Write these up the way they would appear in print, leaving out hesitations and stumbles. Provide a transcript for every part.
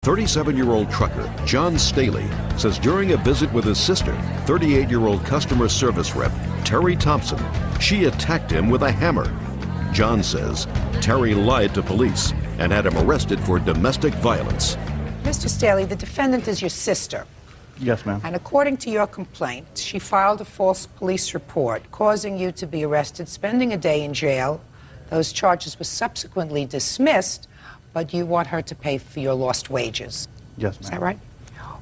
37-year-old trucker John Staley says during a visit with his sister, 38-year-old customer service rep Terry Thompson, she attacked him with a hammer. John says Terry lied to police and had him arrested for domestic violence. Mr. Staley, the defendant is your sister. Yes, ma'am. And according to your complaint, she filed a false police report causing you to be arrested, spending a day in jail. Those charges were subsequently dismissed, but you want her to pay for your lost wages. Yes, ma'am. Is that right?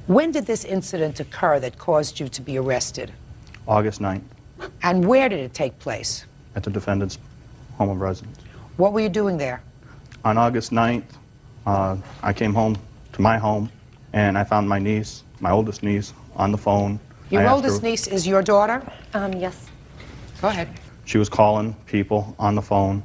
When did this incident occur that caused you to be arrested? August 9th. And where did it take place? At the defendant's home of residence. What were you doing there? On August 9th, I came home to my home, and I found my niece, my oldest niece, on the phone. Your oldest niece is your daughter? Yes. Go ahead. She was calling people on the phone,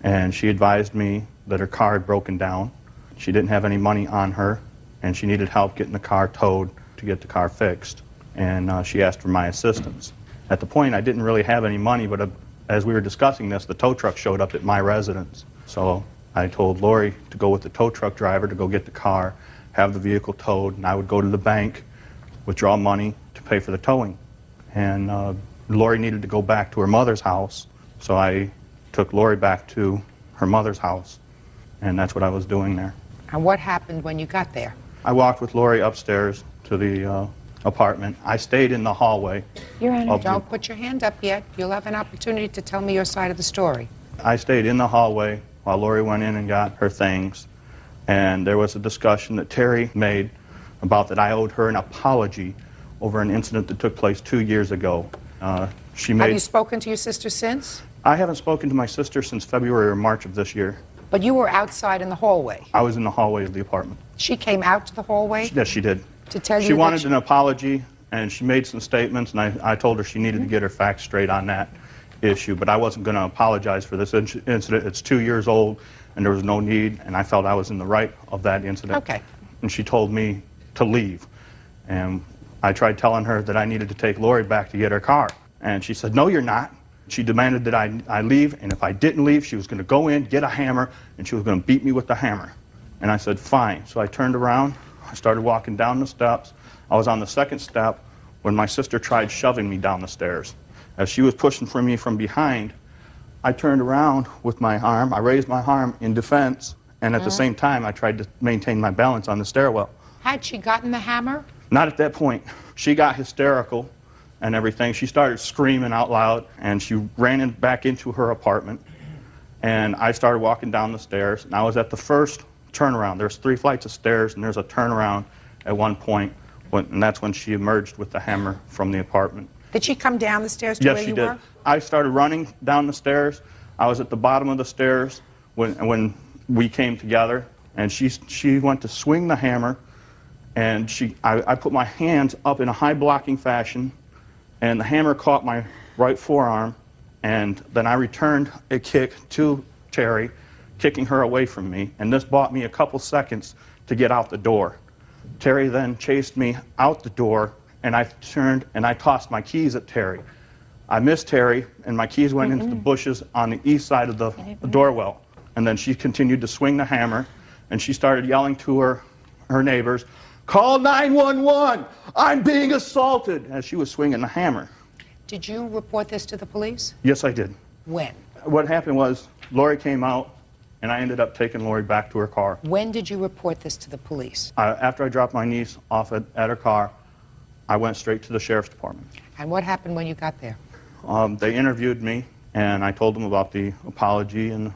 and she advised me that her car had broken down. She didn't have any money on her, and she needed help getting the car towed to get the car fixed. And she asked for my assistance. At the point, I didn't really have any money, but as we were discussing this, the tow truck showed up at my residence. So I told Lori to go with the tow truck driver to go get the car, have the vehicle towed, and I would go to the bank, withdraw money to pay for the towing. And Lori needed to go back to her mother's house, so I took Lori back to her mother's house. And that's what I was doing there. And what happened when you got there? I walked with Lori upstairs to the apartment. I stayed in the hallway. Your Honor. Don't put your hand up yet. You'll have an opportunity to tell me your side of the story. I stayed in the hallway while Lori went in and got her things. And there was a discussion that Terry made about that I owed her an apology over an incident that took place 2 years ago. Have you spoken to your sister since? I haven't spoken to my sister since February or March of this year. But you were outside in the hallway. I was in the hallway of the apartment. She came out to the hallway? Yes, she did. To tell you she wanted an apology, and she made some statements, and I told her she needed to get her facts straight on that issue. But I wasn't going to apologize for this incident. It's 2 years old, and there was no need, and I felt I was in the right of that incident. Okay. And she told me to leave. And I tried telling her that I needed to take Lori back to get her car. And she said, "No, you're not." She demanded that I leave, and if I didn't leave, she was going to go in, get a hammer, and she was going to beat me with the hammer. And I said, "Fine." So I turned around, I started walking down the steps. I was on the second step when my sister tried shoving me down the stairs. As she was pushing for me from behind, I turned around with my arm, I raised my arm in defense, and at the same time I tried to maintain my balance on the stairwell. Had she gotten the hammer? Not at that point. She got hysterical and everything. She started screaming out loud, and she ran back into her apartment. And I started walking down the stairs, and I was at the first turnaround. There's 3 flights of stairs, and there's a turnaround at one point, and that's when she emerged with the hammer from the apartment. Did she come down the stairs to Yes, where she you did. were? I started running down the stairs. I was at the bottom of the stairs when we came together, and she went to swing the hammer, and I put my hands up in a high blocking fashion, and the hammer caught my right forearm, and then I returned a kick to Terry, kicking her away from me, and this bought me a couple seconds to get out the door. Terry then chased me out the door, and I turned and I tossed my keys at Terry. I missed Terry, and my keys went into the bushes on the east side of the doorwell. And then she continued to swing the hammer, and she started yelling to her neighbors, "Call 911! I'm being assaulted!" as she was swinging the hammer. Did you report this to the police? Yes, I did. When? What happened was Lori came out, and I ended up taking Lori back to her car. When did you report this to the police? After I dropped my niece off at her car, I went straight to the sheriff's department. And what happened when you got there? They interviewed me, and I told them about the apology and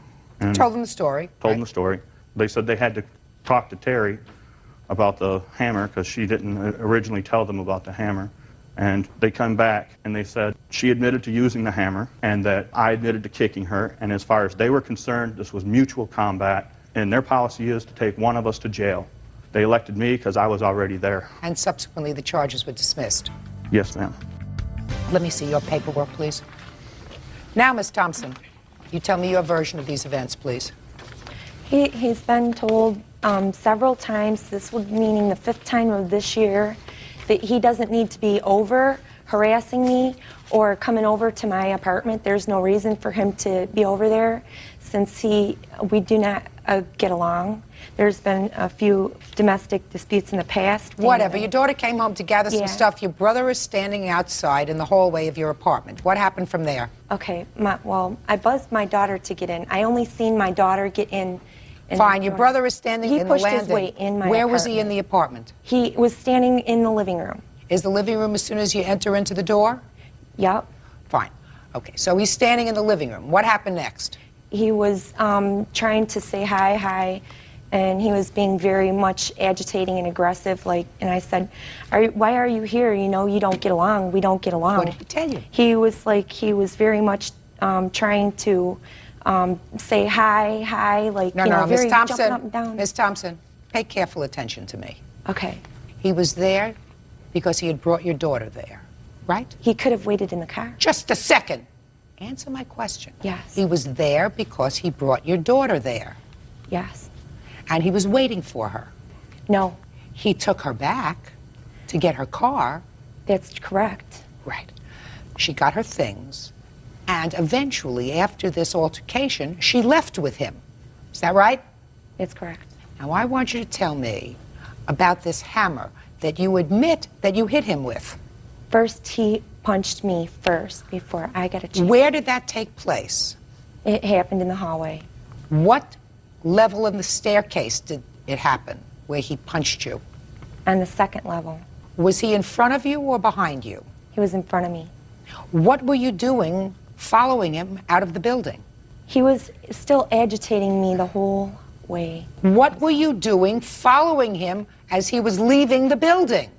Told them the story. Told them the story. They said they had to talk to Terry about the hammer because she didn't originally tell them about the hammer. And they come back and they said she admitted to using the hammer and that I admitted to kicking her. And as far as they were concerned, this was mutual combat. And their policy is to take one of us to jail. They elected me because I was already there. And subsequently the charges were dismissed. Yes, ma'am. Let me see your paperwork, please. Now, Ms. Thompson, you tell me your version of these events, please. He's been told several times, this would meaning the 5th time of this year, that he doesn't need to be over harassing me or coming over to my apartment. There's no reason for him to be over there. since we do not get along. There's been a few domestic disputes in the past. Whatever. Your daughter came home to gather some Yeah. stuff. Your brother is standing outside in the hallway of your apartment. What happened from there? Okay, well, I buzzed my daughter to get in. I only seen my daughter get in. Fine. Your brother is standing He in the pushed landing. his way in my Where was he apartment. in the apartment? He was standing in the living room. Is the living room as soon as you enter into the door? Yep. Fine. Okay, so he's standing in the living room. What happened next? He was trying to say hi, and he was being very much agitating and aggressive. And I said, "Why are you here? You know, you don't get along. We don't get along." What did he tell you? He was very much trying to say hi, No, Miss very Thompson. jumping up and down. Miss Thompson, pay careful attention to me. Okay. He was there because he had brought your daughter there, right? He could have waited in the car. Just a second. Answer my question. Yes. He was there because he brought your daughter there, Yes. and he was waiting for her. No, He took her back to get her car. that's correct. Right. She got her things, and eventually, after this altercation, she left with him. Is that right? That's correct. Now, I want you to tell me about this hammer that you admit that you hit him with. First, he punched me first before I got a chance. Where did that take place? It happened in the hallway. What level of the staircase did it happen where he punched you? On the second level. Was he in front of you or behind you? He was in front of me. What were you doing following him out of the building? He was still agitating me the whole way. What were you doing following him as he was leaving the building?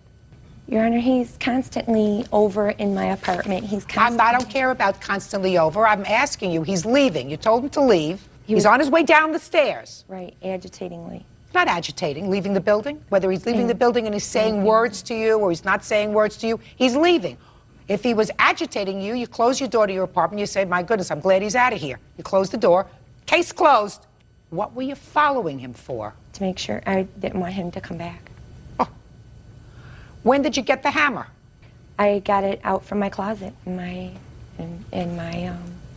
Your Honor, he's constantly over in my apartment. I don't care about constantly over. I'm asking you, he's leaving. You told him to leave. He He's was- on his way down the stairs. Right, agitatingly. Not agitating, leaving the building. Whether he's leaving the building and he's saying words to you or he's not saying words to you, he's leaving. If he was agitating you, you close your door to your apartment, you say, my goodness, I'm glad he's out of here. You close the door, case closed. What were you following him for? To make sure I didn't want him to come back. When did you get the hammer? I got it out from my closet in my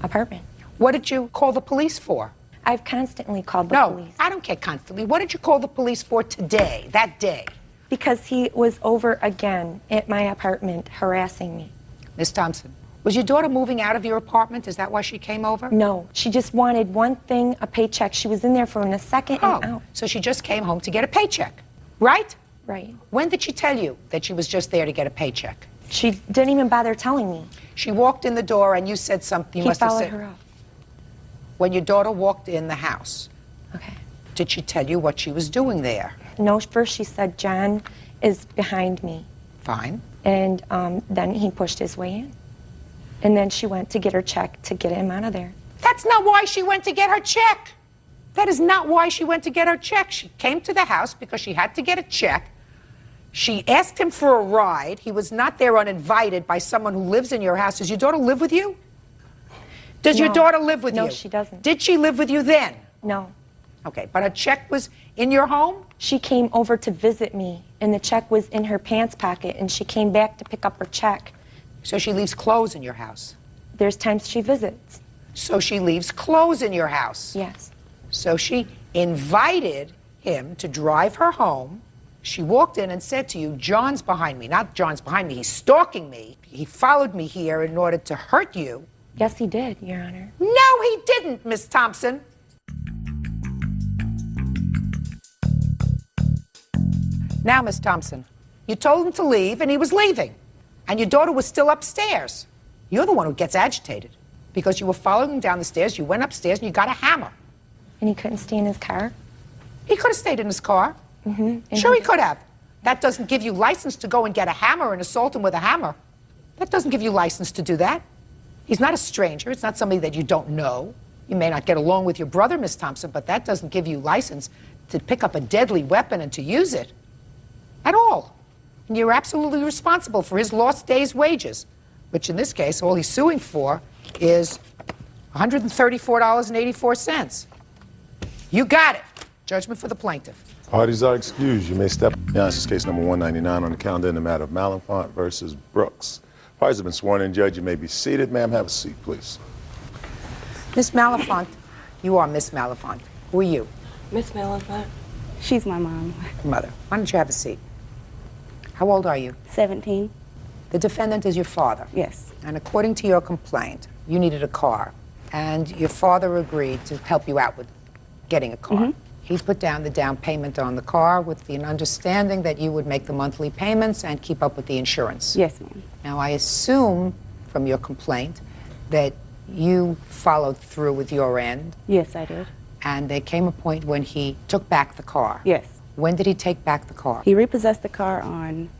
apartment. What did you call the police for? I've constantly called the No, police. I don't care constantly. What did you call the police for today, that day? Because he was over again at my apartment harassing me. Miss Thompson, was your daughter moving out of your apartment? Is that why she came over? No, she just wanted one thing, a paycheck. She was in there for a second and out. So she just came home to get a paycheck, right? Right. When did she tell you that she was just there to get a paycheck? She didn't even bother telling me. She walked in the door and you said something. You He must have followed said, her up. when your daughter walked in the house, Okay. did she tell you what she was doing there? No, first she said, John is behind me. Fine. And then he pushed his way in. And then she went to get her check to get him out of there. That's not why she went to get her check. That is not why she went to get her check. She came to the house because she had to get a check. She asked him for a ride. He was not there uninvited by someone who lives in your house. Does your daughter live with you? Does your No. daughter live with you? No, she doesn't. Did she live with you then? No. Okay, but her check was in your home? She came over to visit me, and the check was in her pants pocket, and she came back to pick up her check. So she leaves clothes in your house. There's times she visits. So she leaves clothes in your house. Yes. So she invited him to drive her home. She walked in and said to you, John's behind me. Not John's behind me, he's stalking me. He followed me here in order to hurt you. Yes, he did, Your Honor. No, he didn't, Miss Thompson. Now, Miss Thompson, you told him to leave and he was leaving. And your daughter was still upstairs. You're the one who gets agitated because you were following him down the stairs. You went upstairs and you got a hammer. And he couldn't stay in his car? He could have stayed in his car. Mm-hmm. Sure, he could have. That doesn't give you license to go and get a hammer and assault him with a hammer. That doesn't give you license to do that. He's not a stranger. It's not somebody that you don't know. You may not get along with your brother, Miss Thompson, but that doesn't give you license to pick up a deadly weapon and to use it at all. And you're absolutely responsible for his lost day's wages, which in this case, all he's suing for is $134.84. You got it. Judgment for the plaintiff. Parties are excused. You may step. Yeah, this is case number 199 on the calendar in the matter of Malenfant versus Brooks. Parties have been sworn in. Judge, you may be seated. Ma'am, have a seat, please. Miss Malenfant, You are Miss Malafont. Who are you? Miss Malafont. She's my mom. Mother. Why don't you have a seat? How old are you? 17. The defendant is your father. Yes. And according to your complaint, you needed a car. And your father agreed to help you out with getting a car. He put down the down payment on the car with the understanding that you would make the monthly payments and keep up with the insurance. Yes, ma'am. Now, I assume from your complaint that you followed through with your end, Yes, I did. and there came a point when he took back the car. Yes. When did he take back the car? He repossessed the car on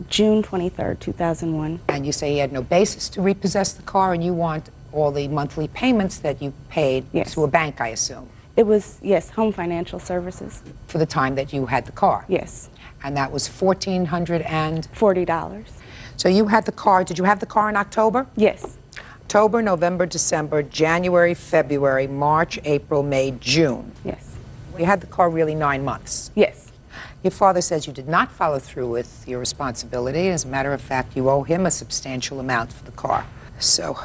June 23rd, 2001. And you say he had no basis to repossess the car, and you want all the monthly payments that you paid Yes. to a bank, I assume, It was, yes, Home Financial Services. for the time that you had the car. Yes. And that was $1,400 and... $40. So you had the car, did you have the car in October? Yes. October, November, December, January, February, March, April, May, June. Yes. You had the car really 9 months. Yes. Your father says you did not follow through with your responsibility. As a matter of fact, you owe him a substantial amount for the car. So,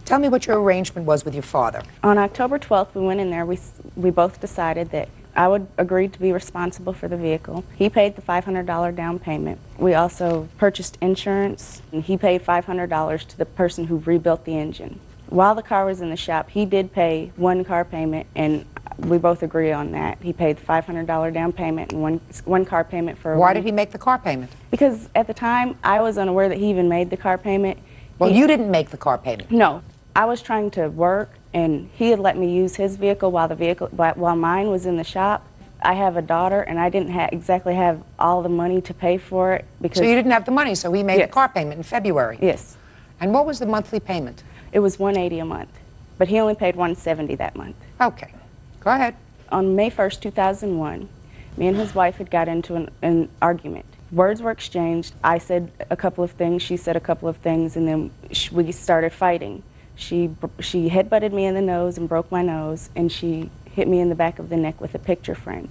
tell me what your arrangement was with your father. On October 12th, we went in there. We both decided that I would agree to be responsible for the vehicle. He paid the $500 down payment. We also purchased insurance, and he paid $500 to the person who rebuilt the engine. While the car was in the shop, he did pay one car payment, and we both agree on that. He paid the $500 down payment and one car payment for... Why did he make the car payment? Because at the time, I was unaware that he even made the car payment. Well, you didn't make the car payment. No. I was trying to work, and he had let me use his vehicle while mine was in the shop. I have a daughter, and I didn't exactly have all the money to pay for it because... So you didn't have the money, so he made Yes. the car payment in February. Yes. And what was the monthly payment? It was $180 a month, but he only paid $170 that month. Okay. Go ahead. On May 1st, 2001, me and his wife had got into an argument. Words were exchanged. I said a couple of things, she said a couple of things, and then we started fighting. She headbutted me in the nose and broke my nose, and she hit me in the back of the neck with a picture frame.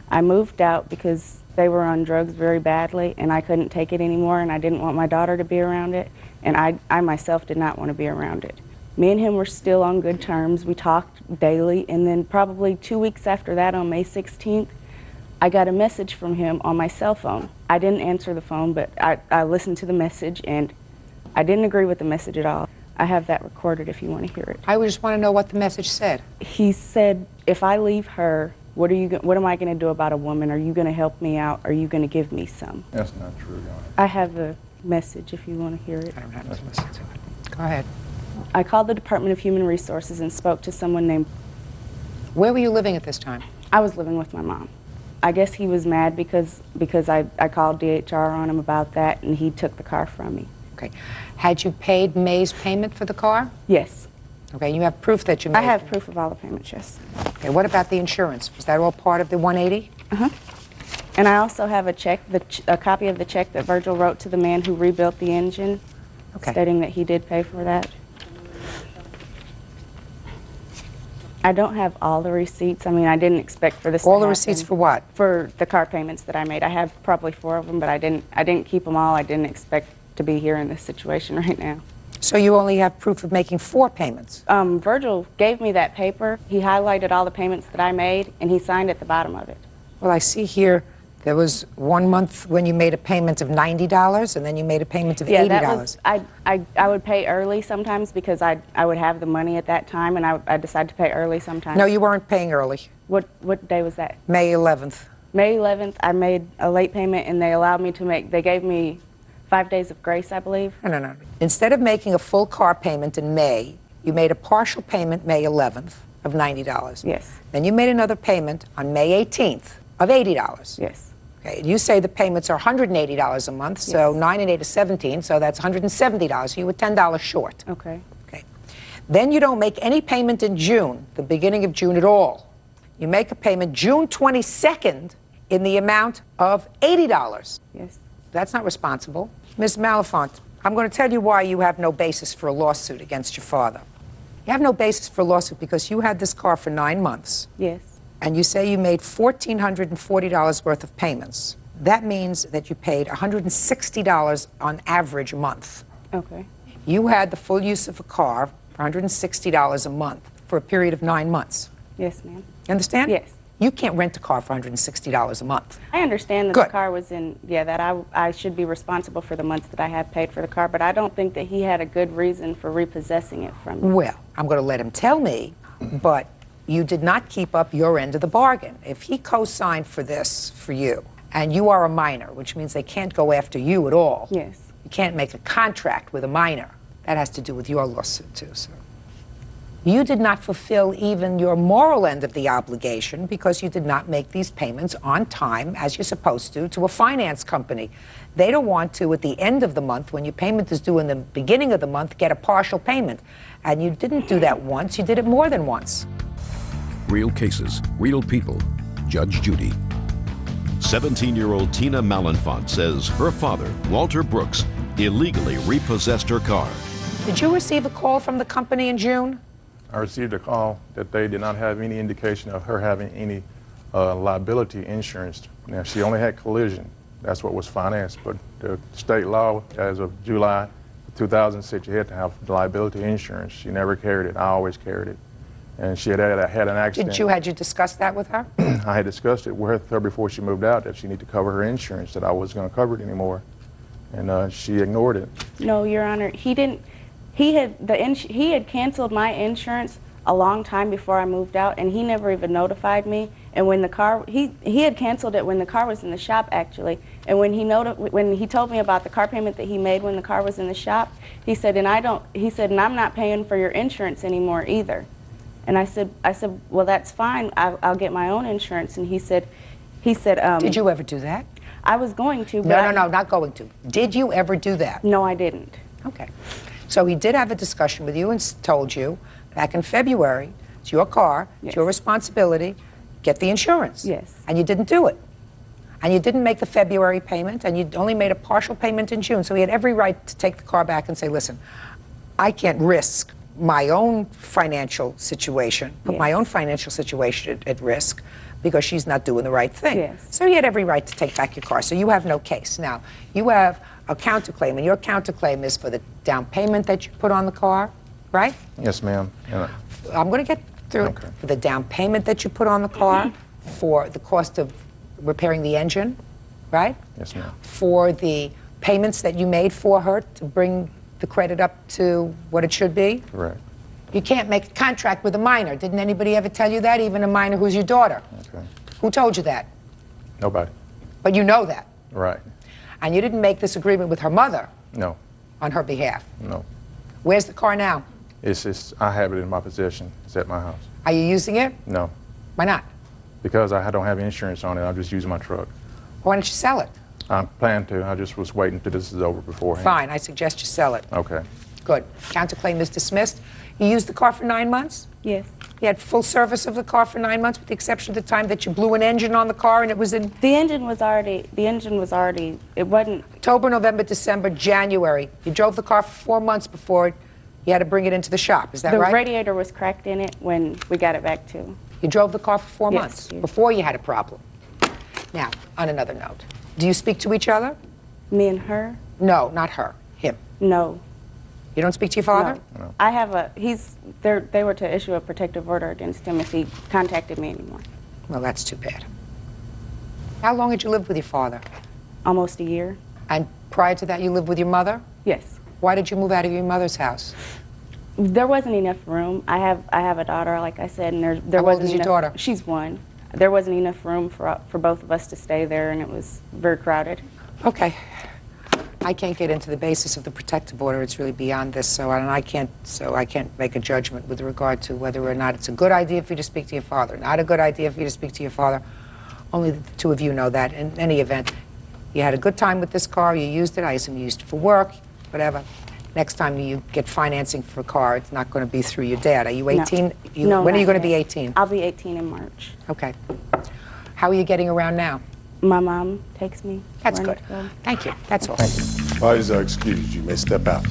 I moved out because they were on drugs very badly, and I couldn't take it anymore, and I didn't want my daughter to be around it, and I myself did not want to be around it. Me and him were still on good terms. We talked daily, and then probably 2 weeks after that, on May 16th, I got a message from him on my cell phone. I didn't answer the phone, but I listened to the message, and I didn't agree with the message at all. I have that recorded if you want to hear it. I just want to know what the message said. He said, if I leave her, what am I going to do about a woman? Are you going to help me out? Are you going to give me some? That's not true, Your Honor. I have the message if you want to hear it. I don't have to listen to it. Go ahead. I called the Department of Human Resources and spoke to someone named... Where were you living at this time? I was living with my mom. I guess he was mad because I called DHR on him about that, and he took the car from me. Okay. Had you paid May's payment for the car? Yes. Okay, you have proof that you made I have proof of all the payments, yes. Okay, what about the insurance? Was that all part of the 180? Uh-huh. And I also have a check, a copy of the check that Virgil wrote to the man who rebuilt the engine, stating that he did pay for that. I don't have all the receipts. I mean, I didn't expect for this to All the happen. receipts for what? For the car payments that I made. I have probably 4 of them, but I didn't keep them all. I didn't expect to be here in this situation right now. So you only have proof of making 4 payments? Virgil gave me that paper. He highlighted all the payments that I made, and he signed at the bottom of it. Well, I see here there was 1 month when you made a payment of $90, and then you made a payment of $80. Yeah, that was, I would pay early sometimes because I would have the money at that time, and I decided to pay early sometimes. No, you weren't paying early. What day was that? May 11th. May 11th, I made a late payment, and they allowed me to they gave me 5 days of grace, I believe. No. Instead of making a full car payment in May, you made a partial payment May 11th of $90. Yes. Then you made another payment on May 18th of $80. Yes. Okay, you say the payments are $180 a month, so 9 and 8 is 17, so that's $170. You were $10 short. Okay. Okay. Then you don't make any payment in June, the beginning of June at all. You make a payment June 22nd in the amount of $80. Yes. That's not responsible. Ms. Malafont, I'm going to tell you why you have no basis for a lawsuit against your father. You have no basis for a lawsuit because you had this car for 9 months. Yes. And you say you made $1,440 worth of payments. That means that you paid $160 on average a month. Okay. You had the full use of a car for $160 a month for a period of 9 months. Yes, ma'am. You understand? Yes. You can't rent a car for $160 a month. I understand that Good. the car was in, that I should be responsible for the months that I have paid for the car, but I don't think that he had a good reason for repossessing it from me. Well, I'm going to let him tell me, but you did not keep up your end of the bargain. If he co-signed for this for you, and you are a minor, which means they can't go after you at all. Yes. You can't make a contract with a minor. That has to do with your lawsuit, too, so. You did not fulfill even your moral end of the obligation because you did not make these payments on time, as you're supposed to a finance company. They don't want to, at the end of the month, when your payment is due in the beginning of the month, get a partial payment. And you didn't do that once, you did it more than once. Real cases, real people. Judge Judy. 17-year-old Tina Malenfant says her father, Walter Brooks, illegally repossessed her car. Did you receive a call from the company in June? I received a call that they did not have any indication of her having any liability insurance. Now, she only had collision. That's what was financed, but the state law, as of July 2006, you had to have liability insurance. She never carried it. I always carried it. And she had an accident. Had you discussed that with her? I had discussed it with her before she moved out, that she needed to cover her insurance, that I wasn't going to cover it anymore. And she ignored it. No, Your Honor, he didn't. He had canceled my insurance a long time before I moved out, and he never even notified me. And when the car, he had canceled it when the car was in the shop, actually. And when he told me about the car payment that he made when the car was in the shop, he said, and I'm not paying for your insurance anymore either. And I said, well, that's fine. I'll get my own insurance. And he said. Did you ever do that? I was going to, but No, not going to. Did you ever do that? No, I didn't. Okay. So he did have a discussion with you and told you back in February, it's your car, Yes. it's your responsibility, get the insurance. Yes. And you didn't do it. And you didn't make the February payment, and you only made a partial payment in June. So he had every right to take the car back and say, listen, I can't risk my own financial situation, put my Yes. own financial situation at risk because she's not doing the right thing. Yes. So he had every right to take back your car. So you have no case. Now, you have a counterclaim, and your counterclaim is for the down payment that you put on the car, right? Yes, ma'am. I'm going to get through Okay. it. For the down payment that you put on the car, for the cost of repairing the engine, right? Yes, ma'am. For the payments that you made for her to bring the credit up to what it should be. Correct. You can't make a contract with a minor. Didn't anybody ever tell you that, even a minor who's your daughter? Okay. Who told you that? Nobody. But you know that. Right. And you didn't make this agreement with her mother No. on her behalf. No. Where's the car now? It's just, I have it in my possession. It's at my house. Are you using it? No. Why not? Because I don't have insurance on it, I'm just using my truck. Why don't you sell it? I plan to. I just was waiting till this is over beforehand. Fine, I suggest you sell it. Okay. Good. Counterclaim is dismissed. You used the car for 9 months? Yes. You had full service of the car for 9 months, with the exception of the time that you blew an engine on the car and it was in The engine was already, it wasn't, October, November, December, January. You drove the car for 4 months before you had to bring it into the shop. Is that the right? radiator was cracked in it when we got it back too. You drove the car for 4 Yes, months yes. before you had a problem. Now, on another note, do you speak to each other? Me and her? No, not her. Him. No. You don't speak to your father? No. I have they were to issue a protective order against him if he contacted me anymore. Well, that's too bad. How long had you lived with your father? Almost a year. And prior to that, you lived with your mother? Yes. Why did you move out of your mother's house? There wasn't enough room. I have a daughter, like I said, and there How old wasn't is your enough. daughter? She's 1. There wasn't enough room for both of us to stay there, and it was very crowded. Okay. I can't get into the basis of the protective order. It's really beyond this, so I can't make a judgment with regard to whether or not it's a good idea for you to speak to your father, not a good idea for you to speak to your father. Only the two of you know that. In any event, you had a good time with this car. You used it. I assume you used it for work, whatever. Next time you get financing for a car, it's not going to be through your dad. Are you 18? No. When are you not going to be yet. 18? I'll be 18 in March. Okay. How are you getting around now? My mom takes me. That's where I good. need to go. Thank you. That's all. Thank you. Parties are excused. You may step out.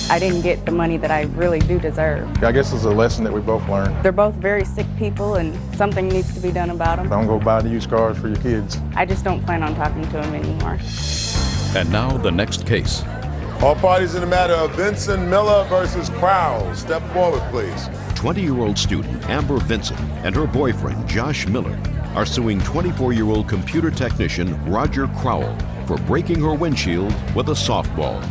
I didn't get the money that I really do deserve. I guess it's a lesson that we both learned. They're both very sick people, and something needs to be done about them. Don't go buy the used cars for your kids. I just don't plan on talking to them anymore. And now the next case. All parties in the matter of Vincent Miller versus Crowell. Step forward, please. 20-year-old student Amber Vincent and her boyfriend Josh Miller are suing 24-year-old computer technician Roger Crowell for breaking her windshield with a softball.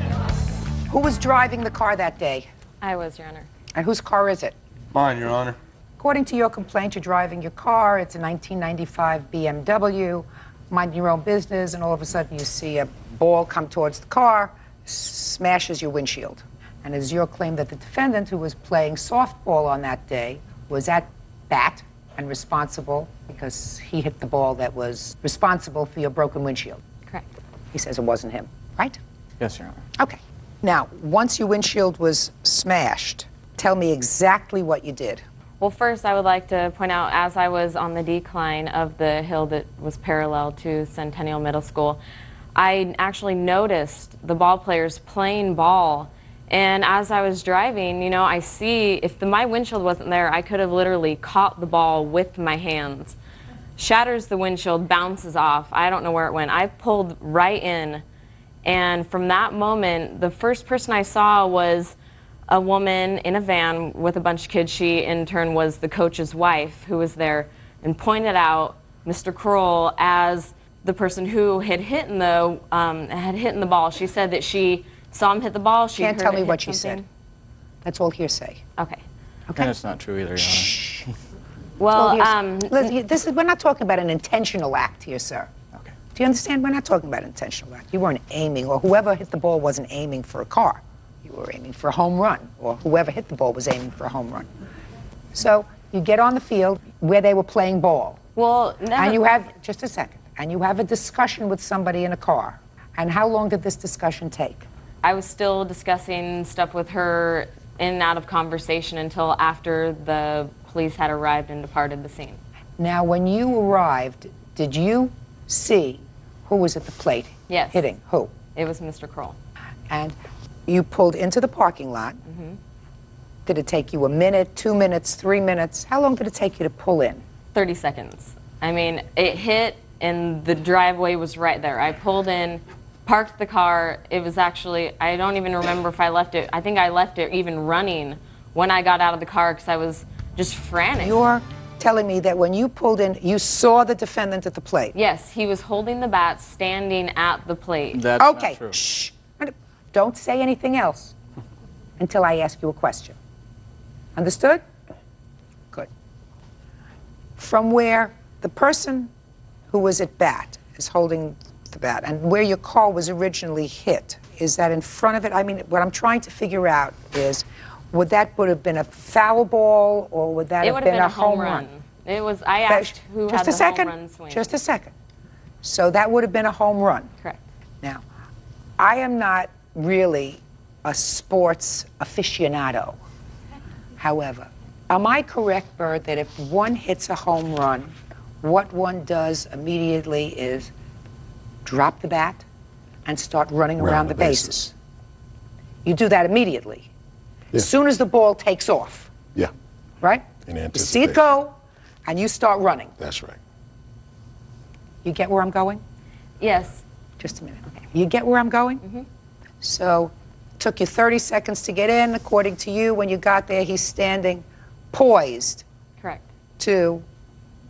Who was driving the car that day? I was, Your Honor. And whose car is it? Mine, Your Honor. According to your complaint, you're driving your car. It's a 1995 BMW, minding your own business, and all of a sudden you see a ball come towards the car, smashes your windshield. And it is your claim that the defendant, who was playing softball on that day, was at bat and responsible because he hit the ball that was responsible for your broken windshield. Correct. He says it wasn't him, right? Yes, Your Honor. Okay. Now, once your windshield was smashed, tell me exactly what you did. Well, first, I would like to point out, as I was on the decline of the hill that was parallel to Centennial Middle School, I actually noticed the ball players playing ball. And as I was driving, you know, I see, if my windshield wasn't there, I could have literally caught the ball with my hands. Shatters the windshield, bounces off. I don't know where it went. I pulled right in. And from that moment, the first person I saw was a woman in a van with a bunch of kids. She, in turn, was the coach's wife who was there and pointed out Mr. Kroll as the person who had hit in the ball. She said that she saw him hit the ball. She Can't heard tell it me what hit she something. said. That's all hearsay. Okay. Okay. And it's not true either, Your Honor. Well, Listen, we're not talking about an intentional act here, sir. Okay. Do you understand? We're not talking about an intentional act. You weren't aiming, or whoever hit the ball wasn't aiming for a car. You were aiming for a home run, or whoever hit the ball was aiming for a home run. So you get on the field where they were playing ball. well, never, And you have, just a second, and you have a discussion with somebody in a car. And how long did this discussion take? I was still discussing stuff with her in and out of conversation until after the police had arrived and departed the scene. Now, when you arrived, did you see who was at the plate? Yes. Hitting who? It was Mr. Kroll. And you pulled into the parking lot. Did it take you a minute, 2 minutes, 3 minutes? How long did it take you to pull in? 30 seconds. I mean, it hit and the driveway was right there. I pulled in, parked the car. It was actually, I don't even remember if I left it. I think I left it even running when I got out of the car because I was just frantic. You're telling me that when you pulled in, you saw the defendant at the plate? Yes, he was holding the bat, standing at the plate. That's Okay, not true. shh. Don't say anything else until I ask you a question. Understood? Good. From where the person who was at bat is holding the bat and where your car was originally hit, is that in front of it? I mean, what I'm trying to figure out is, would have been a foul ball, or would that It have would been have a been a home run. It was, I asked who had the home run swing. Just a second. So that would have been a home run. Correct. Now, I am not really a sports aficionado. However, am I correct, Bird, that if one hits a home run, what one does immediately is drop the bat and start running around the bases? You do that immediately. Yeah. As soon as the ball takes off, Yeah, right? in You see anticipation. it go, and you start running. That's right. You get where I'm going? Yes. Just a minute. You get where I'm going? So it took you 30 seconds to get in. According to you, when you got there, he's standing poised Correct. to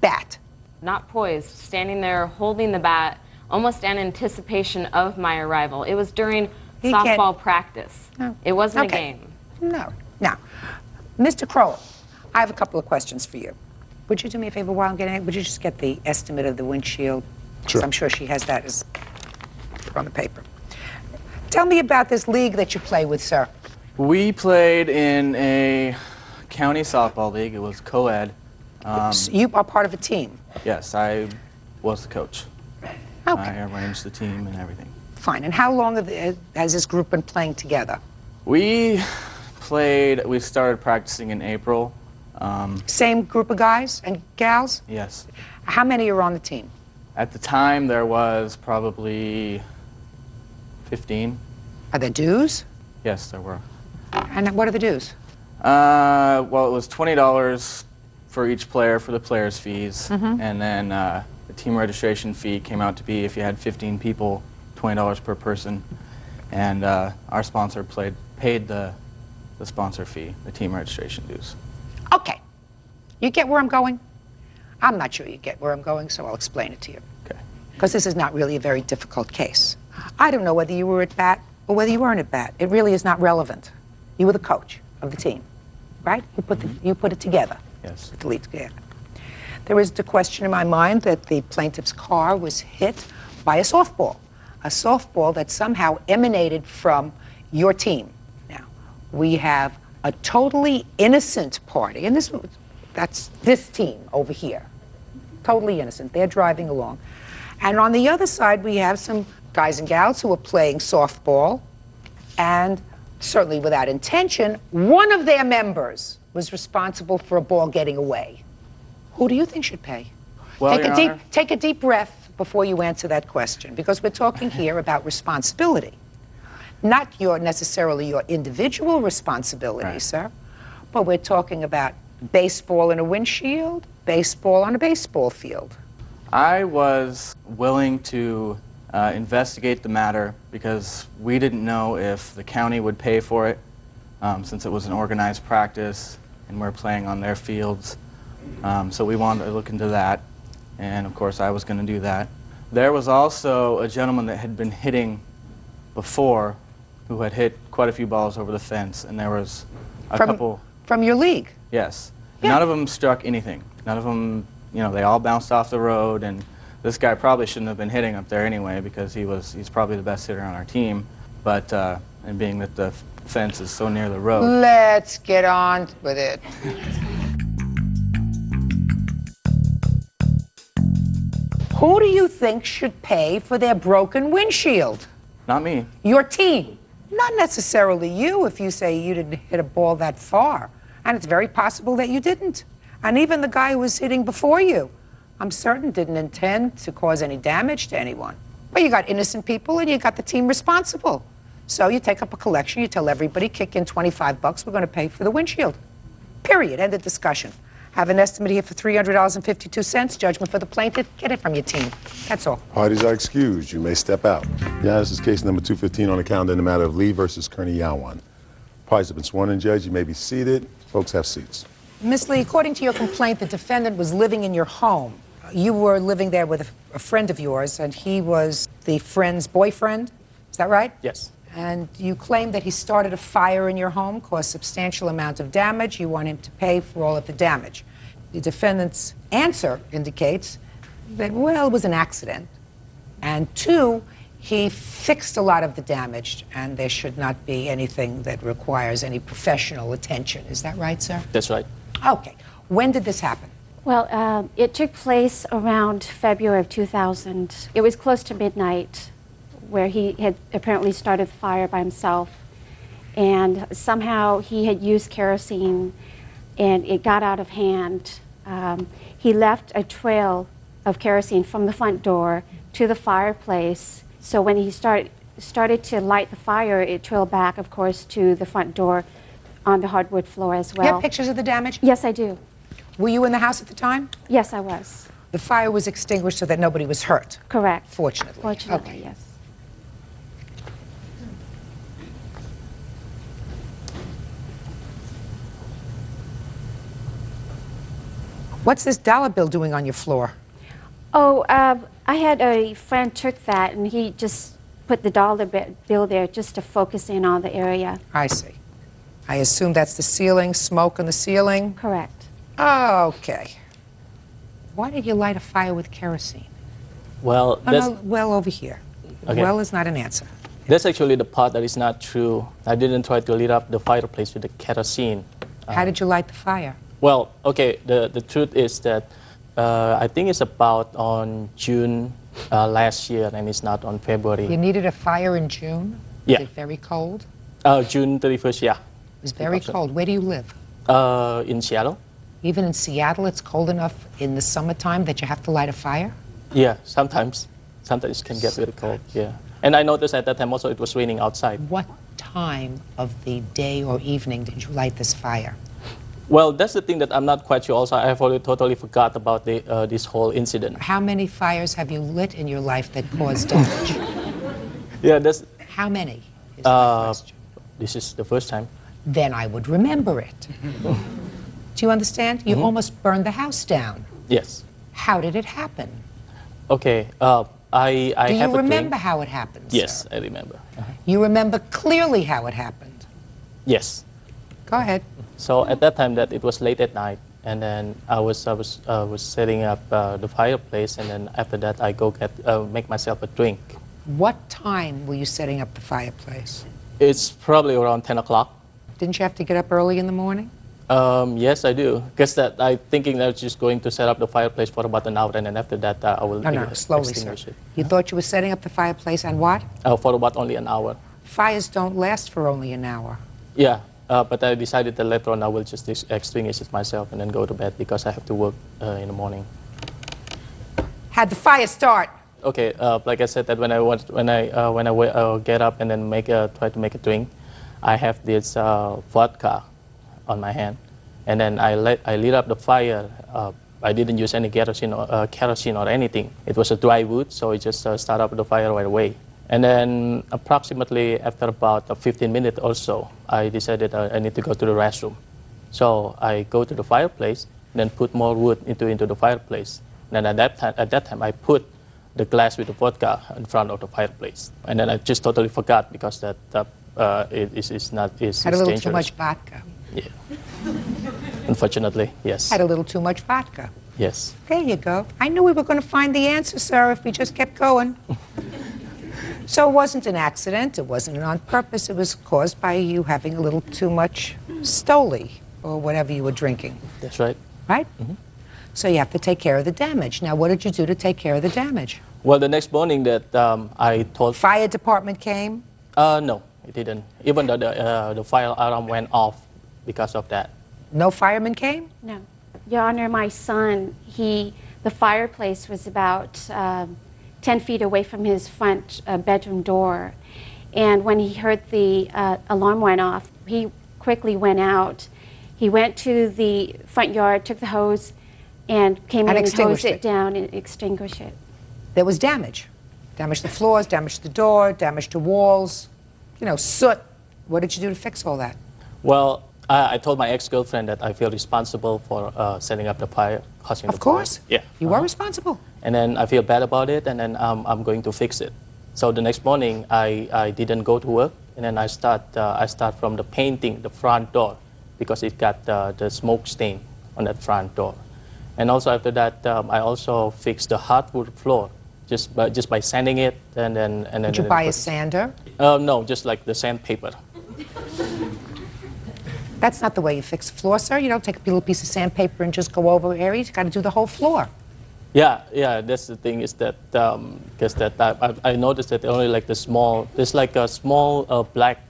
bat. Not poised, standing there holding the bat, almost in anticipation of my arrival. It was during He can't- softball practice. No. It wasn't Okay. a game. No. Now, Mr. Crowell, I have a couple of questions for you. Would you do me a favor while I'm getting it? Would you just get the estimate of the windshield? 'Cause Sure. I'm sure she has that as on the paper. Tell me about this league that you play with, sir. We played in a county softball league. It was co-ed. So you are part of a team. Yes, I was the coach. Okay. I arranged the team and everything. Fine. And how long has this group been playing together? We started practicing in April. Same group of guys and gals? Yes. How many are on the team? At the time, there was probably 15. Are there dues? Yes, there were. And what are the dues? Well, it was $20 for each player for the players' fees, and then the team registration fee came out to be, if you had 15 people, $20 per person, and our sponsor paid the sponsor fee, the team registration dues. Okay. You get where I'm going? I'm not sure you get where I'm going, so I'll explain it to you. Okay. Because this is not really a very difficult case. I don't know whether you were at bat or whether you weren't at bat. It really is not relevant. You were the coach of the team, right? You put it together. Yes. Put the lead together. There is the question in my mind that the plaintiff's car was hit by a softball that somehow emanated from your team. Now, we have a totally innocent party, and that's this team over here. Totally innocent. They're driving along. And on the other side, we have some guys and gals who are playing softball, and certainly without intention, one of their members was responsible for a ball getting away. Who do you think should pay? Well, Your Honor, Take a deep breath before you answer that question, because we're talking here about responsibility. Not necessarily your individual responsibility, right, sir, but we're talking about baseball in a windshield, baseball on a baseball field. I was willing to investigate the matter because we didn't know if the county would pay for it, since it was an organized practice and we're playing on their fields. So we wanted to look into that, and of course I was going to do that. There was also a gentleman that had been hitting before who had hit quite a few balls over the fence, and there was a couple... From your league? Yes. Yeah. None of them struck anything. None of them, they all bounced off the road, and this guy probably shouldn't have been hitting up there anyway because he's probably the best hitter on our team, but and being that the fence is so near the road. Let's get on with it. Who do you think should pay for their broken windshield? Not me. Your team. Not necessarily you if you say you didn't hit a ball that far. And it's very possible that you didn't. And even the guy who was hitting before you, I'm certain didn't intend to cause any damage to anyone. But you got innocent people and you got the team responsible. So you take up a collection, you tell everybody, kick in $25, we're going to pay for the windshield. Period. End of discussion. Have an estimate here for $300.52. Judgment for the plaintiff. Get it from your team. That's all. Parties are excused. You may step out. Yeah, this is case number 215 on the calendar in the matter of Lee versus Kearney Yawan. Parties have been sworn in, Judge. You may be seated. Folks, have seats. Ms. Lee, according to your complaint, the defendant was living in your home. You were living there with a friend of yours, and he was the friend's boyfriend. Is that right? Yes. And you claim that he started a fire in your home, caused substantial amount of damage. You want him to pay for all of the damage. The defendant's answer indicates that, well, it was an accident. And two, he fixed a lot of the damage, and there should not be anything that requires any professional attention. Is that right, sir? That's right. Okay. When did this happen? Well, it took place around February of 2000. It was close to midnight, where he had apparently started the fire by himself. And somehow he had used kerosene, and it got out of hand. He left a trail of kerosene from the front door to the fireplace. So when he started to light the fire, it trailed back, of course, to the front door on the hardwood floor as well. You have pictures of the damage? Yes, I do. Were you in the house at the time? Yes, I was. The fire was extinguished so that nobody was hurt? Correct. Fortunately. Fortunately, okay. yes. What's this dollar bill doing on your floor? Oh, I had a friend took that, and he just put the dollar bill there just to focus in on the area. I see. I assume that's the ceiling, smoke on the ceiling? Correct. Okay. Why did you light a fire with kerosene? Well, well over here. Okay. Well is not an answer. That's actually the part that is not true. I didn't try to lit up the fireplace with the kerosene. How did you light the fire? Well, okay, the truth is that I think it's about on June last year, and it's not on February. You needed a fire in June? Yeah. Was it very cold? June 31st, yeah. It was very cold. Where do you live? In Seattle. Even in Seattle, it's cold enough in the summertime that you have to light a fire? Yeah, sometimes. Sometimes it can get really cold, yeah. And I noticed at that time also it was raining outside. What time of the day or evening did you light this fire? Well, that's the thing that I'm not quite sure also. I have already totally forgot about this whole incident. How many fires have you lit in your life that caused damage? Yeah, that's... How many is my question. This is the first time. Then I would remember it. Do you understand? You almost burned the house down. Yes. How did it happen? Okay. I Do have you a remember drink. how it happened, Yes, sir? I remember. You remember clearly how it happened. Yes. Go ahead. So at that time, that it was late at night, and then I was setting up the fireplace, and then after that, I go make myself a drink. What time were you setting up the fireplace? It's probably around 10 o'clock. Didn't you have to get up early in the morning? Yes, I do. Because that I thinking that I was just going to set up the fireplace for about an hour, and then after that, I will No, slowly, sir. extinguish it. You thought you were setting up the fireplace and what? For about only an hour. Fires don't last for only an hour. Yeah, but I decided that later on I will just extinguish it myself and then go to bed because I have to work in the morning. How'd the fire start? Okay, like I said, that when I get up and then try to make a drink, I have this vodka on my hand, and then I lit up the fire. I didn't use any kerosene or anything. It was a dry wood, so I just start up the fire right away. And then approximately after about 15 minutes or so, I decided I need to go to the restroom. So I go to the fireplace, then put more wood into the fireplace. And then at that time, I put the glass with the vodka in front of the fireplace. And then I just totally forgot because that is Had a little dangerous. too much vodka. Yeah. Unfortunately, yes. Had a little too much vodka. Yes. There you go. I knew we were going to find the answer, sir, if we just kept going. So it wasn't an accident. It wasn't on purpose. It was caused by you having a little too much Stoli or whatever you were drinking. That's right. Right? So you have to take care of the damage. Now, what did you do to take care of the damage? Well, the next morning that I told... Fire department came? No, it didn't. Even though the fire alarm went off because of that. No firemen came? No. Your Honor, my son, the fireplace was about 10 feet away from his front bedroom door. And when he heard the alarm went off, he quickly went out. He went to the front yard, took the hose, and came in and hosed it down and extinguished it. There was damage. Damage to the floors, damage to the door, damage to walls, soot. What did you do to fix all that? Well, I told my ex-girlfriend that I feel responsible for setting up the fire, causing the fire. Of course. Yeah. You are responsible. And then I feel bad about it, and then I'm going to fix it. So the next morning, I didn't go to work, and then I start from the painting the front door because it got the smoke stain on that front door. And also after that, I also fixed the hardwood floor just by sanding it, and then. Did you buy a sander? No, just like the sandpaper. That's not the way you fix a floor, sir. You don't take a little piece of sandpaper and just go over areas. You got to do the whole floor. Yeah. That's the thing is that because I noticed that only like there's like a small black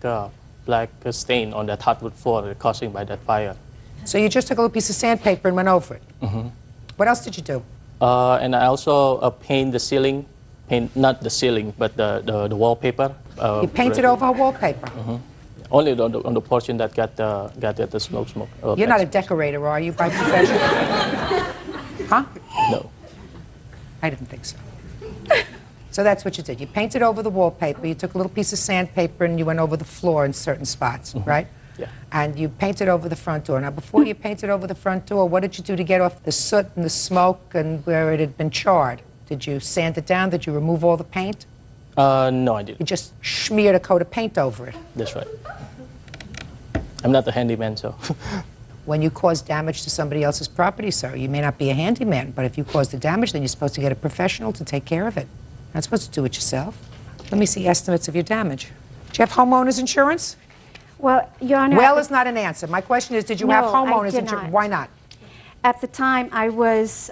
stain on that hardwood floor caused by that fire. So you just took a little piece of sandpaper and went over it. Mm-hmm. What else did you do? And I also paint the ceiling, not the ceiling, but the wallpaper. You painted over a wallpaper. Mm-hmm. Only on the portion that got the smoke. You're not a decorator, are you, by profession? Huh? No. I didn't think so. So that's what you did. You painted over the wallpaper. You took a little piece of sandpaper and you went over the floor in certain spots, right? Yeah. And you painted over the front door. Now, before you painted over the front door, what did you do to get off the soot and the smoke and where it had been charred? Did you sand it down? Did you remove all the paint? No, I didn't. You just smeared a coat of paint over it. That's right. I'm not a handyman, so. When you cause damage to somebody else's property, sir, you may not be a handyman, but if you cause the damage, then you're supposed to get a professional to take care of it. You're not supposed to do it yourself. Let me see estimates of your damage. Do you have homeowners insurance? Well, Your Honor... Well is not an answer. My question is, did you have homeowners insurance? Why not? At the time, I was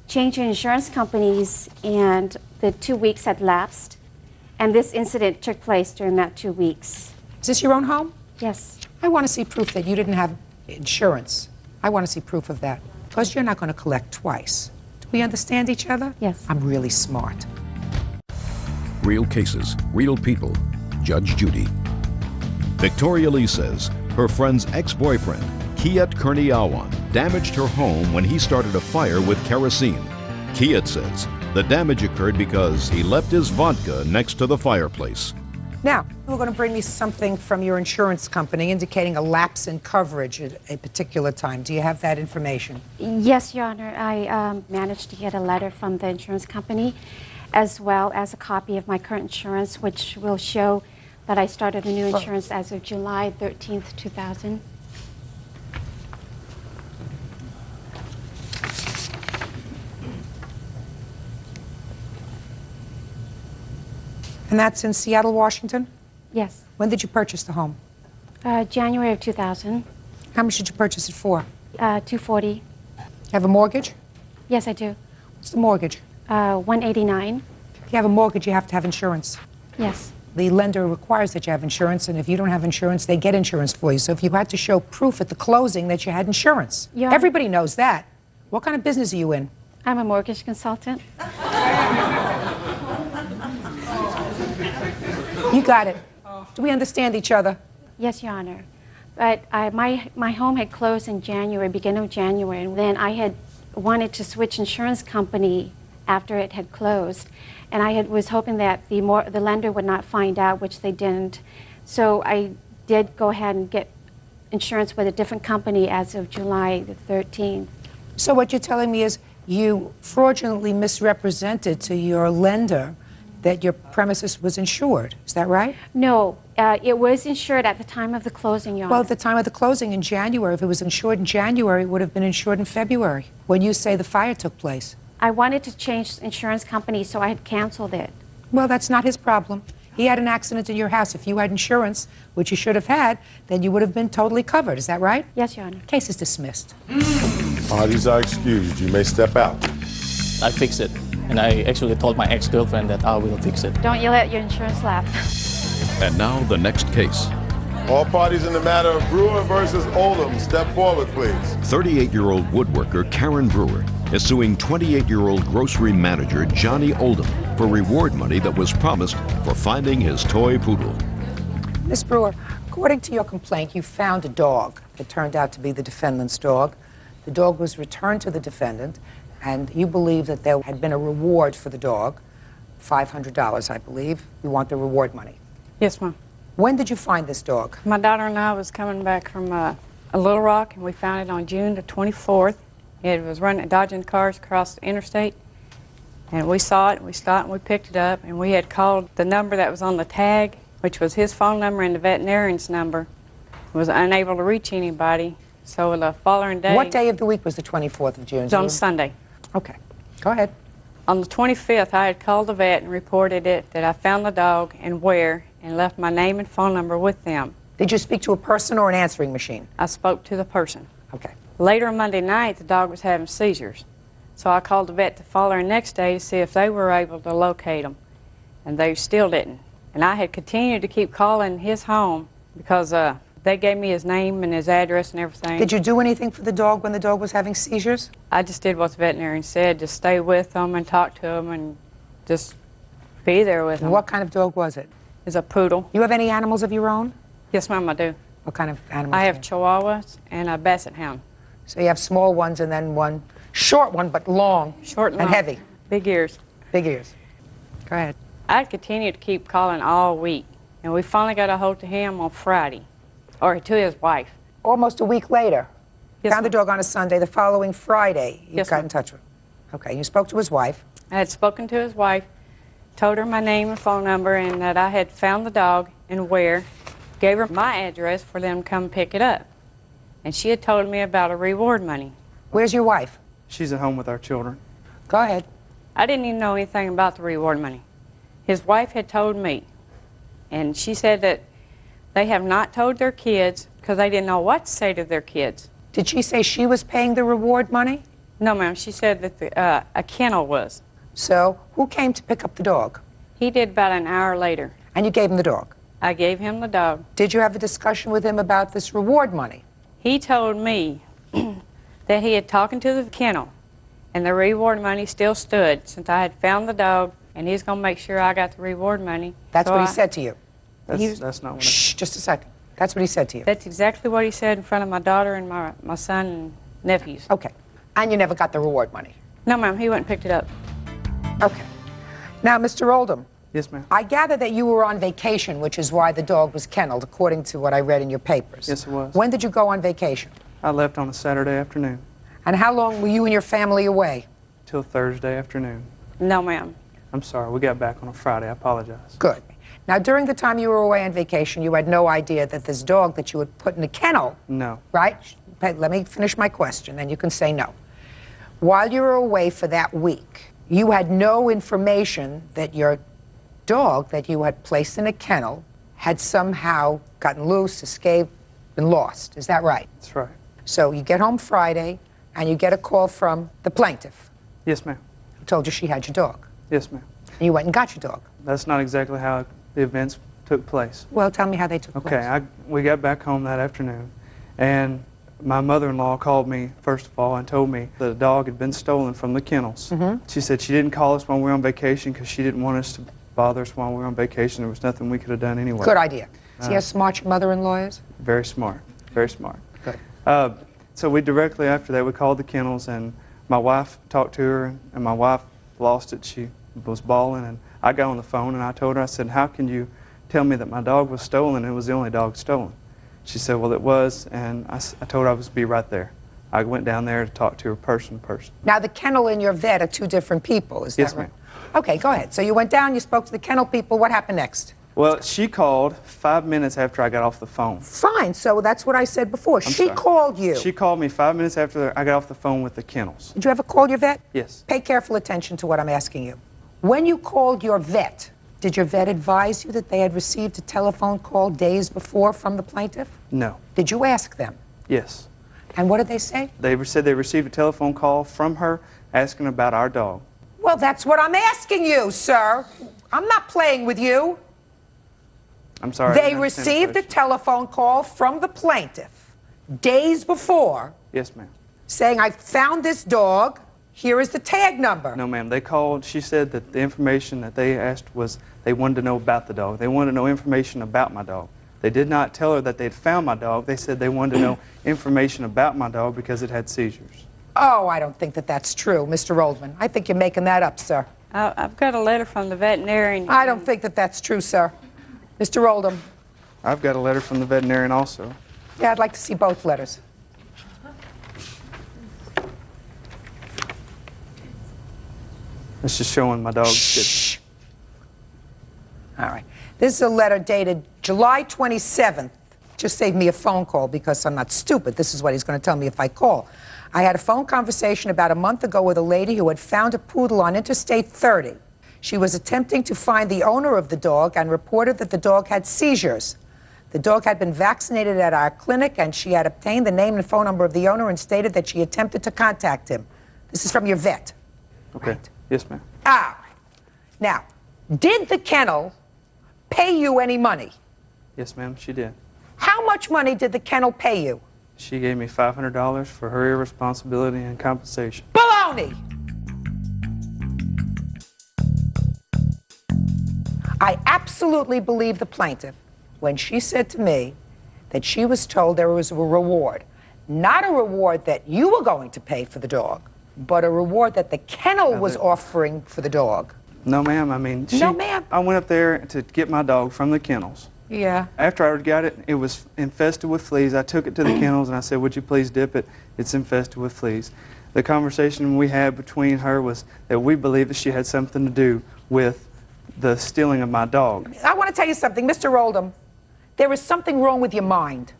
changing insurance companies, and the 2 weeks had lapsed, and this incident took place during that 2 weeks. Is this your own home? Yes. I want to see proof that you didn't have insurance. I want to see proof of that, because you're not going to collect twice. Do we understand each other? Yes. I'm really smart. Real cases, real people. Judge Judy. Victoria Lee says her friend's ex-boyfriend, Kiet Kurniawan, damaged her home when he started a fire with kerosene. Kiet says the damage occurred because he left his vodka next to the fireplace. Now, we're going to bring me something from your insurance company indicating a lapse in coverage at a particular time. Do you have that information? Yes, Your Honor. I managed to get a letter from the insurance company as well as a copy of my current insurance, which will show that I started a new insurance as of July 13th, 2000. And that's in Seattle, Washington? Yes. When did you purchase the home? January of 2000. How much did you purchase it for? $240. You have a mortgage? Yes, I do. What's the mortgage? $189. If you have a mortgage, you have to have insurance. Yes. The lender requires that you have insurance, and if you don't have insurance, they get insurance for you. So if you had to show proof at the closing that you had insurance, Yeah. everybody knows that. What kind of business are you in? I'm a mortgage consultant. You got it. Do we understand each other? Yes, Your Honor. But my home had closed in January, beginning of January, and then I had wanted to switch insurance company after it had closed, and I was hoping that the lender would not find out, which they didn't. So I did go ahead and get insurance with a different company as of July the 13th. So what you're telling me is you fraudulently misrepresented to your lender that your premises was insured. Is that right? No, it was insured at the time of the closing, Your Honor. Well, at the time of the closing in January, if it was insured in January, it would have been insured in February, when you say the fire took place. I wanted to change insurance company, so I had canceled it. Well, that's not his problem. He had an accident in your house. If you had insurance, which you should have had, then you would have been totally covered. Is that right? Yes, Your Honor. Case is dismissed. Parties are excused. You may step out. I fixed it. And I actually told my ex-girlfriend that I will fix it. Don't yell at your insurance lap. And now the next case. All parties in the matter of Brewer versus Oldham, step forward, please. 38-year-old woodworker Karen Brewer is suing 28-year-old grocery manager Johnny Oldham for reward money that was promised for finding his toy poodle. Miss Brewer, according to your complaint, you found a dog that turned out to be the defendant's dog. The dog was returned to the defendant, and you believe that there had been a reward for the dog, $500, I believe. You want the reward money. Yes, ma'am. When did you find this dog? My daughter and I was coming back from a Little Rock, and we found it on June the 24th. It was running, dodging cars across the interstate, and we saw it, we stopped, and we picked it up, and we had called the number that was on the tag, which was his phone number and the veterinarian's number. Was unable to reach anybody, so the following day... What day of the week was the 24th of June? It was on Sunday. Okay, go ahead. On the 25th, I had called the vet and reported it, that I found the dog and where, and left my name and phone number with them. Did you speak to a person or an answering machine? I spoke to the person. Okay. Later on Monday night, the dog was having seizures. So I called the vet the following next day to see if they were able to locate him, and they still didn't. And I had continued to keep calling his home because they gave me his name and his address and everything. Did you do anything for the dog when the dog was having seizures? I just did what the veterinarian said, just stay with them and talk to them and just be there with them. What kind of dog was it? It's a poodle. You have any animals of your own? Yes, ma'am, I do. What kind of animals? I have Chihuahuas and a Basset Hound. So you have small ones and then one short one, but long. Short and and long. heavy. Big ears. Big ears. Go ahead. I continued to keep calling all week, and we finally got a hold of him on Friday, or to his wife. Almost a week later. Yes, Found the ma'am. dog on a Sunday. The following Friday, you Yes, got ma'am. in touch with him. Okay, you spoke to his wife. I had spoken to his wife, told her my name and phone number, and that I had found the dog and where, gave her my address for them to come pick it up. And she had told me about a reward money. Where's your wife? She's at home with our children. Go ahead. I didn't even know anything about the reward money. His wife had told me, and she said that they have not told their kids because they didn't know what to say to their kids. Did she say she was paying the reward money? No, ma'am, she said that a kennel was. So, who came to pick up the dog? He did about an hour later. And you gave him the dog? I gave him the dog. Did you have a discussion with him about this reward money? He told me that he had talked to the kennel, and the reward money still stood since I had found the dog, and he's going to make sure I got the reward money. That's So what he I- said to you. That's not what Shh, just a second. That's what he said to you. That's exactly what he said in front of my daughter and my son and nephews. Okay. And you never got the reward money? No, ma'am, he went and picked it up. Okay. Now, Mr. Oldham, Yes, ma'am. I gather that you were on vacation, which is why the dog was kennelled, according to what I read in your papers. Yes, it was. When did you go on vacation? I left on a Saturday afternoon. And how long were you and your family away? Till Thursday afternoon. No, ma'am. I'm sorry, we got back on a Friday. I apologize. Good. Now, during the time you were away on vacation, you had no idea that this dog that you had put in a kennel, No. right? Let me finish my question, then you can say no. While you were away for that week, you had no information that your dog that you had placed in a kennel had somehow gotten loose, escaped, been lost. Is that right? That's right. So you get home Friday, and you get a call from the plaintiff, Yes, ma'am. who told you she had your dog. Yes, ma'am. And you went and got your dog. That's not exactly how the events took place. Well, tell me how they took place. Okay, we got back home that afternoon, and my mother-in-law called me, first of all, and told me that the dog had been stolen from the kennels. She said she didn't call us when we were on vacation because she didn't want us to bother us while we were on vacation. There was nothing we could have done anyway. Good idea. See how smart your mother-in-law is? Very smart. Very smart. Good. So we directly after that, we called the kennels, and my wife talked to her, and my wife lost it. She was bawling, and I got on the phone, and I told her, I said, how can you tell me that my dog was stolen? It was the only dog stolen. She said, well, it was, and I told her I was to be right there. I went down there to talk to her person to person. Now, the kennel and your vet are two different people, is that Yes, right? ma'am. Okay, go ahead. So you went down, you spoke to the kennel people. What happened next? Well, she called 5 minutes after I got off the phone. Fine, so that's what I said before. I'm She sorry. called you. She called me 5 minutes after I got off the phone with the kennels. Did you ever call your vet? Yes. Pay careful attention to what I'm asking you. When you called your vet, did your vet advise you that they had received a telephone call days before from the plaintiff? No. Did you ask them? Yes. And what did they say? They said they received a telephone call from her asking about our dog. Well, that's what I'm asking you, sir. I'm not playing with you. I'm sorry. I They didn't understand the received a question. telephone call from the plaintiff days before Yes, ma'am. saying, I found this dog. Here is the tag number. No, ma'am. They called. She said that the information that they asked was they wanted to know about the dog. They wanted to know information about my dog. They did not tell her that they'd found my dog. They said they wanted to know information about my dog because it had seizures. Oh, I don't think that that's true, Mr. Oldman. I think you're making that up, sir. I've got a letter from the veterinarian. I don't think that that's true, sir. Mr. Oldham. I've got a letter from the veterinarian also. Yeah, I'd like to see both letters. It's just showing my dog. Shh. All right. This is a letter dated July 27th. Just save me a phone call because I'm not stupid. This is what he's going to tell me if I call. I had a phone conversation about a month ago with a lady who had found a poodle on Interstate 30. She was attempting to find the owner of the dog and reported that the dog had seizures. The dog had been vaccinated at our clinic, and she had obtained the name and phone number of the owner and stated that she attempted to contact him. This is from your vet. Okay. Right. Yes, ma'am. Ah. Now, did the kennel pay you any money? Yes, ma'am. She did. How much money did the kennel pay you? She gave me $500 for her irresponsibility and compensation. Baloney! I absolutely believe the plaintiff when she said to me that she was told there was a reward. Not a reward that you were going to pay for the dog, but a reward that the kennel was offering for the dog. No, ma'am. I mean, No, ma'am. I went up there to get my dog from the kennels. Yeah. After I got it, it was infested with fleas. I took it to the kennels and I said, would you please dip it? It's infested with fleas. The conversation we had between her was that we believed that she had something to do with the stealing of my dog. I want to tell you something, Mr. Oldham. There is something wrong with your mind.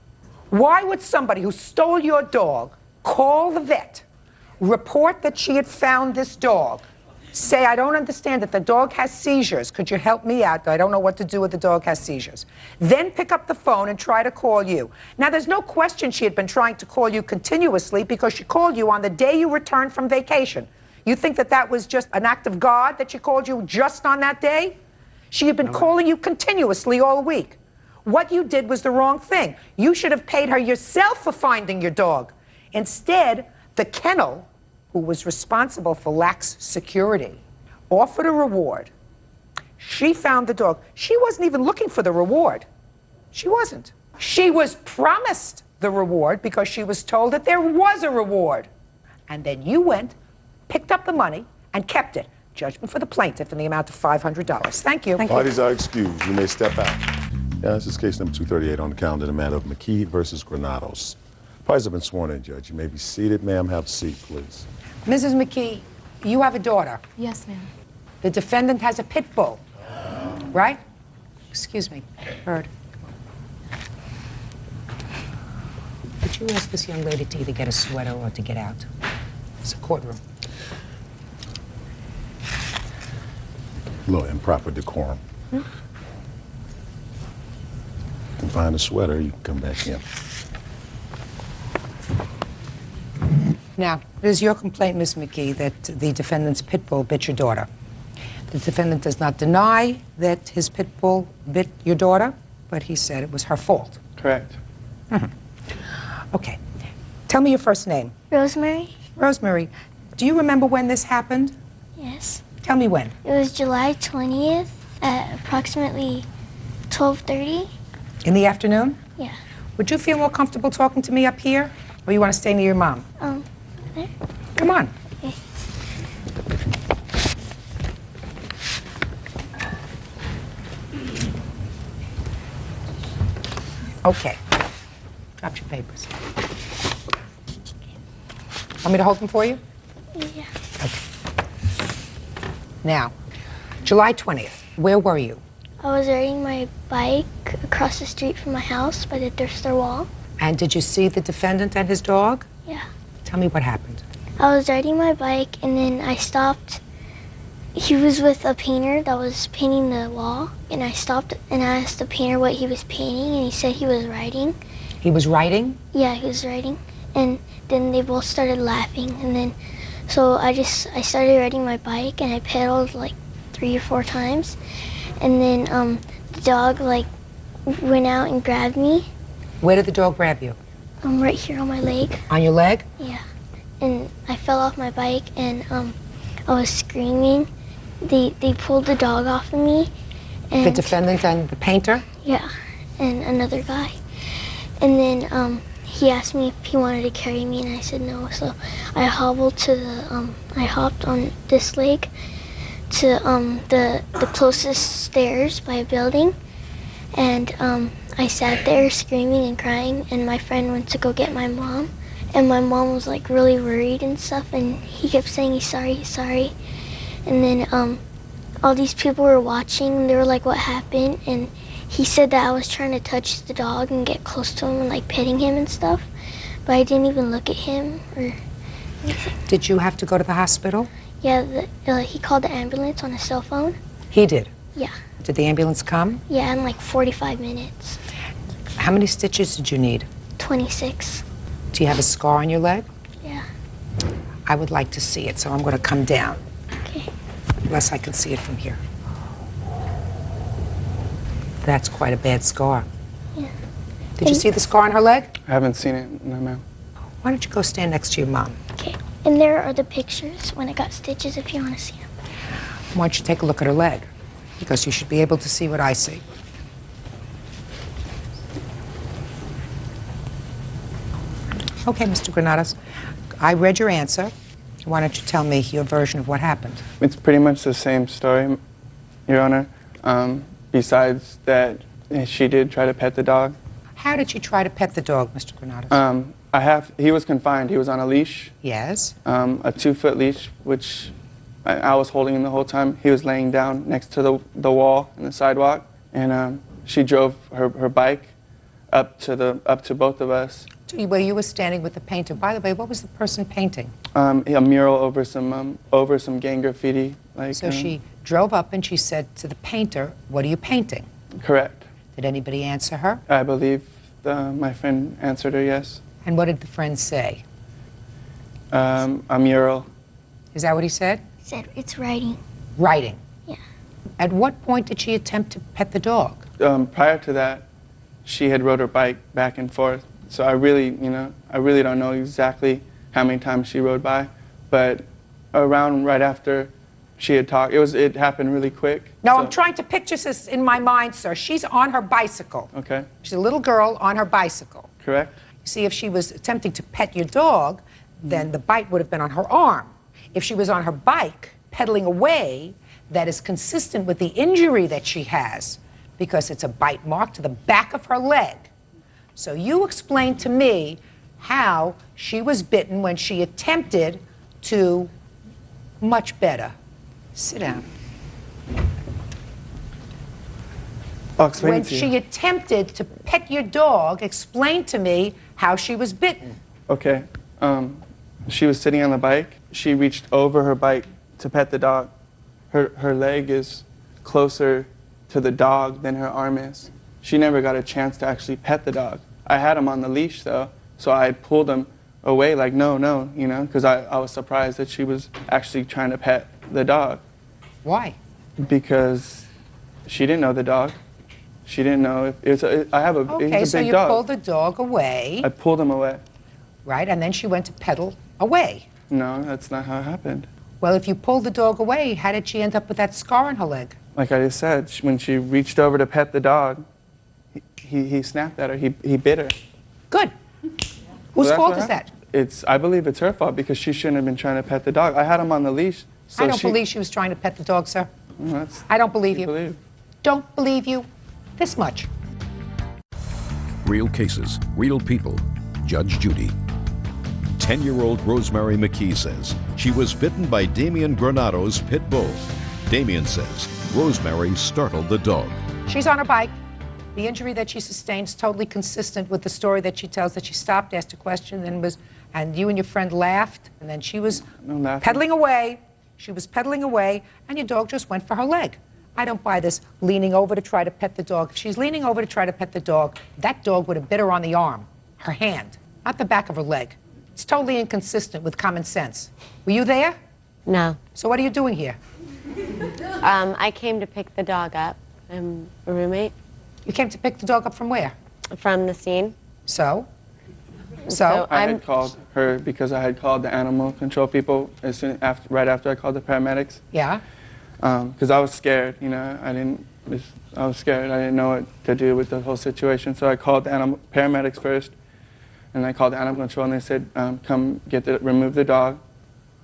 Why would somebody who stole your dog call the vet, report that she had found this dog, say, I don't understand that the dog has seizures. Could you help me out? I don't know what to do with the dog has seizures. Then pick up the phone and try to call you. Now, there's no question she had been trying to call you continuously because she called you on the day you returned from vacation. You think that that was just an act of God that she called you just on that day? She had been calling you continuously all week. What you did was the wrong thing. You should have paid her yourself for finding your dog. Instead, the kennel, who was responsible for lax security, offered a reward. She found the dog. She wasn't even looking for the reward. She wasn't. She was promised the reward because she was told that there was a reward. And then you went, picked up the money, and kept it. Judgment for the plaintiff in the amount of $500. Thank you. Parties are excused. You may step out. Yeah, this is case number 238 on the calendar, the matter of McKee versus Granados. Parties have been sworn in, Judge. You may be seated. Ma'am, have a seat, please. Mrs. McKee, you have a daughter. Yes, ma'am. The defendant has a pit bull, right? Excuse me, Bird. Could you ask this young lady to either get a sweater or to get out? It's a courtroom. A little improper decorum. You can find a sweater, you can come back in. Now, it is your complaint, Ms. McKee, that the defendant's pit bull bit your daughter. The defendant does not deny that his pit bull bit your daughter, but he said it was her fault. Correct. Okay. Tell me your first name. Rosemary? Rosemary, do you remember when this happened? Yes. Tell me when. It was July 20th at approximately 12:30. In the afternoon? Yeah. Would you feel more comfortable talking to me up here, or you want to stay near your mom? There. Come on. Okay. Okay. Drop your papers. Want me to hold them for you? Yeah. Okay. Now, July 20th, where were you? I was riding my bike across the street from my house by the thrift store wall. And did you see the defendant and his dog? Yeah. Tell me what happened. I was riding my bike and then I stopped. He was with a painter that was painting the wall, and I stopped and I asked the painter what he was painting, and he said he was writing. He was writing? Yeah, he was writing. And then they both started laughing, and then so I started riding my bike and I pedaled like 3 or 4 times, and then the dog like went out and grabbed me. Where did the dog grab you? Right here on my leg. On your leg? Yeah. And I fell off my bike and I was screaming. They pulled the dog off of me. And The defendant and the painter? yeah, and another guy. And then he asked me if he wanted to carry me, and I said no. So I hobbled to I hopped on this leg to the closest stairs by a building, and I sat there screaming and crying. And my friend went to go get my mom, and my mom was like really worried and stuff. And he kept saying he's sorry, he's sorry. And then all these people were watching, and they were like, "What happened?" And he said that I was trying to touch the dog and get close to him and like petting him and stuff, but I didn't even look at him or anything. Did you have to go to the hospital? Yeah, he called the ambulance on his cell phone. He did? Yeah. Did the ambulance come? Yeah, in like 45 minutes. How many stitches did you need? 26. Do you have a scar on your leg? Yeah. I would like to see it, so I'm going to come down. Okay. Unless I can see it from here. That's quite a bad scar. Yeah. Did you see the scar on her leg? I haven't seen it, no, ma'am. Why don't you go stand next to your mom? Okay. And there are the pictures when I got stitches if you want to see them. Why don't you take a look at her leg? Because you should be able to see what I see. Okay, Mr. Granados, I read your answer. Why don't you tell me your version of what happened? It's pretty much the same story, Your Honor. Besides that, she did try to pet the dog. How did you try to pet the dog, Mr. Granados? He was confined. He was on a leash. Yes. A 2-foot leash, which I was holding him the whole time. He was laying down next to the wall in the sidewalk, and she drove her bike up to both of us. Where you were standing with the painter. By the way, what was the person painting? A mural over some gang graffiti. So she drove up and she said to the painter, "What are you painting?" Correct. Did anybody answer her? I believe my friend answered her yes. And what did the friend say? A mural. Is that what he said? He said it's writing. Writing. Yeah. At what point did she attempt to pet the dog? Prior to that, she had rode her bike back and forth. So I really don't know exactly how many times she rode by, but around right after she had talked, it happened really quick. No, so. I'm trying to picture this in my mind, sir. She's on her bicycle. Okay. She's a little girl on her bicycle. Correct. You see, if she was attempting to pet your dog, then the bite would have been on her arm. If she was on her bike, pedaling away that is consistent with the injury that she has, because it's a bite mark to the back of her leg. So you explain to me how she was bitten when she attempted to, much better. Sit down. I'll explain When it to you. she attempted to pet your dog, explain to me how she was bitten. Okay. She was sitting on the bike. She reached over her bike to pet the dog. Her leg is closer to the dog than her arm is. She never got a chance to actually pet the dog. I had him on the leash, though, so I pulled him away like, no, you know, because I was surprised that she was actually trying to pet the dog. Why? Because she didn't know the dog. She didn't know if it was a, I have a, Okay, it was a so big you dog. pulled the dog away. I pulled him away. Right, and then she went to pedal away. No, that's not how it happened. Well, if you pulled the dog away, how did she end up with that scar on her leg? Like I just said, when she reached over to pet the dog, he snapped at her. He bit her. Good. Whose that's fault what is that? happened. I believe it's her fault because she shouldn't have been trying to pet the dog. I had him on the leash. So I don't believe she was trying to pet the dog, sir. That's, I don't believe you. believe. Don't believe you this much. Real cases, real people. Judge Judy. 10-year-old Rosemary McKee says she was bitten by Damian Granado's pit bull. Damian says Rosemary startled the dog. She's on her bike. The injury that she sustained is totally consistent with the story that she tells, that she stopped, asked a question, and you and your friend laughed, and then she was pedaling away. She was pedaling away, and your dog just went for her leg. I don't buy this leaning over to try to pet the dog. If she's leaning over to try to pet the dog, that dog would have bit her on the arm, her hand, not the back of her leg. It's totally inconsistent with common sense. Were you there? No. So what are you doing here? I came to pick the dog up. I'm a roommate. You came to pick the dog up from where? From the scene. So? I had called her because I had called the animal control people right after I called the paramedics. Yeah. Because I was scared, you know. I was scared. I didn't know what to do with the whole situation. So I called the paramedics first, and I called the animal control, and they said, "Come remove the dog."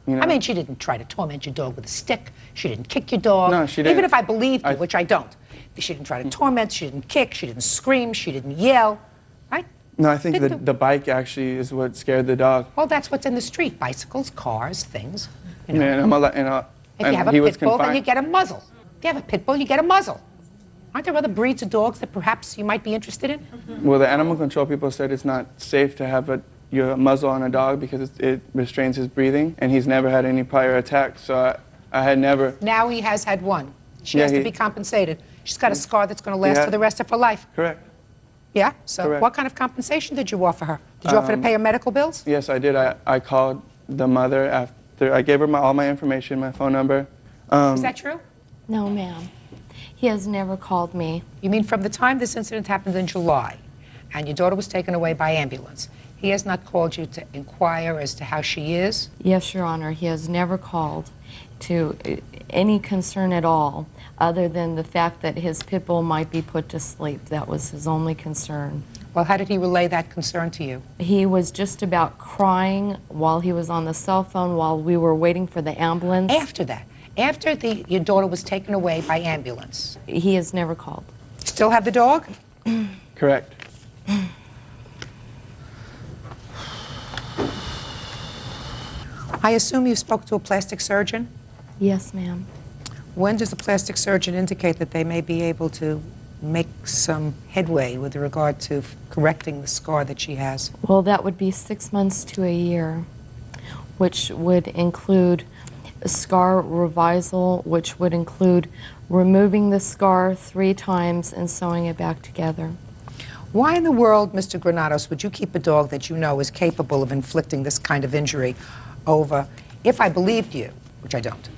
You know? I mean, she didn't try to torment your dog with a stick. She didn't kick your dog. No, she didn't. Even if I believed you, which I don't. She didn't try to torment, she didn't kick, she didn't scream, she didn't yell, right? No, I think the bike actually is what scared the dog. Well, that's what's in the street. Bicycles, cars, things. You know. Yeah, if you have a pit bull, then you get a muzzle. If you have a pit bull, you get a muzzle. Aren't there other breeds of dogs that perhaps you might be interested in? Well, the animal control people said it's not safe to have your muzzle on a dog because it restrains his breathing, and he's never had any prior attacks, so I had never... Now he has had one. She has to be compensated. She's got a scar that's going to last for the rest of her life. Correct. Yeah? So Correct. What kind of compensation did you offer her? Did you offer to pay her medical bills? Yes, I did. I called the mother after. I gave her all my information, my phone number. Is that true? No, ma'am. He has never called me. You mean from the time this incident happened in July and your daughter was taken away by ambulance, he has not called you to inquire as to how she is? Yes, Your Honor. He has never called to any concern at all, other than the fact that his pit bull might be put to sleep. That was his only concern. Well, how did he relay that concern to you? He was just about crying while he was on the cell phone while we were waiting for the ambulance. After that, after your daughter was taken away by ambulance. He has never called. Still have the dog? Correct. I assume you spoke to a plastic surgeon? Yes, ma'am. When does the plastic surgeon indicate that they may be able to make some headway with regard to correcting the scar that she has? Well, that would be 6 months to a year, which would include a scar revisal, which would include removing the scar 3 times and sewing it back together. Why in the world, Mr. Granados, would you keep a dog that you know is capable of inflicting this kind of injury over, if I believed you, which I don't,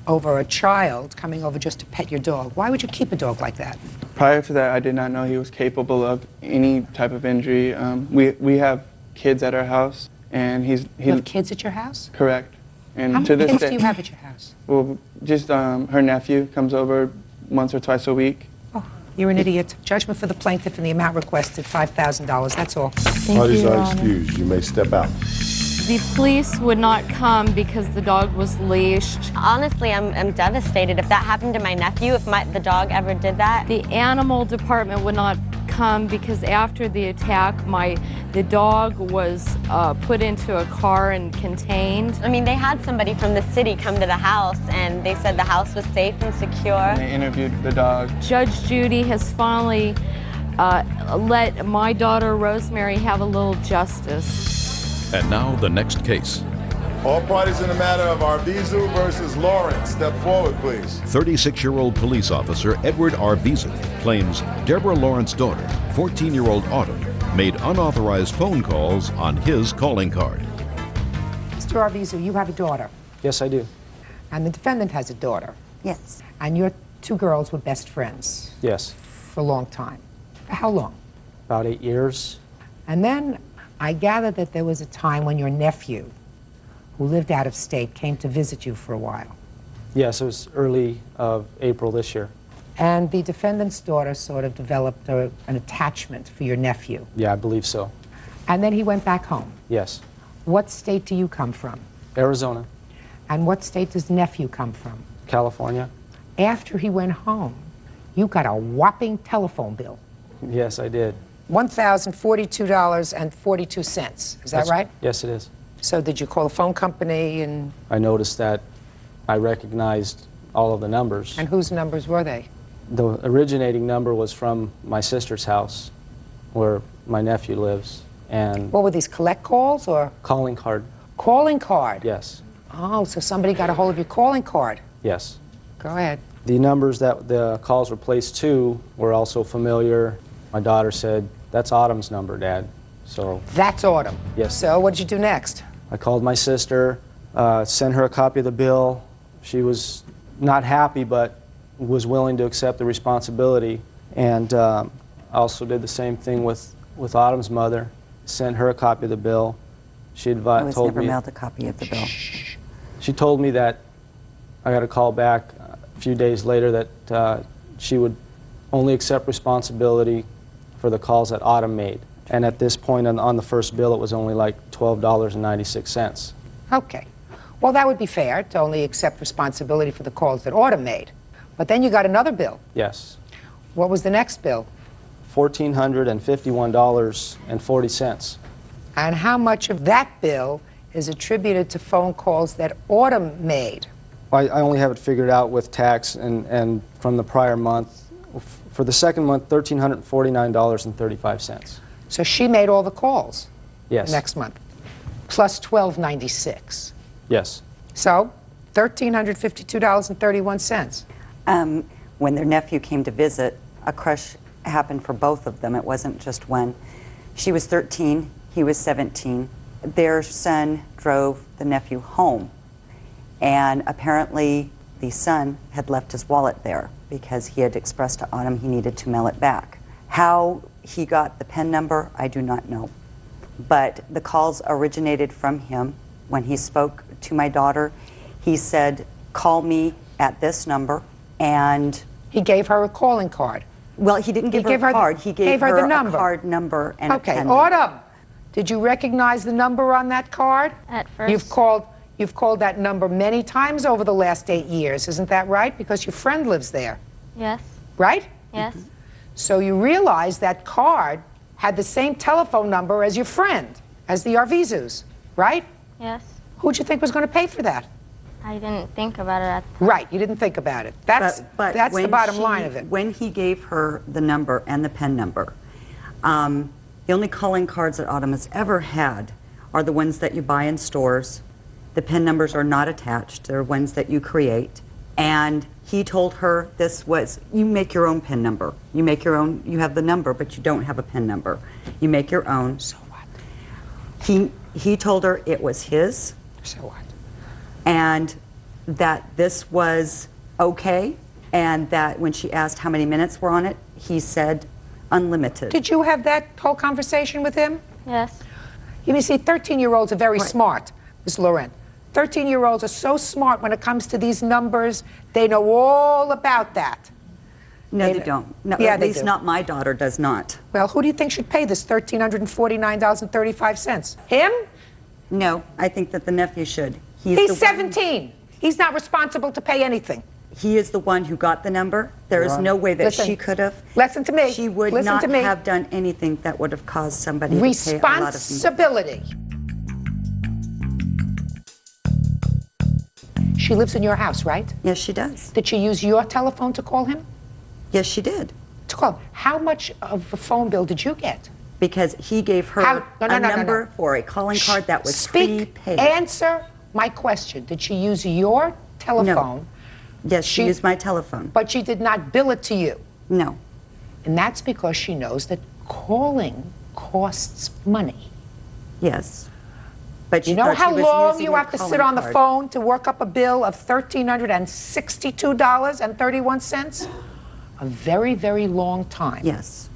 over a child coming over just to pet your dog? Why would you keep a dog like that? Prior to that, I did not know he was capable of any type of injury. We have kids at our house, and You have kids at your house? Correct. And How to many this kids day, do you have at your house? Well, just her nephew comes over once or twice a week. Oh, you're an idiot. Judgment for the plaintiff and the amount requested, $5,000. That's all. Parties are excused. You may step out. The police would not come because the dog was leashed. Honestly, I'm devastated. If that happened to my nephew, if the dog ever did that. The animal department would not come because after the attack, the dog was put into a car and contained. I mean, they had somebody from the city come to the house, and they said the house was safe and secure. And they interviewed the dog. Judge Judy has finally let my daughter Rosemary have a little justice. And now the next case. All parties in the matter of Arvizu versus Lawrence, step forward, please. 36-year-old police officer Edward Arvizu claims Deborah Lawrence's daughter, 14-year-old Autumn, made unauthorized phone calls on his calling card. Mr. Arvizu, you have a daughter, Yes, I do. and the defendant has a daughter. Yes. And your two girls were best friends Yes. for a long time. For how long? About 8 years. And then I gather that there was a time when your nephew, who lived out of state, came to visit you for a while. Yes, it was early of April this year. And the defendant's daughter sort of developed an attachment for your nephew. Yeah, I believe so. And then he went back home. Yes. What state do you come from? Arizona. And what state does nephew come from? California. After he went home, you got a whopping telephone bill. Yes, I did. $1,042.42. Is that right? Yes, it is. So did you call the phone company and... I noticed that I recognized all of the numbers. And whose numbers were they? The originating number was from my sister's house, where my nephew lives, and... What were these, collect calls or? Calling card. Calling card? Yes. Oh, so somebody got a hold of your calling card. Yes. Go ahead. The numbers that the calls were placed to were also familiar. My daughter said, "That's Autumn's number, Dad." So... That's Autumn? Yes. So what did you do next? I called my sister, sent her a copy of the bill. She was not happy, but was willing to accept the responsibility. And I also did the same thing with Autumn's mother. Sent her a copy of the bill. She I was told never me mailed a copy of the bill. she told me that I got a call back a few days later that she would only accept responsibility for the calls that Autumn made. And at this point on the first bill, it was only like $12.96. Okay. Well, that would be fair, to only accept responsibility for the calls that Autumn made. But then you got another bill. Yes. What was the next bill? $1,451.40. And how much of that bill is attributed to phone calls that Autumn made? I only have it figured out with tax and from the prior month. For the second month, $1,349.35. So she made all the calls? Yes. Next month. Plus $1,296. Yes. So, $1,352.31. When their nephew came to visit, a crush happened for both of them. It wasn't just one. She was 13, he was 17. Their son drove the nephew home, and apparently the son had left his wallet there because he had expressed to Autumn he needed to mail it back. How he got the PIN number, I do not know. But the calls originated from him. When he spoke to my daughter, he said, "Call me at this number," and... He gave her a calling card. Well, he didn't give her a card. He gave her the number. a card number and a Okay, pen number. Autumn, did you recognize the number on that card? At first. You've called that number many times over the last 8 years, isn't that right? Because your friend lives there, Yes. right? Yes. So you realize that card had the same telephone number as your friend, as the Arvizus, right? Yes. Who'd you think was going to pay for that? I didn't think about it at the time. Right, you didn't think about it. That's the when bottom line of it. When he gave her the number and the pen number, the only calling cards that Autumn has ever had are the ones that you buy in stores. The pen numbers are not attached. They're ones that you create. And he told her this was, you make your own pen number. You make your own, you have the number, but you don't have a pen number. You make your own. So what? He told her it was his. So what? And that this was okay, and that when she asked how many minutes were on it, he said unlimited. Did you have that whole conversation with him? Yes. You see, 13-year-olds are very smart, Ms. Laurent. 13-year-olds are so smart when it comes to these numbers. They know all about that. No, they don't. No, yeah, at they least do. not my daughter does not. Well, who do you think should pay this $1,349.35? Him? No, I think that the nephew should. He's 17. He's not responsible to pay anything. He is the one who got the number. There is no way that Listen. she could have. Listen to me. She would Listen not to me. have done anything that would have caused somebody to pay a lot of money. Responsibility. She lives in your house, right? Yes, she does. Did she use your telephone to call him? Yes, she did. To call him. How much of a phone bill did you get? Because he gave her a number for a calling card that was prepaid. Answer my question. Did she use your telephone? No. Yes, she used my telephone. But she did not bill it to you? No. And that's because she knows that calling costs money. Yes. But you she know thought how she was long using you a have to sit calling on the card. phone to work up a bill of $1,362.31? A very, very long time. Yes.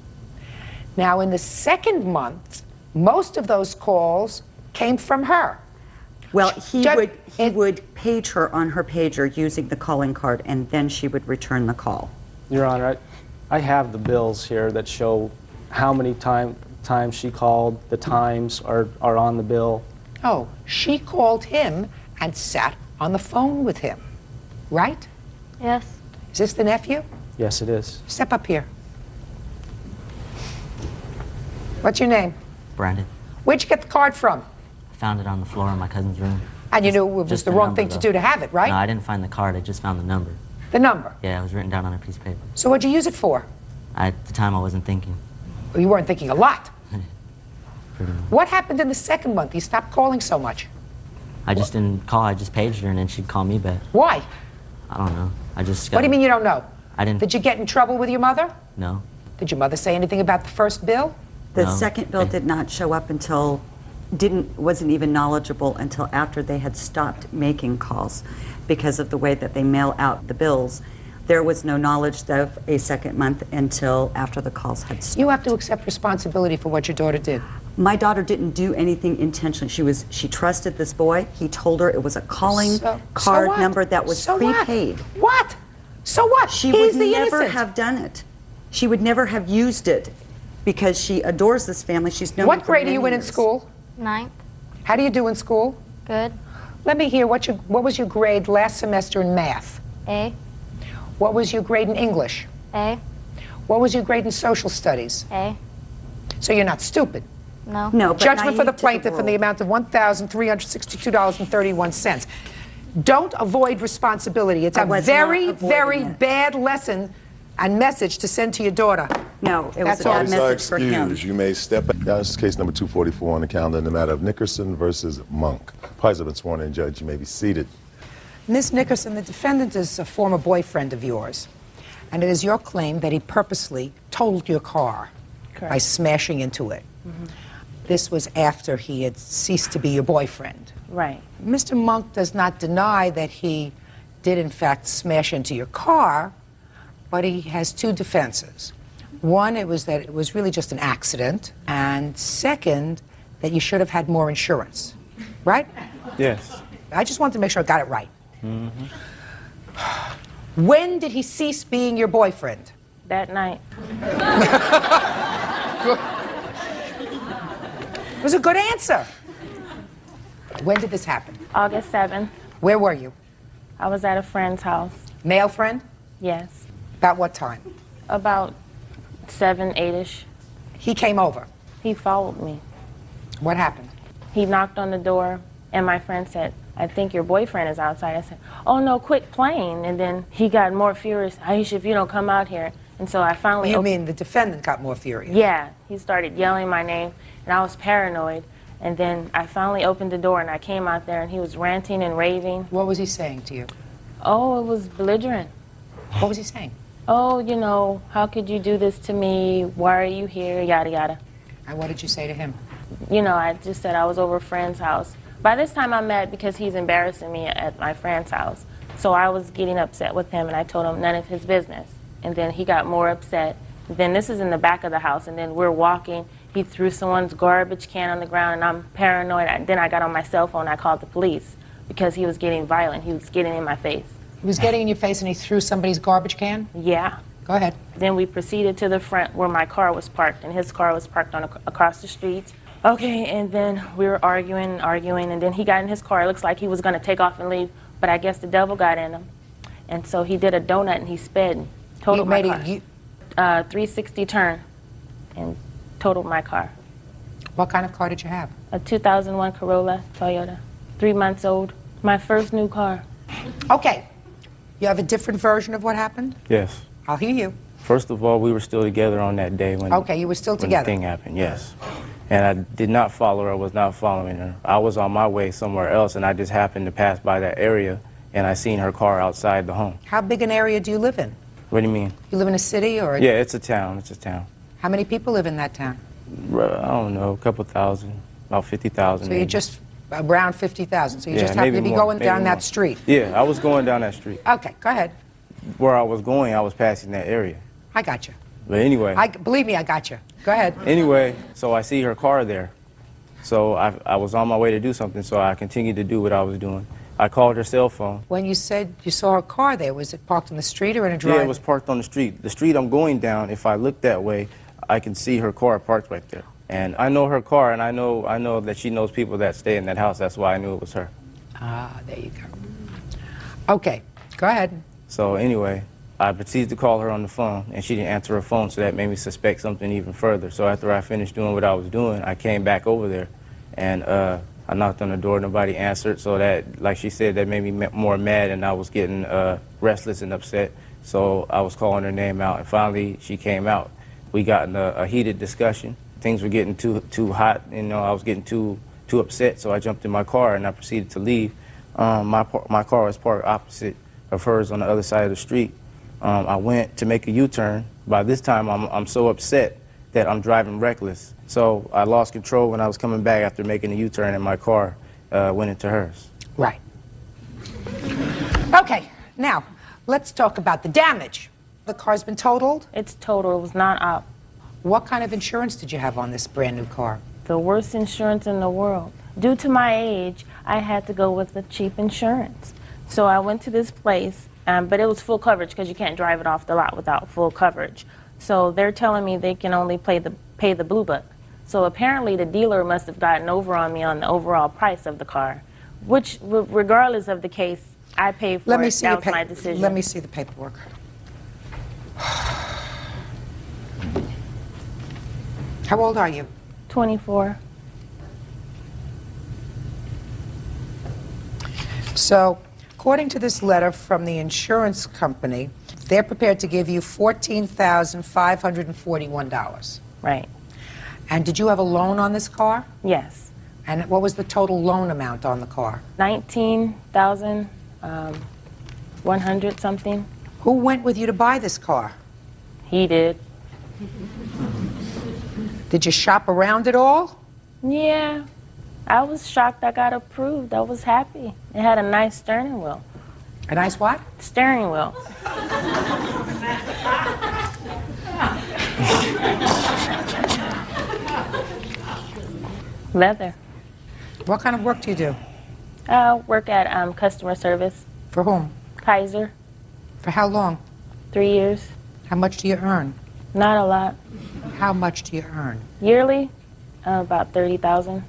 Now, in the second month, most of those calls came from her. Well, he would page her on her pager using the calling card, and then she would return the call. Your Honor, I have the bills here that show how many times she called. The times are on the bill. Oh, she called him and sat on the phone with him, right? Yes. Is this the nephew? Yes, it is. Step up here. What's your name? Brandon. Where'd you get the card from? I found it on the floor in my cousin's room. And you knew it was Just the the wrong number, thing to though. do to have it, right? No, I didn't find the card. I just found the number. The number. Yeah, it was written down on a piece of paper. So what'd you use it for? At the time, I wasn't thinking. Well, you weren't thinking a lot. Pretty much. What happened in the second month? You stopped calling so much. I just didn't call. I just paged her, and then she'd call me back. Why? I don't know. I just got... What do you mean you don't know? I didn't... Did you get in trouble with your mother? No. Did your mother say anything about the first bill? The second bill did not show up until, wasn't even knowledgeable until after they had stopped making calls because of the way that they mail out the bills. There was no knowledge of a second month until after the calls had stopped. You have to accept responsibility for what your daughter did. My daughter didn't do anything intentionally. She trusted this boy. He told her it was a calling card what? number that was So what? prepaid. What? So what? She He's would the never innocent. have done it. She would never have used it because she adores this family. She's known What them for grade are you many in years. school? 9th. How do you do in school? Good. Let me hear what was your grade last semester in math? A. What was your grade in English? A. What was your grade in social studies? A. So you're not stupid. No. No, but Judgment for the naive to the plaintiff in the world. amount of $1,362.31. Don't avoid responsibility. It's I a was very, not avoiding very it. bad lesson and message to send to your daughter. No, it was That's a all. bad Parties are message for him. excused. You may step back. This is case number 244 on the calendar in the matter of Nickerson versus Monk. Parties have been sworn in, Judge. You may be seated. Ms. Nickerson, the defendant is a former boyfriend of yours, and it is your claim that he purposely totaled your car by smashing into it. This was after he had ceased to be your boyfriend. Right. Mr. Monk does not deny that he did, in fact, smash into your car, but he has two defenses. One, it was that it was really just an accident, and second, that you should have had more insurance. Right? Yes. I just wanted to make sure I got it right. When did he cease being your boyfriend? That night. It was a good answer. When did this happen? August 7th. Where were you? I was at a friend's house. Male friend? Yes. About what time? About 7, 8-ish. He came over. He followed me. What happened? He knocked on the door, and my friend said, "I think your boyfriend is outside." I said, "Oh, no, quit playing." And then he got more furious. "Aisha, if you don't come out here." And so I finally... You mean the defendant got more furious? Yeah. He started yelling my name, and I was paranoid. And then I finally opened the door, and I came out there, and he was ranting and raving. What was he saying to you? Oh, it was belligerent. What was he saying? Oh, you know, how could you do this to me? Why are you here? Yada, yada. And what did you say to him? You know, I just said I was over a friend's house. By this time, I'm mad because he's embarrassing me at my friend's house. So I was getting upset with him, and I told him none of his business. And then he got more upset. Then this is in the back of the house, and then we're walking. He threw someone's garbage can on the ground, and I'm paranoid. Then I got on my cell phone. I called the police because he was getting violent. He was getting in my face. He was getting in your face, and he threw somebody's garbage can? Yeah. Go ahead. Then we proceeded to the front where my car was parked, and his car was parked on across the street. Okay, and then we were arguing, and then he got in his car. It looks like he was going to take off and leave, but I guess the devil got in him. And so he did a donut and he sped and totaled my car. 360 turn and totaled my car. What kind of car did you have? A 2001 Corolla Toyota, 3 months old. My first new car. Okay. You have a different version of what happened? Yes. I'll hear you. First of all, we were still together on that day when. Okay, you were still when together. the thing happened. Yes. And I did not follow her. I was not following her. I was on my way somewhere else, and I just happened to pass by that area, and I seen her car outside the home. How big an area do you live in? What do you mean? You live in a city or? Yeah, it's a town. It's a town. How many people live in that town? I don't know, a couple thousand, about 50,000. So you're just around 50,000. So you Yeah, just happen to be more, going maybe down more. that street. Yeah, I was going down that street. Okay, go ahead. Where I was going, I was passing that area. I got you. But anyway. Believe me, I got you. Go ahead. Anyway, so I see her car there. So I was on my way to do something, so I continued to do what I was doing. I called her cell phone. When you said you saw her car there, was it parked in the street or in a driveway? Yeah, it was parked on the street. The street I'm going down, if I look that way, I can see her car parked right there. And I know her car, and I know that she knows people that stay in that house. That's why I knew it was her. Ah, there you go. Okay, go ahead. So anyway, I proceeded to call her on the phone, and she didn't answer her phone, so that made me suspect something even further. So after I finished doing what I was doing, I came back over there, and I knocked on the door. Nobody answered, so that, like she said, that made me more mad, and I was getting restless and upset. So I was calling her name out, and finally she came out. We got in a heated discussion. Things were getting too hot, I was getting too upset, so I jumped in my car and I proceeded to leave. My car was parked opposite of hers on the other side of the street. I went to make a U-turn. By this time, I'm so upset that I'm driving reckless. So I lost control when I was coming back after making a U-turn, and my car went into hers. Right. Okay, now let's talk about the damage. The car's been totaled? It's totaled. It was not up. What kind of insurance did you have on this brand new car? The worst insurance in the world. Due to my age, I had to go with the cheap insurance. So I went to this place, but it was full coverage because you can't drive it off the lot without full coverage. So they're telling me they can only pay the blue book. So apparently the dealer must have gotten over on me on the overall price of the car, which regardless of the case, I paid for it. That was my decision. Let me see the paperwork. How old are you? 24. So, according to this letter from the insurance company, they're prepared to give you $14,541. Right. And did you have a loan on this car? Yes. And what was the total loan amount on the car? $19,100 something. Who went with you to buy this car? He did. Did you shop around at all? Yeah. I was shocked I got approved. I was happy. It had a nice steering wheel. A nice what? Steering wheel. Leather. What kind of work do you do? I work at customer service. For whom? Kaiser. For how long? 3 years. How much do you earn? Not a lot. How much do you earn? Yearly, about $30,000.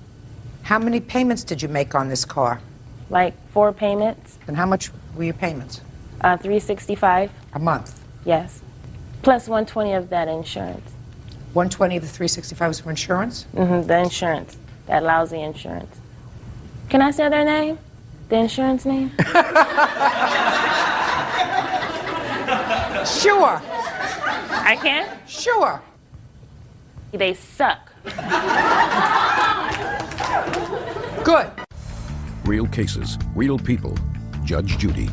How many payments did you make on this car? Like 4 payments. And how much were your payments? $365. A month? Yes. Plus $120 of that insurance. 120 of the 365 was for insurance? Mm-hmm, the insurance. That lousy insurance. Can I say their name? The insurance name? Sure. I can? Sure. They suck. Good. Real cases, real people. Judge Judy.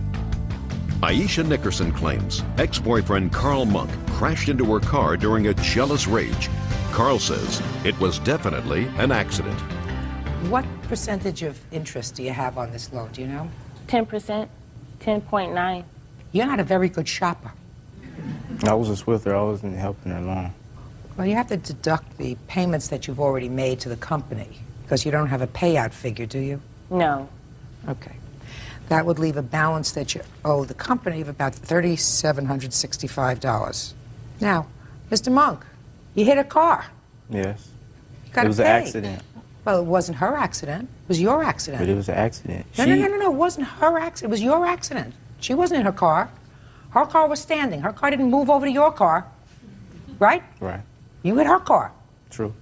Aisha Nickerson claims ex-boyfriend Carl Monk crashed into her car during a jealous rage. Carl says it was definitely an accident. What percentage of interest do you have on this loan? Do you know? 10%. 10.9. You're not a very good shopper. I was just with her. I wasn't helping her along. Well, you have to deduct the payments that you've already made to the company because you don't have a payout figure, do you? No. Okay. That would leave a balance that you owe the company of about $3,765. Now, Mr. Monk, you hit a car. Yes. You gotta It was an pay. accident. Well, it wasn't her accident. It was your accident. But it was an accident. No, it wasn't her accident. It was your accident. She wasn't in her car. Her car was standing. Her car didn't move over to your car. Right? Right. You hit her car. True.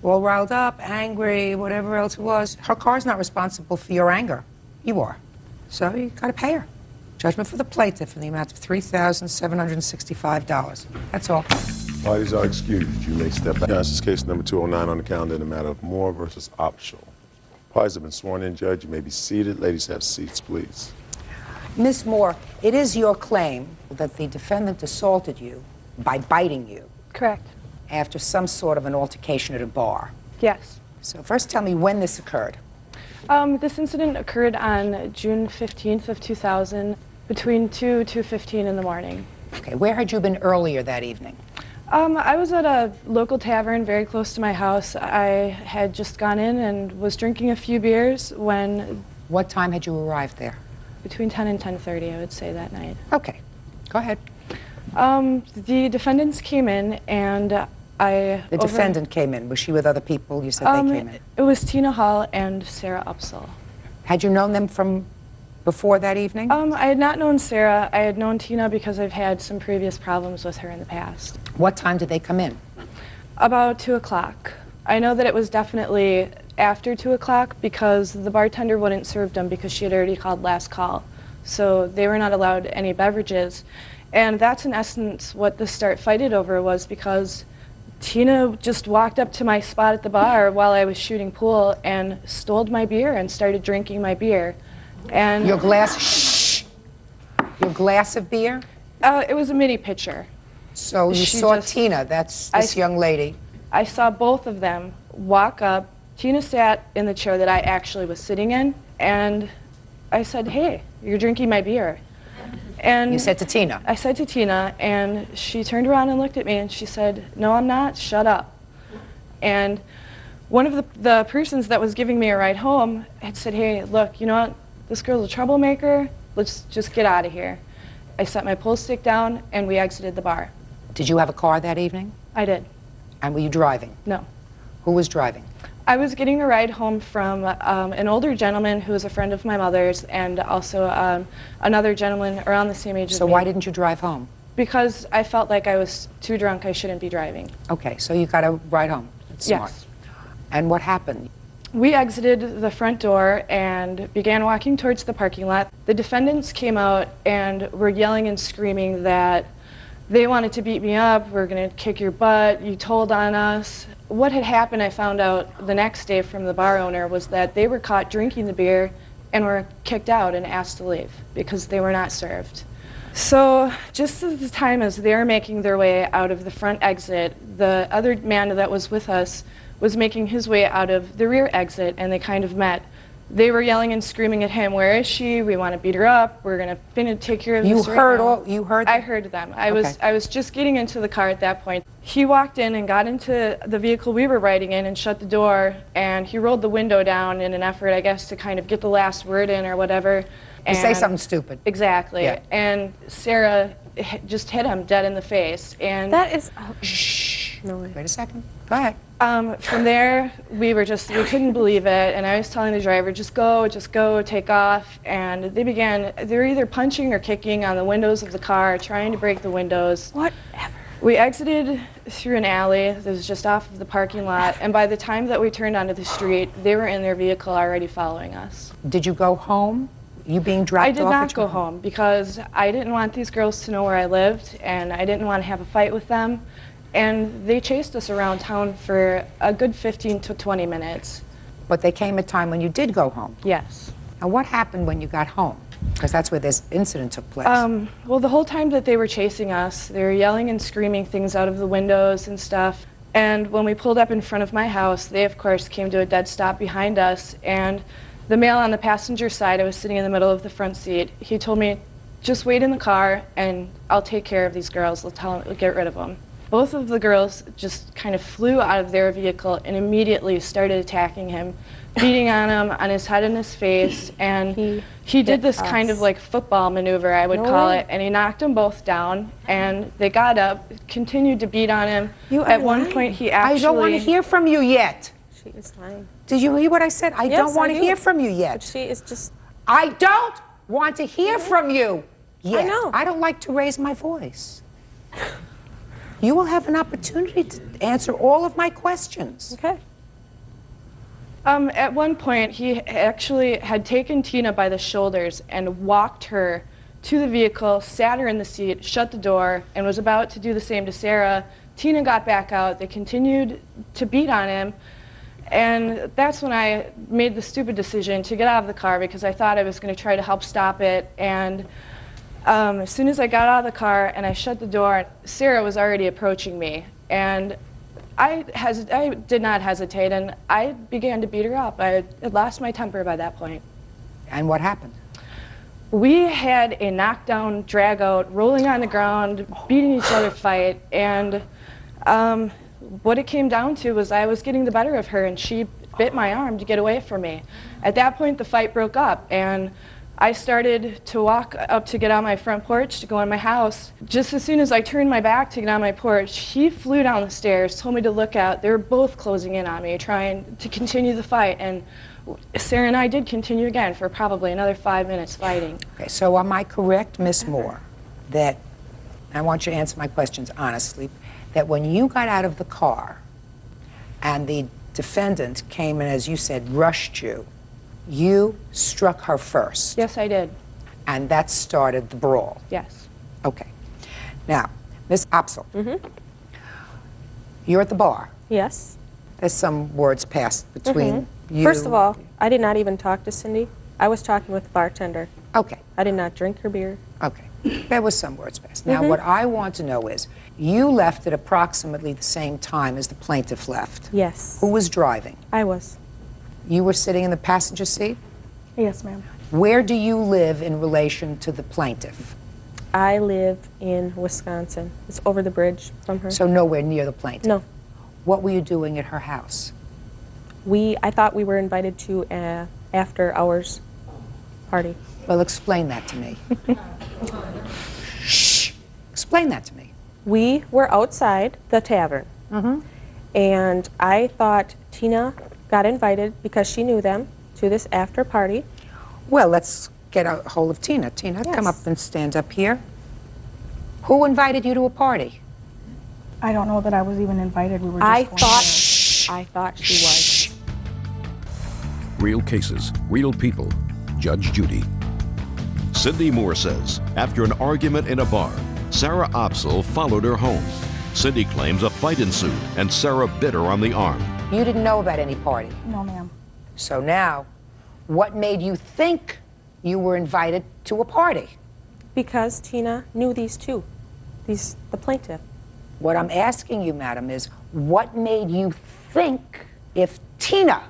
All riled up, angry, whatever else it was. Her car's not responsible for your anger. You are. So you got to pay her. Judgment for the plaintiff in the amount of $3,765. That's all. Parties are excused. You may step back. This is case number 209 on the calendar in the matter of Moore versus Opshall. Parties have been sworn in, Judge. You may be seated. Ladies, have seats, please. Ms. Moore, it is your claim that the defendant assaulted you by biting you. Correct. After some sort of an altercation at a bar. Yes. So first tell me when this occurred. This incident occurred on June 15th of 2000 between 2:15 in the morning. Okay, where had you been earlier that evening? I was at a local tavern very close to my house. I had just gone in and was drinking a few beers when... What time had you arrived there? Between 10 and 10:30, I would say, that night. Okay, go ahead. The defendants came in and The defendant came in. Was she with other people? You said they came in. It was Tina Hall and Sarah Upsall. Had you known them from before that evening? I had not known Sarah. I had known Tina because I've had some previous problems with her in the past. What time did they come in? About 2 o'clock. I know that it was definitely after 2 o'clock because the bartender wouldn't serve them because she had already called last call. So they were not allowed any beverages. And that's in essence what the start fighted over was because Tina just walked up to my spot at the bar while I was shooting pool and stole my beer and started drinking my beer. And your glass, shh, your glass of beer? It was a mini pitcher. So you saw Tina, that's this young lady. I saw both of them walk up. Tina sat in the chair that I actually was sitting in, and I said, "Hey, you're drinking my beer." And you said to Tina? I said to Tina, and she turned around and looked at me, and she said, "No, I'm not. Shut up." And one of the persons that was giving me a ride home had said, "Hey, look, you know what? This girl's a troublemaker. Let's just get out of here." I set my pull stick down, and we exited the bar. Did you have a car that evening? I did. And were you driving? No. Who was driving? I was getting a ride home from an older gentleman who was a friend of my mother's and also another gentleman around the same age as me. So why didn't you drive home? Because I felt like I was too drunk. I shouldn't be driving. Okay, so you got a ride home. That's smart. Yes. And what happened? We exited the front door and began walking towards the parking lot. The defendants came out and were yelling and screaming that they wanted to beat me up, we're going to kick your butt, you told on us. What had happened, I found out the next day from the bar owner, was that they were caught drinking the beer and were kicked out and asked to leave because they were not served. So just at the time as they were making their way out of the front exit, the other man that was with us was making his way out of the rear exit, and they kind of met. They were yelling and screaming at him, "Where is she? We want to beat her up. We're going to take care of this right now." You heard them? I heard them. I was just getting into the car at that point. He walked in and got into the vehicle we were riding in and shut the door, and he rolled the window down in an effort, I guess, to kind of get the last word in or whatever. To say something stupid. Exactly. Yeah. And Sarah just hit him dead in the face. And that is... Shh. No way. Wait a second. Go ahead. From there, we couldn't believe it, and I was telling the driver, just go, take off, and they were either punching or kicking on the windows of the car, trying to break the windows. Whatever. We exited through an alley that was just off of the parking lot, and by the time that we turned onto the street, they were in their vehicle already following us. Did you go home? You being dropped off? I did not go home because I didn't want these girls to know where I lived, and I didn't want to have a fight with them. And they chased us around town for a good 15 to 20 minutes. But they came a time when you did go home? Yes. And what happened when you got home? Because that's where this incident took place. Well, the whole time that they were chasing us, they were yelling and screaming things out of the windows and stuff. And when we pulled up in front of my house, they, of course, came to a dead stop behind us. And the male on the passenger side, I was sitting in the middle of the front seat, he told me, "Just wait in the car, and I'll take care of these girls. We'll get rid of them." Both of the girls just kind of flew out of their vehicle and immediately started attacking him, beating on him, on his head and his face, and he did this kind of like football maneuver, I would call it, and he knocked them both down, and they got up, continued to beat on him. At one point he actually... I don't want to hear from you yet. She is lying. Did you hear what I said? I Yes, don't want I to do. hear from you yet. But she is just... I don't want to hear from you yet. I know. I don't like to raise my voice. You will have an opportunity to answer all of my questions. Okay. At one point, he actually had taken Tina by the shoulders and walked her to the vehicle, sat her in the seat, shut the door, and was about to do the same to Sarah. Tina got back out. They continued to beat on him. And that's when I made the stupid decision to get out of the car because I thought I was going to try to help stop it. And as soon as I got out of the car and I shut the door, Sarah was already approaching me. And I did not hesitate, and I began to beat her up. I had lost my temper by that point. And what happened? We had a knockdown, drag-out, rolling on the ground, beating each other fight, and what it came down to was I was getting the better of her, and she bit my arm to get away from me. At that point, the fight broke up, and I started to walk up to get on my front porch to go in my house. Just as soon as I turned my back to get on my porch, he flew down the stairs, told me to look out. They were both closing in on me, trying to continue the fight. And Sarah and I did continue again for probably another 5 minutes fighting. Okay, so am I correct, Miss Moore, that, I want you to answer my questions honestly, that when you got out of the car and the defendant came and, as you said, rushed you, you struck her first? Yes, I did. And that started the brawl? Yes. Okay. Now, Miss Opsel, you're at the bar. Yes. There's some words passed between you... First of all, I did not even talk to Cindy. I was talking with the bartender. Okay. I did not drink her beer. Okay. There was some words passed. Now, what I want to know is, you left at approximately the same time as the plaintiff left. Yes. Who was driving? I was. You were sitting in the passenger seat? Yes, ma'am. Where do you live in relation to the plaintiff? I live in Wisconsin. It's over the bridge from her. So nowhere near the plaintiff? No. What were you doing at her house? I thought we were invited to an after-hours party. Well, explain that to me. Shh. Explain that to me. We were outside the tavern, and I thought Tina got invited because she knew them to this after party. Well, let's get a hold of Tina. Tina, come up and stand up here. Who invited you to a party? I don't know that I was even invited. We were just I thought she was. Real cases, real people. Judge Judy. Cindy Moore says, after an argument in a bar, Sarah Opsel followed her home. Cindy claims a fight ensued and Sarah bit her on the arm. You didn't know about any party? No, ma'am. So now, what made you think you were invited to a party? Because Tina knew these two, the plaintiff. What I'm asking you, madam, is what made you think, if Tina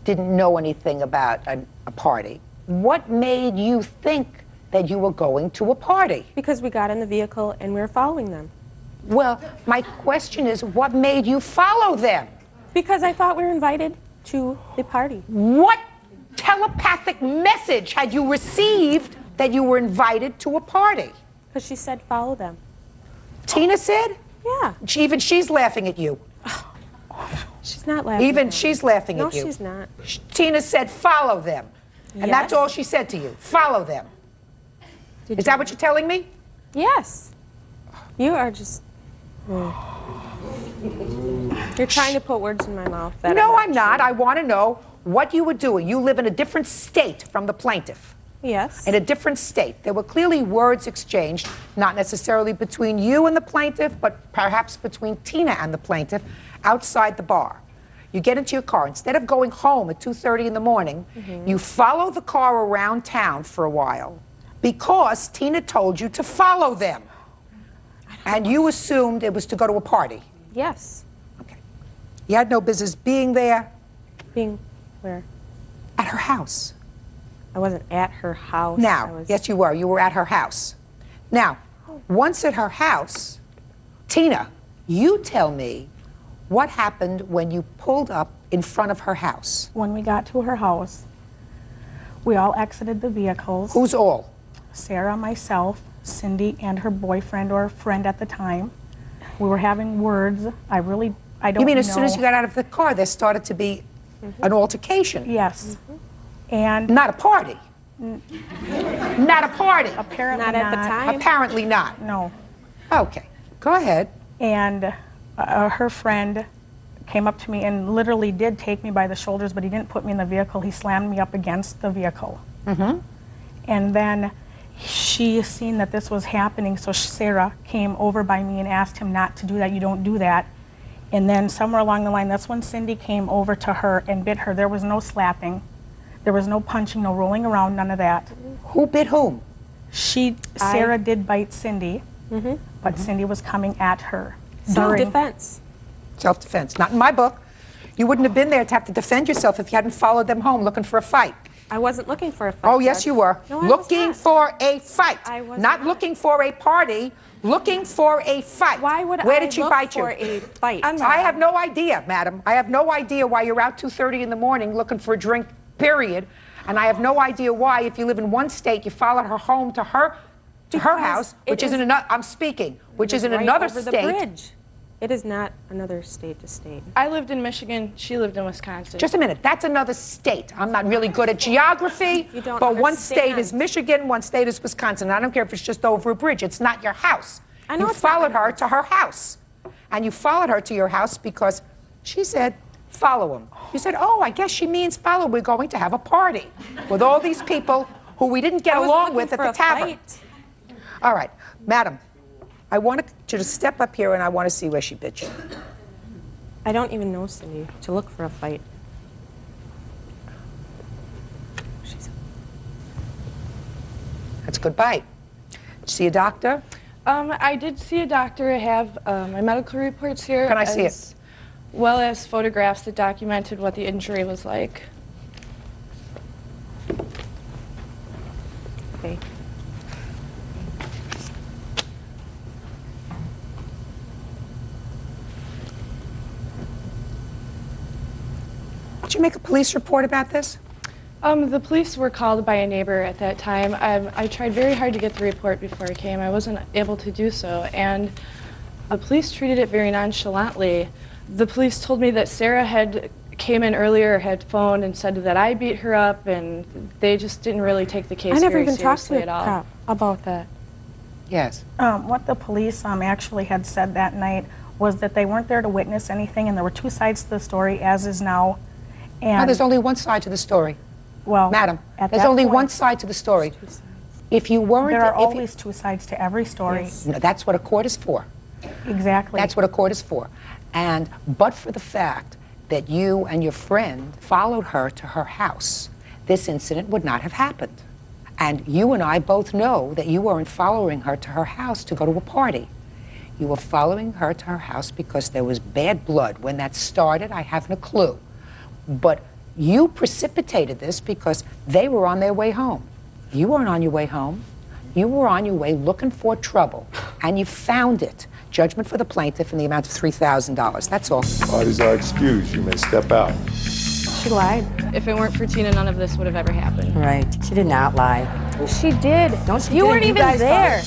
didn't know anything about a party, what made you think that you were going to a party? Because we got in the vehicle and we were following them. Well, my question is, what made you follow them? Because I thought we were invited to the party. What telepathic message had you received that you were invited to a party? Because she said follow them. Tina said? Yeah. Even she's laughing at you. She's not laughing. Even she's laughing no, at you. No, she's not. Tina said follow them. And Yes. that's all she said to you. Follow them. Is that what you're telling me? Yes. You are just... You're trying to put words in my mouth. No, I'm not. I want to know what you were doing. You live in a different state from the plaintiff. Yes. In a different state. There were clearly words exchanged, not necessarily between you and the plaintiff, but perhaps between Tina and the plaintiff outside the bar. You get into your car. Instead of going home at 2:30 in the morning, you follow the car around town for a while because Tina told you to follow them. And you assumed it was to go to a party. Yes. Okay. You had no business being there. Being where? At her house. I wasn't at her house. Now, yes, you were. You were at her house. Now, once at her house, Tina, you tell me what happened when you pulled up in front of her house. When we got to her house, we all exited the vehicles. Who's all? Sarah, myself, Cindy, and her boyfriend or friend at the time. We were having words. I really I don't know. You mean as soon as you got out of the car, there started to be an altercation? Yes. And not a party. Not a party. Apparently Not at the time. Apparently not. No. Okay, go ahead. And her friend came up to me and literally did take me by the shoulders, but he didn't put me in the vehicle. He slammed me up against the vehicle. And then she seen that this was happening, so Sarah came over by me and asked him not to do that. You don't do that. And then somewhere along the line, that's when Cindy came over to her and bit her. There was no slapping. There was no punching, no rolling around, none of that. Who bit whom? Sarah did bite Cindy, but Cindy was coming at her. Self-defense. Self-defense. Not in my book. You wouldn't have been there to have to defend yourself if you hadn't followed them home looking for a fight. I wasn't looking for a fight. Oh, yes, you were. No, I was looking not. for a fight. I was not looking for a party, looking for a fight. Why would Where I did she look bite for you? a fight? I have no idea, madam. I have no idea why you're out 2:30 in the morning looking for a drink, period. And I have no idea why, if you live in one state, you followed her home to her house, which is in another, I'm speaking, which is in another over state. the bridge. It is not another state to state. I lived in Michigan. She lived in Wisconsin. Just a minute. That's another state. I'm not really good at geography, but one state is Michigan, one state is Wisconsin. I don't care if it's just over a bridge. It's not your house. I know You it's not followed my her to her house. And you followed her to your house because she said, follow him. You said, oh, I guess she means follow. We're going to have a party with all these people who we didn't get along with at the tavern. All right. Madam, I want you to step up here and I want to see where she bit you. I don't even know Cindy to look for a fight. That's a good bite. Did you see a doctor? I did see a doctor. I have my medical reports here. Can I see it? as well as photographs that documented what the injury was like. Okay. Did you make a police report about this? The police were called by a neighbor at that time. I tried very hard to get the report before I came. I wasn't able to do so, and the police treated it very nonchalantly. The police told me that Sarah had came in earlier, had phoned and said that I beat her up, and they just didn't really take the case I never very even talked seriously to at all. cop about that. Yes. What the police actually had said that night was that they weren't there to witness anything, and there were two sides to the story, as is now. And No, there's only one side to the story. Well, Madam, at there's that only point- one side to the story. If you weren't... There are if you- always two sides to every story. No, that's what a court is for. Exactly. That's what a court is for. And but for the fact that you and your friend followed her to her house, this incident would not have happened. And you and I both know that you weren't following her to her house to go to a party. You were following her to her house because there was bad blood. When that started, I haven't a clue. But you precipitated this because they were on their way home. You weren't on your way home. You were on your way looking for trouble, and you found it. Judgment for the plaintiff in the amount of $3,000. That's all. Parties are excused. You may step out. She lied. If it weren't for Tina, none of this would have ever happened. Right. She did not lie. She did. Don't You weren't even there.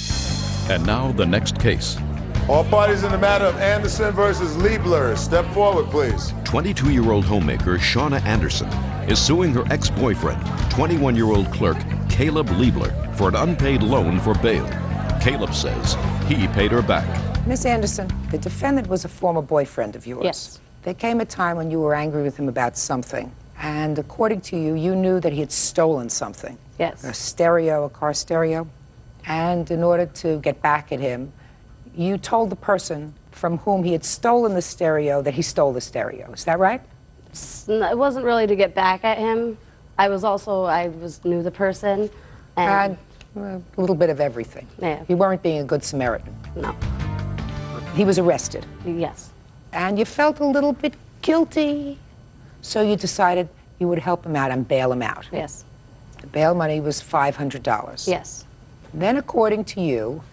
And now the next case. All parties in the matter of Anderson versus Liebler, step forward, please. 22-year-old homemaker Shauna Anderson is suing her ex-boyfriend, 21-year-old clerk Caleb Liebler, for an unpaid loan for bail. Caleb says he paid her back. Miss Anderson, the defendant was a former boyfriend of yours. Yes. There came a time when you were angry with him about something, and according to you, you knew that he had stolen something. Yes. A stereo, a car stereo. And in order to get back at him, you told the person from whom he had stolen the stereo that he stole the stereo. Is that right? It wasn't really to get back at him. I knew the person. And a little bit of everything. Yeah. You weren't being a good Samaritan. No. He was arrested. Yes. And you felt a little bit guilty, so you decided you would help him out and bail him out. Yes. The bail money was $500. Yes. Then, according to you,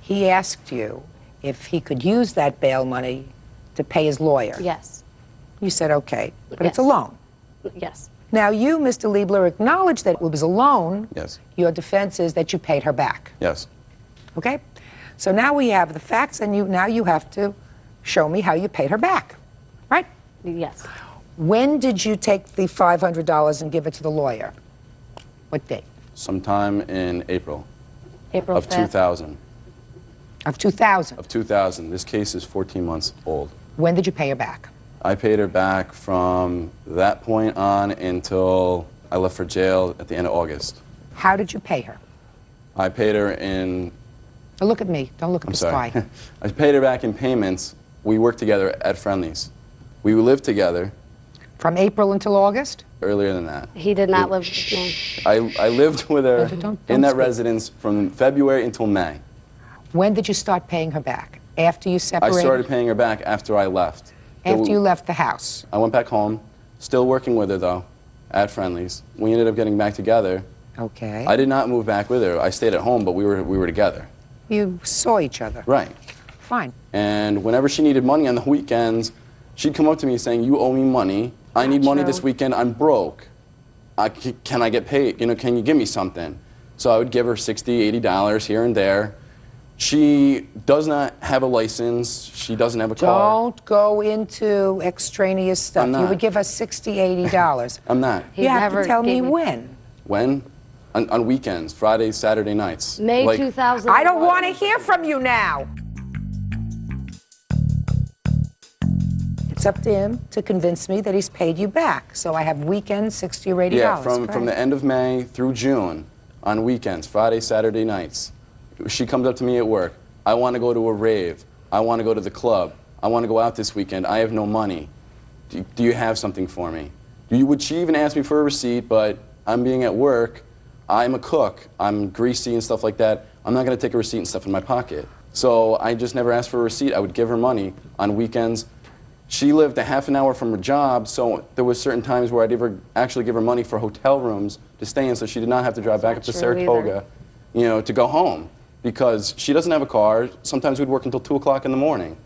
he asked you if he could use that bail money to pay his lawyer. Yes. You said, okay, but Yes. it's a loan. Yes. Now, you, Mr. Liebler, acknowledged that it was a loan. Yes. Your defense is that you paid her back. Yes. Okay? So now we have the facts, and now you have to show me how you paid her back. right? Yes. When did you take the $500 and give it to the lawyer? What date? Sometime in April. April of 5th. 2000. Of 2000? Of 2000. This case is 14 months old. When did you pay her back? I paid her back from that point on until I left for jail at the end of August. How did you pay her? I paid her in... Now look at me. Don't look at I'm the sorry. sky. I paid her back in payments. We worked together at Friendly's. We lived together. From April until August? Earlier than that. He did not live with me. I lived with her Don't in that speak. residence from February until May. When did you start paying her back? After you separated? I started paying her back after I left. After you left the house? I went back home, still working with her though, at Friendly's. We ended up getting back together. Okay. I did not move back with her. I stayed at home, but we were together. You saw each other? Right. Fine. And whenever she needed money on the weekends, she'd come up to me saying, "You owe me money. I need money this weekend. I'm broke. Can I get paid? You know, can you give me something?" So I would give her $60, $80 here and there. She does not have a license. She doesn't have a car. Don't go into extraneous stuff. I'm You not. would give us $60, $80. I'm not. You have to tell me when. When? On weekends, Fridays, Saturday nights. May Like, 2000. I don't want to hear from you now. It's up to him to convince me that he's paid you back. So I have weekends, $60 or $80. Yeah, from correct? the end of May through June, on weekends, Friday, Saturday nights. She comes up to me at work. "I want to go to a rave. I want to go to the club. I want to go out this weekend. I have no money. Do you have something for me?" Would she even ask me for a receipt, but I'm being at work. I'm a cook. I'm greasy and stuff like that. I'm not going to take a receipt and stuff in my pocket. So I just never asked for a receipt. I would give her money on weekends. She lived a half an hour from her job, so there was certain times where I'd actually give her money for hotel rooms to stay in, so she did not have to drive back up to Saratoga, you know, to go home, because she doesn't have a car. Sometimes we'd work until 2 o'clock in the morning.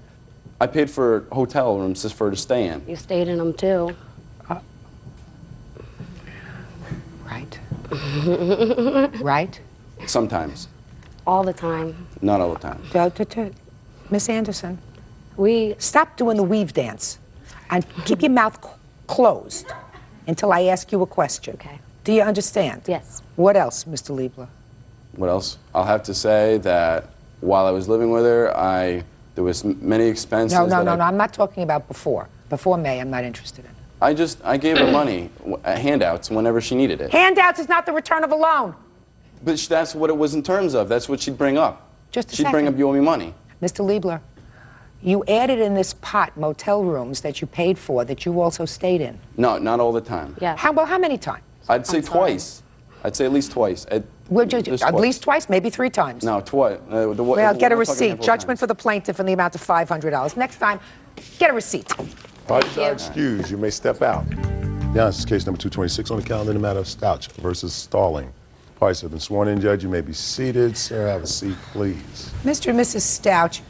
I paid for hotel rooms just for her to stay in. You stayed in them too. Right. Right? Sometimes, All the time. not all the time. Miss Anderson, we stop doing the weave dance and keep your mouth closed until I ask you a question. Okay. Do you understand? Yes. What else, Mr. Liebler? What else? I'll have to say that while I was living with her, there was many expenses. No, that I'm not talking about before. Before May, I'm not interested in. I gave her money, handouts, whenever she needed it. Handouts is not the return of a loan. But that's what it was in terms of. That's what she'd bring up. Just a She'd bring second. up, "You owe me money." Mr. Liebler, you added in this pot motel rooms that you paid for that you also stayed in. No, not all the time. Yeah. How many times? I'd say twice. I'd say at least twice. At twice. least twice, maybe 3 times. No, twice. Well, get a receipt. Judgment for the plaintiff in the amount of $500. Next time, get a receipt. Parties are excused. You may step out. Yeah, this is case number 226 on the calendar in the matter of Stouch versus Stalling. Parties have been sworn in, Judge. You may be seated. Sarah, have a seat, please. Mr. and Mrs. Stouch,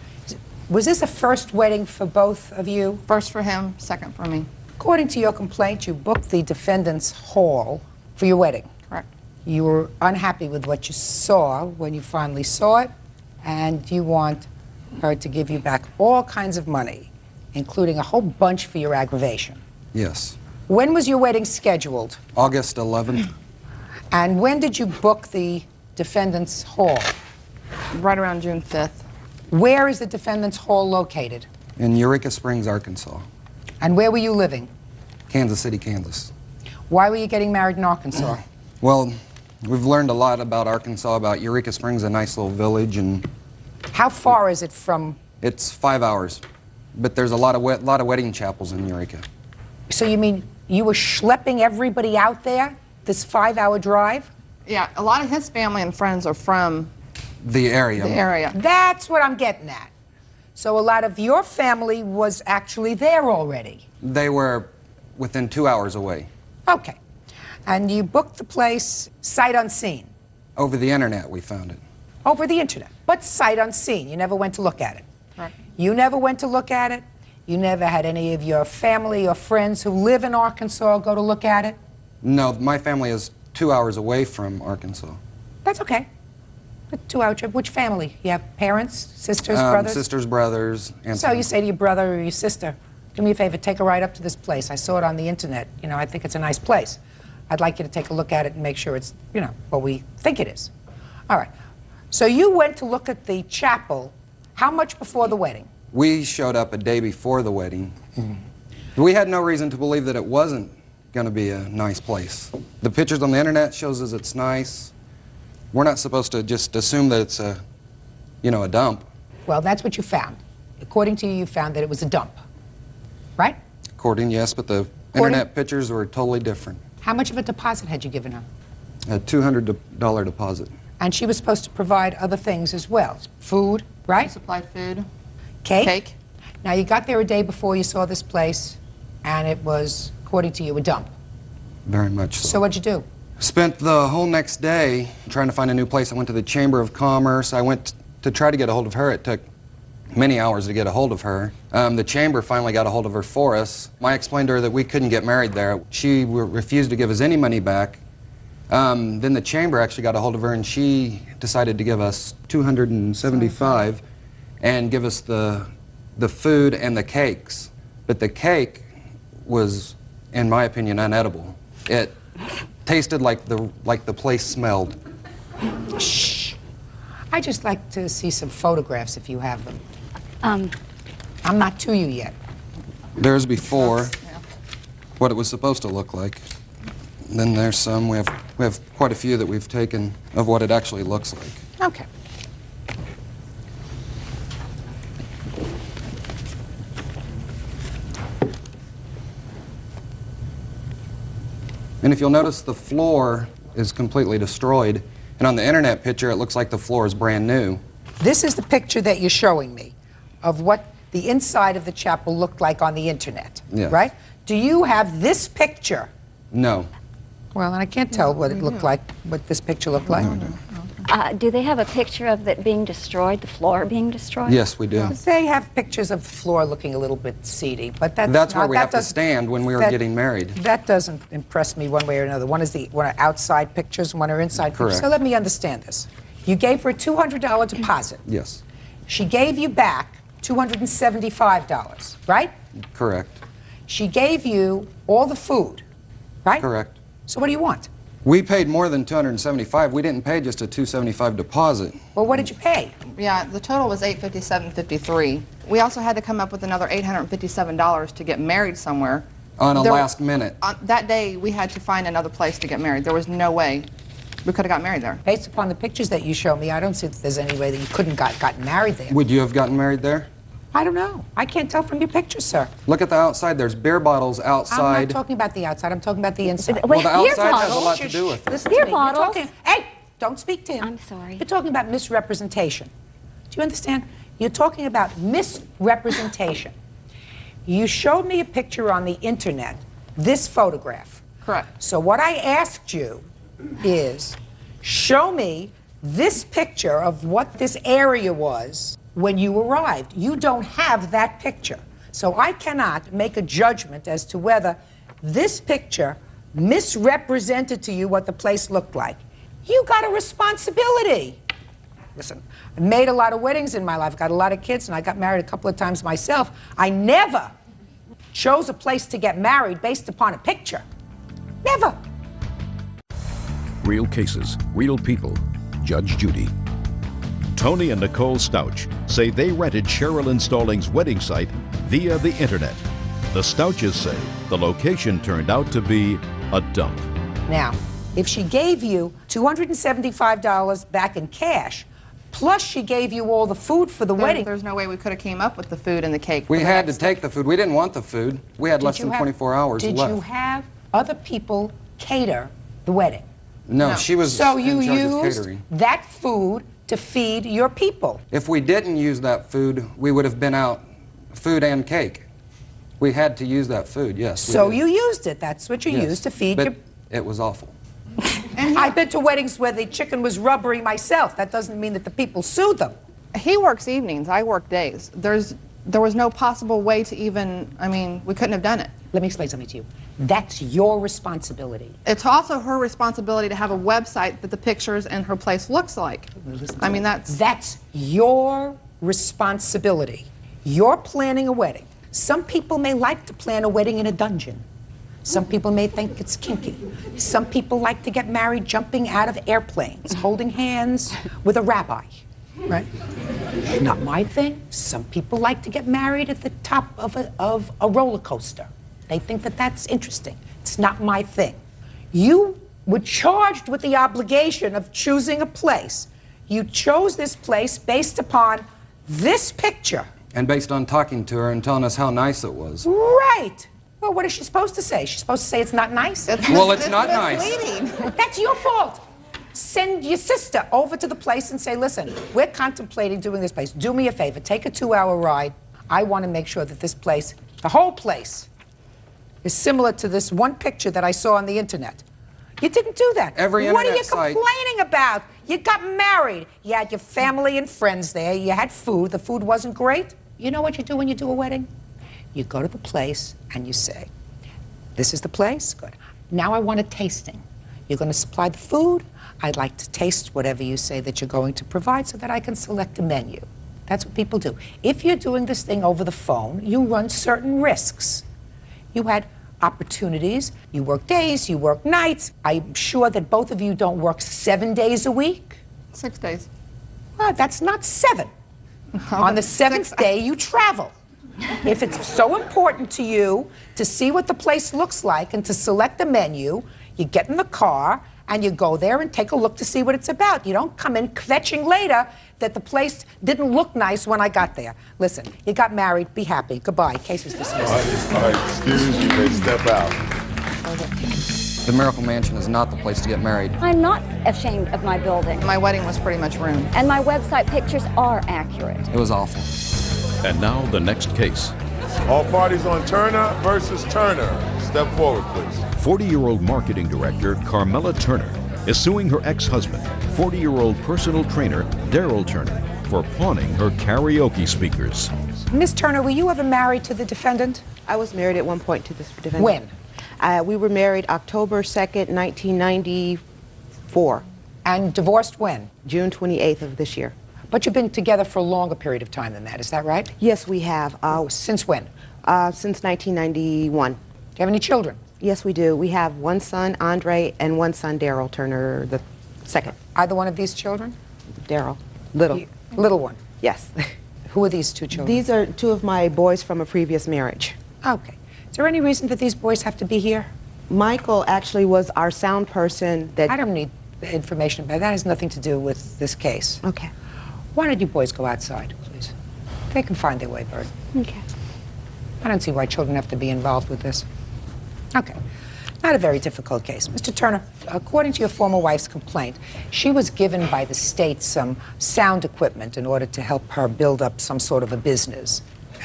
was this a first wedding for both of you? First for him, second for me. According to your complaint, you booked the defendant's hall for your wedding. Correct. You were unhappy with what you saw when you finally saw it, and you want her to give you back all kinds of money, including a whole bunch for your aggravation. Yes. When was your wedding scheduled? August 11th. And when did you book the defendant's hall? Right around June 5th. Where is the defendant's hall located? In Eureka Springs, Arkansas. And where were you living? Kansas City, Kansas. Why were you getting married in Arkansas? Well, we've learned a lot about Arkansas, about Eureka Springs, a nice little village, and How far is it from... it's 5 hours. But there's a lot of wedding chapels in Eureka. So you mean you were schlepping everybody out there, this 5-hour drive? Yeah, a lot of his family and friends are from The area. the area. That's what I'm getting at. So a lot of your family was actually there already. They were within 2 hours away. Okay. And you booked the place sight unseen? Over the internet, we found it. Over the internet, but sight unseen. You never went to look at it. Right. You never went to look at it? You never had any of your family or friends who live in Arkansas go to look at it? No, my family is 2 hours away from Arkansas. That's okay. A 2-hour trip. Which family? You have parents, sisters, brothers? Sisters, brothers, and So you say to your brother or your sister, Do me a favor, take a ride up to this place. I saw it on the internet. You know, I think it's a nice place. I'd like you to take a look at it and make sure it's, you know, what we think it is. All right. So you went to look at the chapel how much before the wedding? We showed up a day before the wedding. We had no reason to believe that it wasn't going to be a nice place. The pictures on the internet shows us it's nice. We're not supposed to just assume that it's a, you know, a dump. Well, that's what you found. According to you, you found that it was a dump, right? According, yes, but the internet pictures were totally different. How much of a deposit had you given her? A $200 deposit. And she was supposed to provide other things as well. Food, right? She supplied food. Cake? Cake. Now, you got there a day before you saw this place, and it was, according to you, a dump. Very much so. So what'd you do? Spent the whole next day trying to find a new place. I went to the Chamber of Commerce. I went to try to get a hold of her. It took many hours to get a hold of her. The Chamber finally got a hold of her for us. I explained to her that we couldn't get married there. She refused to give us any money back. Then the Chamber actually got a hold of her, and she decided to give us $275 and give us the food and the cakes. But the cake was, in my opinion, unedible. It tasted like the place smelled. Shh. I'd just like to see some photographs if you have them. I'm not to you yet. There's before what it was supposed to look like. Then there's some. We have quite a few that we've taken of what it actually looks like. Okay. And if you'll notice, the floor is completely destroyed. And on the internet picture, it looks like the floor is brand new. This is the picture that you're showing me of what the inside of the chapel looked like on the internet, Yes. right? Do you have this picture? No. Well, and I can't tell what it looked like, what this picture looked like. Do they have a picture of it being destroyed, the floor being destroyed? Yes, we do. They have pictures of the floor looking a little bit seedy, but That's where we have to stand when we were getting married. That doesn't impress me one way or another. One are outside pictures, one are inside pictures. Correct. So let me understand this. You gave her a $200 deposit. Yes. She gave you back $275, right? Correct. She gave you all the food, right? Correct. So what do you want? We paid more than $275. We didn't pay just a $275 deposit. Well, what did you pay? Yeah, the total was $857.53. We also had to come up with another $857 to get married somewhere. On a last minute. On that day, we had to find another place to get married. There was no way we could have got married there. Based upon the pictures that you show me, I don't see that there's any way that you couldn't gotten married there. Would you have gotten married there? I don't know. I can't tell from your pictures, sir. Look at the outside. There's beer bottles outside. I'm not talking about the outside. I'm talking about the inside. Well, the outside has a lot to do with it. Listen Beer to me. You're bottles. hey, don't speak to him. I'm sorry. You're talking about misrepresentation. Do you understand? You're talking about misrepresentation. You showed me a picture on the internet, this photograph. Correct. So what I asked you is, show me this picture of what this area was when you arrived. You don't have that picture. So I cannot make a judgment as to whether this picture misrepresented to you what the place looked like. You got a responsibility. Listen, I made a lot of weddings in my life, got a lot of kids, and I got married a couple of times myself. I never chose a place to get married based upon a picture. Never. Real cases, real people. Judge Judy. Tony and Nicole Stouch say they rented Sherilyn Stallings' wedding site via the internet. The Stouches say the location turned out to be a dump. Now, if she gave you $275 back in cash, plus she gave you all the food for the wedding. There's no way we could have came up with the food and the cake. We had to take the food. We didn't want the food. We had less than 24 hours left. Did you have other people cater the wedding? No, she was So you in charge of used catering. that food to feed your people. If we didn't use that food, we would have been out food and cake. We had to use that food, yes. we So did. you used it. That's what you Yes, used to feed but your... it was awful. I've been to weddings where the chicken was rubbery myself. That doesn't mean that the people sued them. He works evenings, I work days. There was no possible way to even, I mean, we couldn't have done it. Let me explain something to you. That's your responsibility. It's also her responsibility to have a website that the pictures and her place looks like. I mean, that's your responsibility. You're planning a wedding. Some people may like to plan a wedding in a dungeon. Some people may think it's kinky. Some people like to get married jumping out of airplanes, holding hands with a rabbi, right? Not my thing. Some people like to get married at the top of a roller coaster. They think that that's interesting. It's not my thing. You were charged with the obligation of choosing a place. You chose this place based upon this picture. And based on talking to her and telling us how nice it was. Right. Well, what is she supposed to say? She's supposed to say it's not nice? Well, it's not nice. That's your fault. Send your sister over to the place and say, listen, we're contemplating doing this place. Do me a favor. Take a 2-hour ride. I want to make sure that this place, the whole place, is similar to this one picture that I saw on the internet. You didn't do that. What are you complaining about? You got married. You had your family and friends there. You had food. The food wasn't great. You know what you do when you do a wedding? You go to the place and you say, this is the place? Good. Now I want a tasting. You're going to supply the food. I'd like to taste whatever you say that you're going to provide so that I can select a menu. That's what people do. If you're doing this thing over the phone, you run certain risks. You had opportunities. You work days, you work nights. I'm sure that both of you don't work 7 days a week. 6 days. Well, that's not 7. On the 7th day, you travel. If it's so important to you to see what the place looks like and to select the menu, you get in the car and you go there and take a look to see what it's about. You don't come in kvetching later that the place didn't look nice when I got there. Listen, you got married, be happy. Goodbye. Case is dismissed. All right, excuse you, may step out. The Miracle Mansion is not the place to get married. I'm not ashamed of my building. My wedding was pretty much ruined. And my website pictures are accurate. It was awful. And now the next case. All parties on Turner versus Turner. Step forward, please. 40-year-old marketing director Carmela Turner is suing her ex-husband, 40-year-old personal trainer Daryl Turner, for pawning her karaoke speakers. Miss Turner, were you ever married to the defendant? I was married at one point to this defendant. When? We were married October 2nd, 1994. And divorced when? June 28th of this year. But you've been together for a longer period of time than that, is that right? Yes, we have. Since when? Since 1991. Do you have any children? Yes, we do. We have one son, Andre, and one son, Daryl Turner, the second. Either one of these children? Daryl. Little. Little one? Yes. Who are these two children? These are two of my boys from a previous marriage. Okay. Is there any reason that these boys have to be here? Michael actually was our sound person that... I don't need information about that. That has nothing to do with this case. Okay. Why don't you boys go outside, please? They can find their way, Bird. Okay. I don't see why children have to be involved with this. Okay. Not a very difficult case. Mr. Turner, according to your former wife's complaint, she was given by the state some sound equipment in order to help her build up some sort of a business.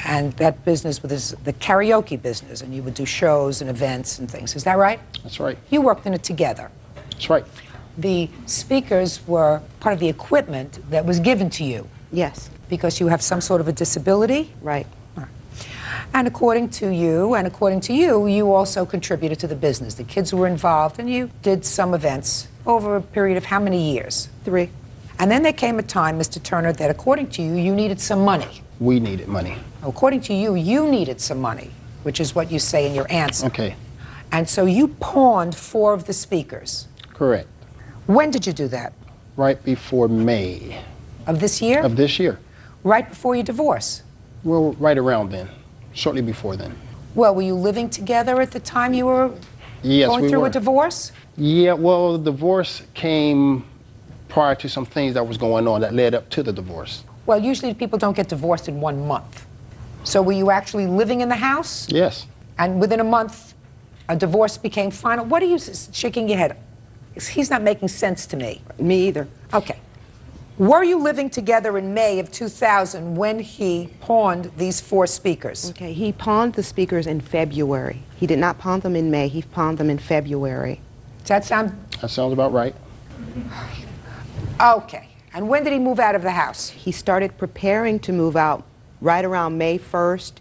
And that business was the karaoke business, and you would do shows and events and things. Is that right? That's right. You worked in it together. That's right. The speakers were part of the equipment that was given to you. Yes. Because you have some sort of a disability? Right. And according to you, you also contributed to the business. The kids were involved, and you did some events over a period of how many years? 3. And then there came a time, Mr. Turner, that according to you, you needed some money. We needed money. According to you, you needed some money, which is what you say in your answer. Okay. And so you pawned 4 of the speakers. Correct. When did you do that? Right before May. Of this year? Of this year. Right before your divorce? Well, right around then. Shortly before then. Well, were you living together at the time you were going through a divorce? Yeah, well, the divorce came prior to some things that was going on that led up to the divorce. Well, usually people don't get divorced in 1 month. So were you actually living in the house? Yes. And within a month, a divorce became final? What are you shaking your head? He's not making sense to me. Me either. Okay. Were you living together in May of 2000 when he pawned these 4 speakers? Okay, he pawned the speakers in February. He did not pawn them in May, he pawned them in February. Does that sound? That sounds about right. Okay. And when did he move out of the house? He started preparing to move out right around May 1st,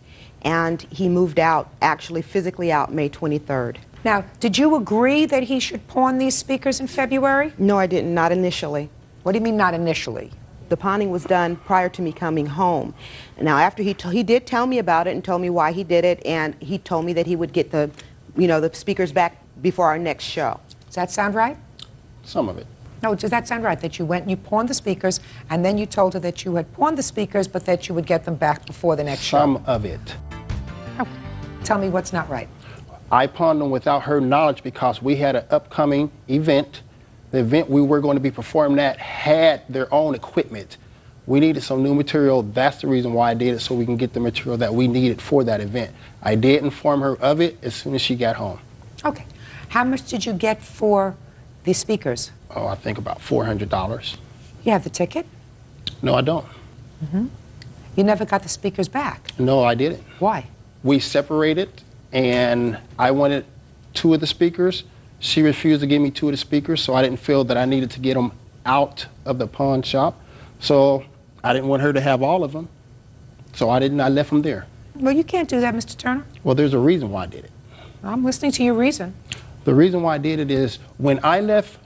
and he moved out, actually physically out, May 23rd. Now, did you agree that he should pawn these speakers in February? No, I didn't, not initially. What do you mean not initially? The pawning was done prior to me coming home. Now, after he did tell me about it and told me why he did it, and he told me that he would get the, the speakers back before our next show. Does that sound right? Some of it. No, does that sound right, that you went and you pawned the speakers, and then you told her that you had pawned the speakers, but that you would get them back before the next show? Some of it. Okay. Tell me what's not right. I pawned them without her knowledge because we had an upcoming event. The event we were going to be performing at had their own equipment. We needed some new material. That's the reason why I did it, so we can get the material that we needed for that event. I did inform her of it as soon as she got home. Okay. How much did you get for the speakers? Oh, I think about $400. You have the ticket? No, I don't. You never got the speakers back? No, I didn't. Why? We separated, and I wanted 2 of the speakers. She refused to give me 2 of the speakers, so I didn't feel that I needed to get them out of the pawn shop. So I didn't want her to have all of them, so I left them there. Well, you can't do that, Mr. Turner. Well, there's a reason why I did it. I'm listening to your reason. The reason why I did it is when I left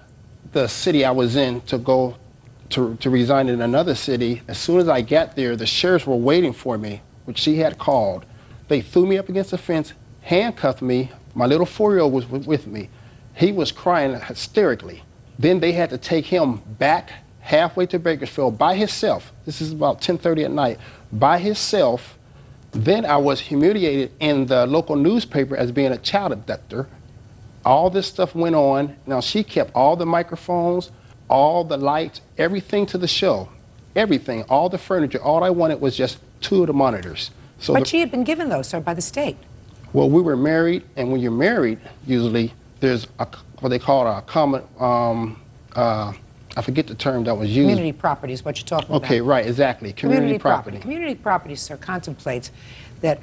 the city I was in to go to resign in another city, as soon as I got there, the sheriffs were waiting for me, which she had called. They threw me up against the fence, handcuffed me. My little 4-year-old was with me. He was crying hysterically. Then they had to take him back halfway to Bakersfield by himself. This is about 10:30 at night, by himself. Then I was humiliated in the local newspaper as being a child abductor. All this stuff went on. Now, she kept all the microphones, all the lights, everything to the show, everything, all the furniture. All I wanted was just 2 of the monitors. So But she had been given those, sir, by the state. Well, we were married, and when you're married, usually there's what they call a common, I forget the term that was used. Community property is what you're talking about. Okay, right, exactly. Community property. Community property, sir, contemplates that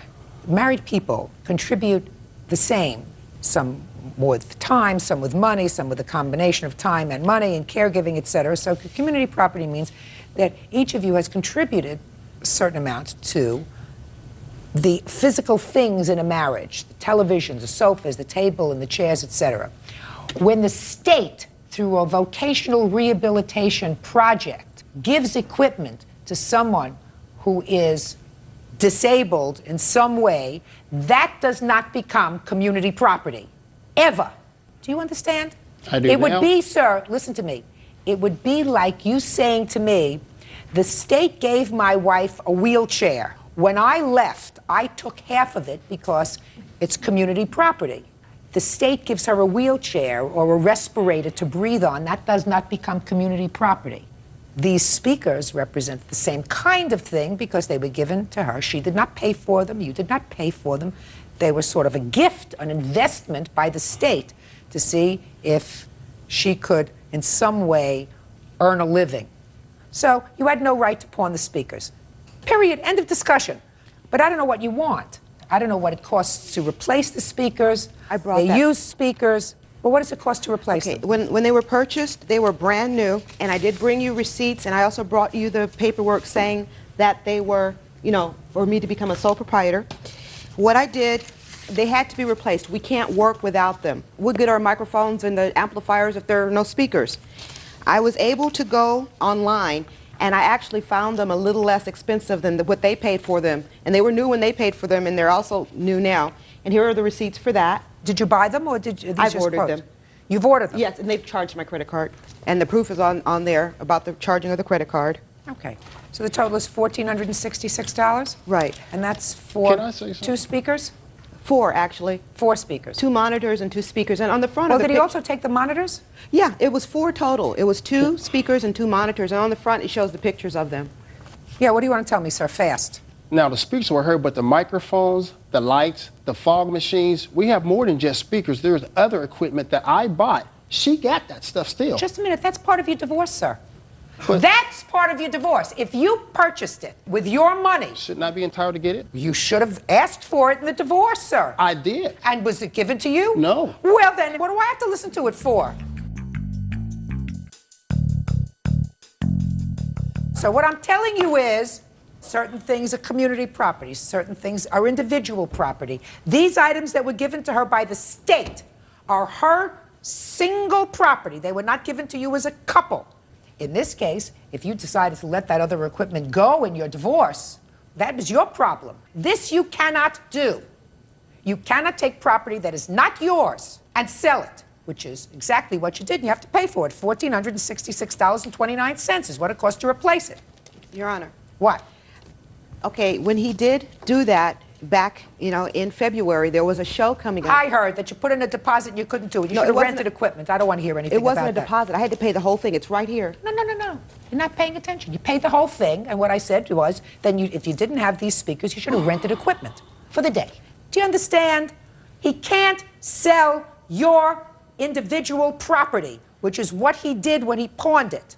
married people contribute the same, some with time, some with money, some with a combination of time and money and caregiving, etc. So community property means that each of you has contributed a certain amount to the physical things in a marriage, the televisions, the sofas, the table and the chairs, etc. When the state, through a vocational rehabilitation project, gives equipment to someone who is disabled in some way, that does not become community property. Ever. Do you understand? I do It would now. be, sir, listen to me, it would be like you saying to me, the state gave my wife a wheelchair. When I left, I took half of it because it's community property. The state gives her a wheelchair or a respirator to breathe on. That does not become community property. These speakers represent the same kind of thing because they were given to her. She did not pay for them. You did not pay for them. They were sort of a gift, an investment by the state to see if she could in some way earn a living. So you had no right to pawn the speakers. Period. End of discussion. But I don't know what you want. I don't know what it costs to replace the speakers. They use speakers. But what does it cost to replace them? When they were purchased, they were brand new, and I did bring you receipts, and I also brought you the paperwork saying that they were, for me to become a sole proprietor. What I did, they had to be replaced. We can't work without them. We'll get our microphones and the amplifiers if there are no speakers. I was able to go online, and I actually found them a little less expensive than what they paid for them. And they were new when they paid for them, and they're also new now. And here are the receipts for that. Did you buy them, or did you? I've ordered them. You've ordered them? Yes, and they've charged my credit card. And the proof is on there about the charging of the credit card. Okay. So the total is $1,466? Right. And that's for Can I say something? 2 speakers? 4, actually. 4 speakers. 2 monitors and 2 speakers. And on the front Well, of the did he also take the monitors? Yeah, it was 4 total. It was 2 speakers and 2 monitors. And on the front, it shows the pictures of them. Yeah, what do you want to tell me, sir? Fast. Now, the speakers were heard, but the microphones, the lights, the fog machines, we have more than just speakers. There's other equipment that I bought. She got that stuff still. Just a minute. That's part of your divorce, sir. But That's part of your divorce. If you purchased it with your money, shouldn't I be entitled to get it? you should have asked for it in the divorce, sir. I did. And was it given to you? No. Well, then, what do I have to listen to it for? So what I'm telling you is, certain things are community property, certain things are individual property. These items that were given to her by the state are her single property. They were not given to you as a couple. In this case, if you decided to let that other equipment go in your divorce, that was your problem. This you cannot do. You cannot take property that is not yours and sell it, which is exactly what you did, and you have to pay for it. $1,466.29 is what it cost to replace it. Your Honor. What? Okay, when he did do that back, in February, there was a show coming up. I heard that you put in a deposit and you couldn't do it. You No, should it have wasn't rented equipment. I don't want to hear anything It wasn't about a that. deposit. I had to pay the whole thing. It's right here. No. You're not paying attention. You paid the whole thing, and what I said was, then if you didn't have these speakers, you should have rented equipment for the day. Do you understand? He can't sell your individual property, which is what he did when he pawned it.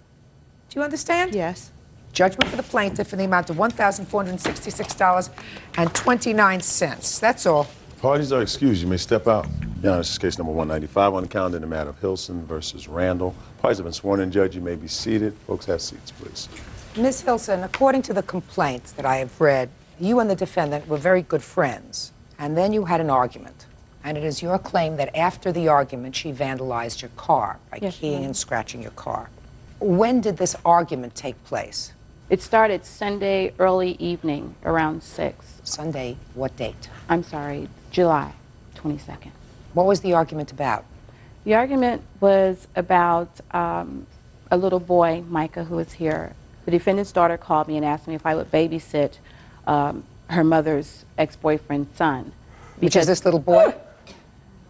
Do you understand? Yes. Judgment for the plaintiff in the amount of $1,466.29. That's all. Parties are excused. You may step out. Your Honor, this is case number 195 on the calendar in the matter of Hilson versus Randall. Parties have been sworn in. Judge, you may be seated. Folks, have seats, please. Ms. Hilson, according to the complaints that I have read, you and the defendant were very good friends, and then you had an argument. And it is your claim that after the argument, she vandalized your car by keying and scratching your car. When did this argument take place? It started Sunday early evening around 6. Sunday, what date? I'm sorry, July 22nd. What was the argument about? The argument was about a little boy, Micah, who is here. The defendant's daughter called me and asked me if I would babysit her mother's ex-boyfriend's son. Which is this little boy?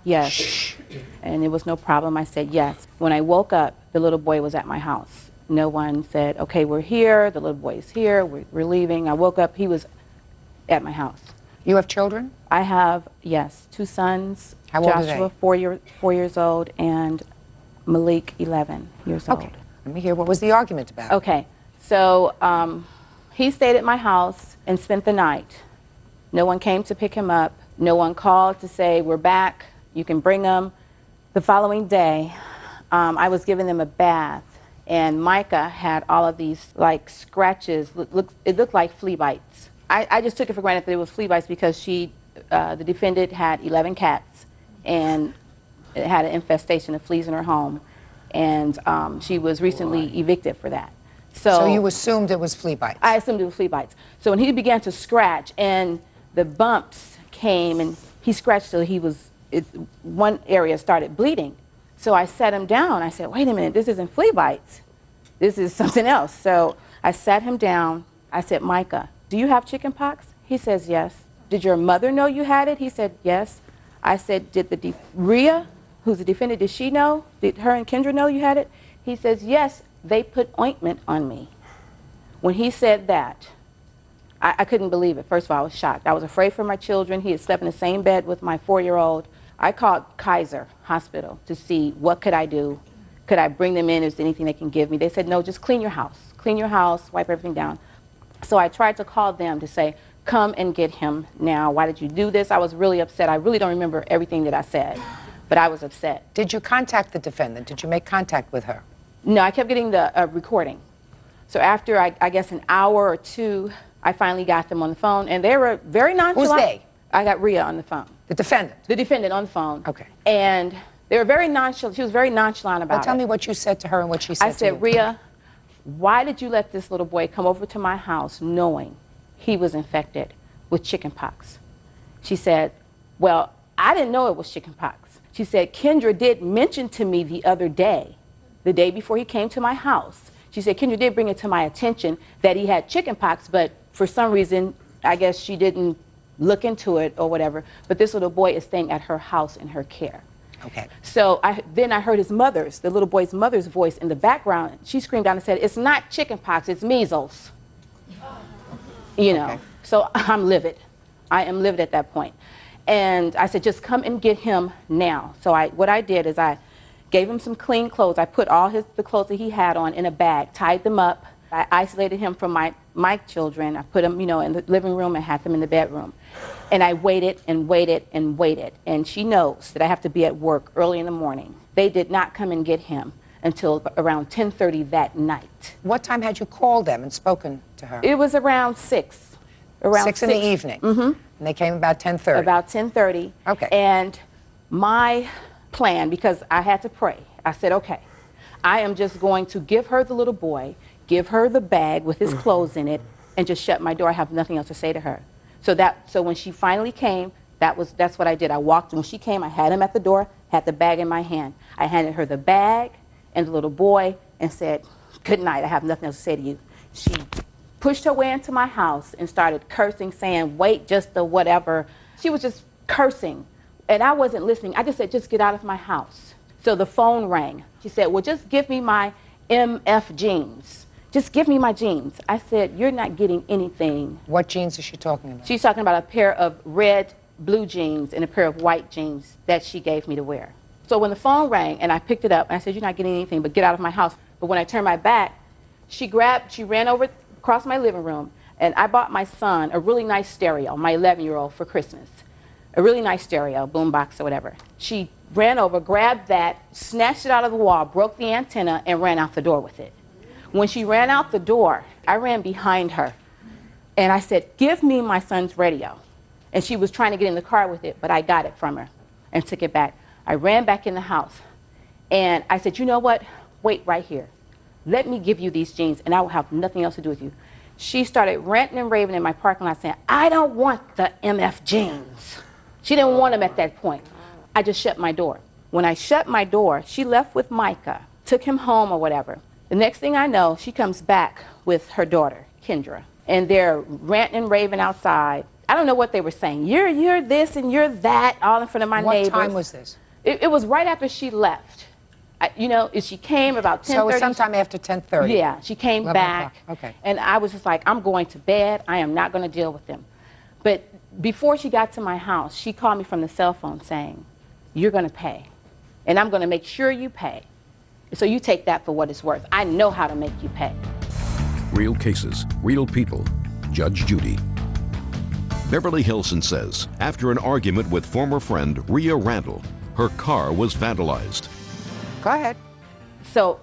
Yes. Shh. And it was no problem. I said yes. When I woke up, the little boy was at my house. No one said, okay, we're here, the little boy is here, we're leaving. I woke up, he was at my house. You have children? I have, yes, 2 sons. How old are Joshua, they? 4 years old, and Malik, 11 years old. Okay. Let me hear, what was the argument about? Okay, so he stayed at my house and spent the night. No one came to pick him up. No one called to say, we're back, you can bring him. The following day, I was giving them a bath, and Micah had all of these like scratches. It looked like flea bites. I just took it for granted that it was flea bites because the defendant had 11 cats, and it had an infestation of fleas in her home, and she was recently evicted for that. So you assumed it was flea bites? I assumed it was flea bites. So when he began to scratch, and the bumps came, and he scratched till one area started bleeding. So I sat him down. I said, wait a minute, this isn't flea bites. This is something else. So I sat him down. I said, Micah, do you have chicken pox? He says, yes. Did your mother know you had it? He said, yes. I said, did Rhea, who's the defendant, did she know? Did her and Kendra know you had it? He says, yes, they put ointment on me. When he said that, I couldn't believe it. First of all, I was shocked. I was afraid for my children. He had slept in the same bed with my 4-year-old. I called Kaiser Hospital to see what could I do. Could I bring them in? Is there anything they can give me? They said, no, just clean your house. Clean your house, wipe everything down. So I tried to call them to say, come and get him now. Why did you do this? I was really upset. I really don't remember everything that I said, but I was upset. Did you contact the defendant? Did you make contact with her? No, I kept getting the recording. So after, I guess, an hour or two, I finally got them on the phone, and they were very nonchalant. Who's they? I got Rhea on the phone. The defendant? The defendant on the phone. Okay. And they were very nonchalant. She was very nonchalant about it. Tell me what you said to her and what she said to you. I said, Rhea, why did you let this little boy come over to my house knowing he was infected with chicken pox? She said, well, I didn't know it was chicken pox. She said, Kendra did mention to me the other day, the day before he came to my house. She said, Kendra did bring it to my attention that he had chicken pox, but for some reason, I guess she didn't look into it or whatever, but this little boy is staying at her house in her care. Okay. So then I heard his mother's, the little boy's mother's voice in the background. She screamed out and said, it's not chicken pox, it's measles. You know, so I'm livid. I am livid at that point. And I said, just come and get him now. So what I did is I gave him some clean clothes. I put all the clothes that he had on in a bag, tied them up. I isolated him from my children. I put them, in the living room and had them in the bedroom. And I waited and waited and waited. And she knows that I have to be at work early in the morning. They did not come and get him until around 10:30 that night. What time had you called them and spoken to her? It was around 6. Around 6 in the evening? Mm-hmm. And they came about 10:30? About 10:30. Okay. And my plan, because I had to pray, I said, okay, I am just going to give her the little boy, give her the bag with his clothes in it, and just shut my door. I have nothing else to say to her. So when she finally came, that's what I did. I walked, when she came, I had him at the door, had the bag in my hand. I handed her the bag and the little boy and said, good night, I have nothing else to say to you. She pushed her way into my house and started cursing, saying, wait, just the whatever. She was just cursing, and I wasn't listening. I just said, just get out of my house. So the phone rang. She said, well, just give me my MF jeans. Just give me my jeans. I said, you're not getting anything. What jeans is she talking about? She's talking about a pair of red, blue jeans and a pair of white jeans that she gave me to wear. So when the phone rang and I picked it up, and I said, you're not getting anything, but get out of my house. But when I turned my back, she ran over across my living room, and I bought my son a really nice stereo, my 11-year-old, for Christmas. A really nice stereo, boombox or whatever. She ran over, grabbed that, snatched it out of the wall, broke the antenna, and ran out the door with it. When she ran out the door, I ran behind her, and I said, give me my son's radio. And she was trying to get in the car with it, but I got it from her and took it back. I ran back in the house, and I said, you know what? Wait right here. Let me give you these jeans, and I will have nothing else to do with you. She started ranting and raving in my parking lot saying, I don't want the MF jeans. She didn't want them at that point. I just shut my door. When I shut my door, she left with Micah, took him home or whatever. The next thing I know, she comes back with her daughter, Kendra, and they're ranting and raving outside. I don't know what they were saying. You're this and you're that, all in front of my neighbors. What time was this? It was right after she left. She came about 10:30. So it was sometime after 10:30. Yeah, she came back. Okay. And I was just like, I'm going to bed. I am not going to deal with them. But before she got to my house, she called me from the cell phone saying, you're going to pay. And I'm going to make sure you pay. So you take that for what it's worth. I know how to make you pay. Real cases, real people. Judge Judy. Beverly Hilson says after an argument with former friend Rhea Randall, her car was vandalized. Go ahead. So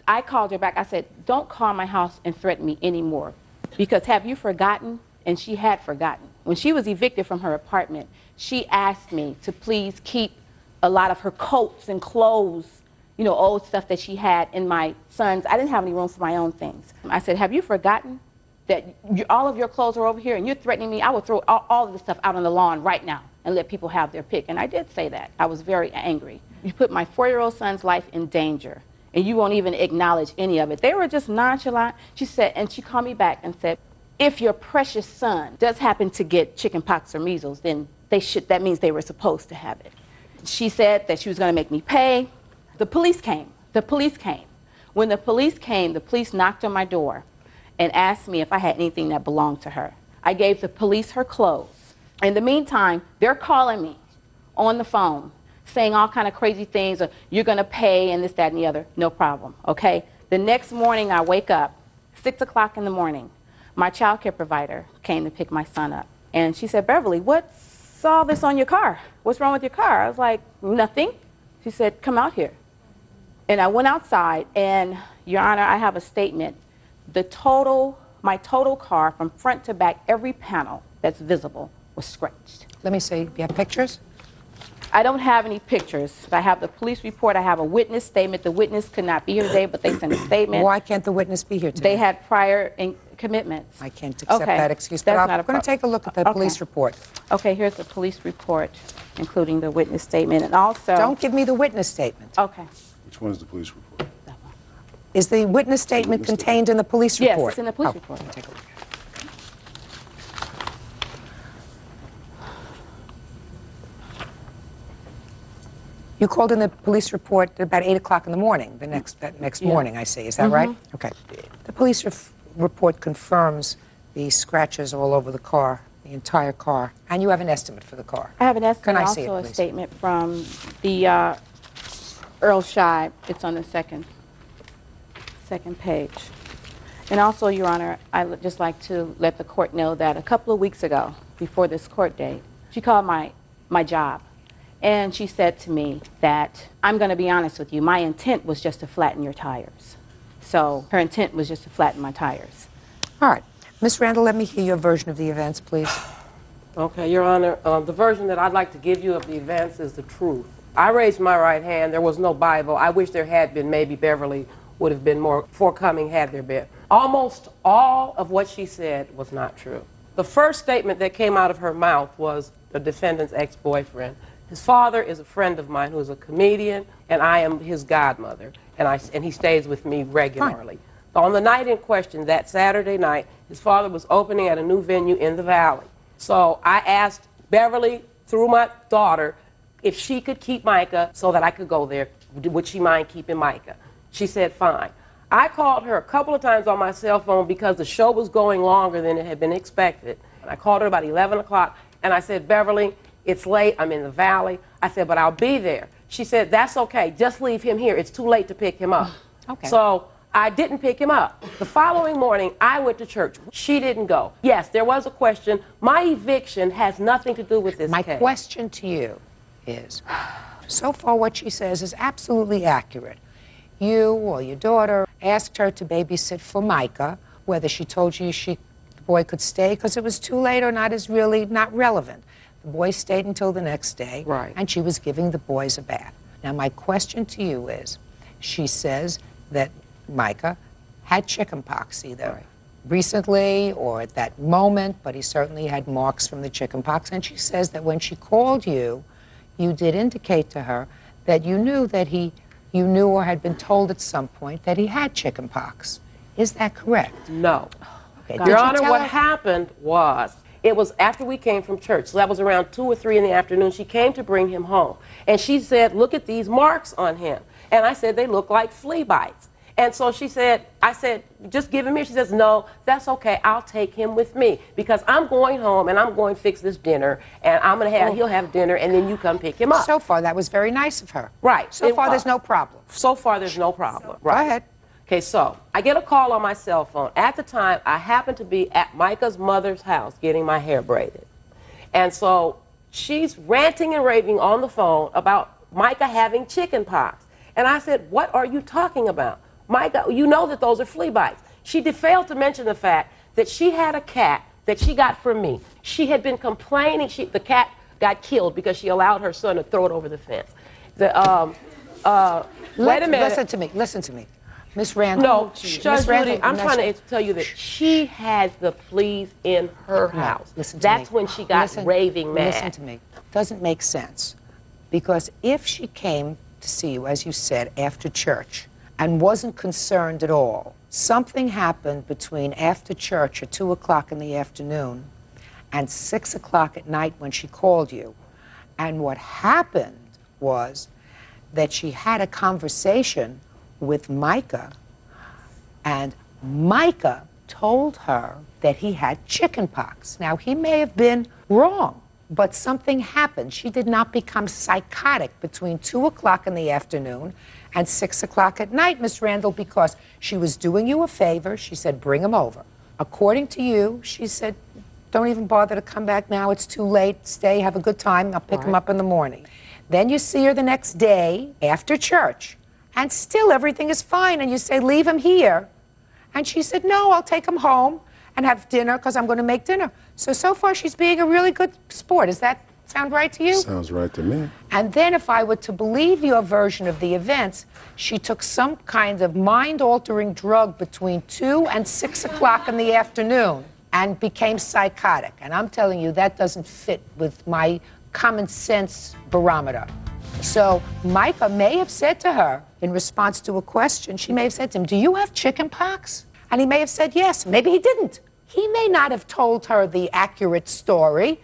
I called her back. I said, don't call my house and threaten me anymore. Because have you forgotten? And she had forgotten. When she was evicted from her apartment, she asked me to please keep a lot of her coats and clothes, old stuff that she had in my son's. I didn't have any room for my own things. I said, have you forgotten that all of your clothes are over here and you're threatening me? I will throw all of this stuff out on the lawn right now and let people have their pick. And I did say that. I was very angry. You put my 4-year-old son's life in danger, and you won't even acknowledge any of it. They were just nonchalant. She said, and she called me back and said, if your precious son does happen to get chicken pox or measles, then that means they were supposed to have it. She said that she was going to make me pay. The police came. When the police came, the police knocked on my door and asked me if I had anything that belonged to her. I gave the police her clothes. In the meantime, they're calling me on the phone, saying all kind of crazy things, or you're going to pay and this, that, and the other. No problem, okay? The next morning I wake up, 6 o'clock in the morning. My child care provider came to pick my son up. And she said, Beverly, what's all this on your car? What's wrong with your car? I was like, nothing. She said, come out here. And I went outside, and Your Honor, I have a statement. My total car from front to back, every panel that's visible was scratched. Let me see. You have pictures? I don't have any pictures. I have the police report. I have a witness statement. The witness could not be here today, but they sent a statement. Why can't the witness be here today? They had prior commitments. I can't accept that excuse, but I'm going to take a look at the police report. Okay, here's the police report, including the witness statement, and also... Don't give me the witness statement. Okay. Which one is the police report? That one. Is the witness statement contained in the police report? Yes, it's in the police report. Let me take a look at it. You called in the police report at about 8 o'clock in the morning, that next morning, I see. Is that right? Okay. The police report confirms the scratches all over the car, the entire car, and you have an estimate for the car. I have an estimate, Can I also see it, a please? statement from the Earl Scheib. It's on the second page. And also, Your Honor, I'd just like to let the court know that a couple of weeks ago, before this court date, she called my job. And she said to me that, I'm going to be honest with you, my intent was just to flatten your tires. So her intent was just to flatten my tires. All right. Ms. Randall, let me hear your version of the events, please. Okay, Your Honor, the version that I'd like to give you of the events is the truth. I raised my right hand. There was no Bible. I wish there had been. Maybe Beverly would have been more forthcoming had there been. Almost all of what she said was not true. The first statement that came out of her mouth was the defendant's ex-boyfriend. His father is a friend of mine who is a comedian, and I am his godmother, and he stays with me regularly. Fine. On the night in question, that Saturday night, his father was opening at a new venue in the Valley. So I asked Beverly, through my daughter, if she could keep Micah so that I could go there. Would she mind keeping Micah? She said, fine. I called her a couple of times on my cell phone because the show was going longer than it had been expected. And I called her about 11 o'clock, and I said, Beverly, it's late. I'm in the Valley. I said, but I'll be there. She said, that's okay. Just leave him here. It's too late to pick him up. Okay. So I didn't pick him up. The following morning, I went to church. She didn't go. Yes, there was a question. My eviction has nothing to do with this case. My question to you is, so far what she says is absolutely accurate. You or your daughter asked her to babysit for Micah. Whether she told you the boy could stay because it was too late or not is really not relevant. The boy stayed until the next day, and she was giving the boys a bath. Now, my question to you is, she says that Micah had chickenpox either recently or at that moment, but he certainly had marks from the chickenpox. And she says that when she called you, you did indicate to her that you knew you knew or had been told at some point that he had chickenpox. Is that correct? No. Okay. Your Honor, what happened was, it was after we came from church, so that was around 2 or 3 in the afternoon. She came to bring him home, and she said, look at these marks on him. And I said, they look like flea bites. And so she said, I said, just give him here. She says, no, that's okay. I'll take him with me because I'm going home and I'm going to fix this dinner, and he'll have dinner, and then you come pick him up. So far, that was very nice of her. Right. So far, there's no problem. So far, there's no problem. Right. Go ahead. Okay, so I get a call on my cell phone. At the time, I happened to be at Micah's mother's house getting my hair braided. And so she's ranting and raving on the phone about Micah having chickenpox. And I said, what are you talking about? Micah, you know that those are flea bites. She failed to mention the fact that she had a cat that she got from me. She had been complaining. The cat got killed because she allowed her son to throw it over the fence. Wait a minute. Listen to me. Miss Randall. No, Judge Judy, I'm trying to tell you that she had the fleas in her house. Listen to That's me. when she got raving mad. Listen to me. Doesn't make sense. Because if she came to see you, as you said, after church, and wasn't concerned at all, something happened between after church at 2 o'clock in the afternoon and 6 o'clock at night when she called you. And what happened was that she had a conversation with Micah, and Micah told her that he had chickenpox. Now, he may have been wrong, but something happened. She did not become psychotic between 2 o'clock in the afternoon and 6 o'clock at night, Miss Randall, because she was doing you a favor. She said, bring him over. According to you, she said, don't even bother to come back now. It's too late. Stay, have a good time. I'll pick him up in the morning. Then you see her the next day after church, and still everything is fine, and you say, leave him here. And she said, no, I'll take him home and have dinner because I'm going to make dinner. So far she's being a really good sport. Does that sound right to you? Sounds right to me. And then if I were to believe your version of the events, she took some kind of mind-altering drug between 2 and 6 o'clock in the afternoon and became psychotic. And I'm telling you, that doesn't fit with my common sense barometer. So Micah may have said to her, in response to a question, she may have said to him, do you have chickenpox? And he may have said yes. Maybe he didn't. He may not have told her the accurate story,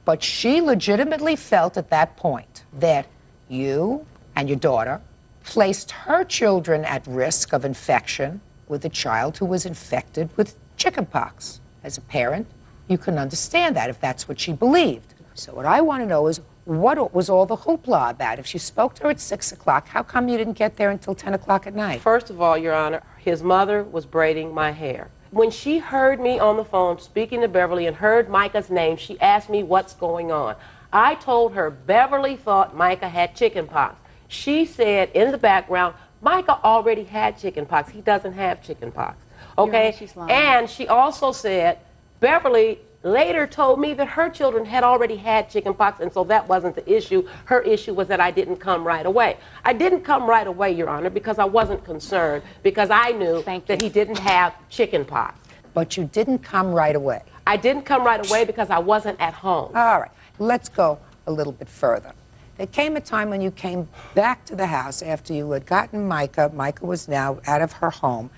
but she legitimately felt at that point that you and your daughter placed her children at risk of infection with a child who was infected with chickenpox. As a parent, you can understand that if that's what she believed. So what I want to know is, what was all the hoopla about? If she spoke to her at 6 o'clock, how come you didn't get there until 10 o'clock at night? First of all, Your Honor, his mother was braiding my hair. When she heard me on the phone speaking to Beverly and heard Micah's name, she asked me what's going on. I told her Beverly thought Micah had chickenpox. She said in the background, Micah already had chickenpox. He doesn't have chickenpox. Okay? And she also said, Beverly later told me that her children had already had chickenpox, and so that wasn't the issue. Her issue was that I didn't come right away. I didn't come right away, Your Honor, because I wasn't concerned, because I knew that he didn't have chickenpox. But you didn't come right away. I didn't come right away because I wasn't at home. All right, let's go a little bit further. There came a time when you came back to the house after you had gotten Micah. Micah was now out of her home,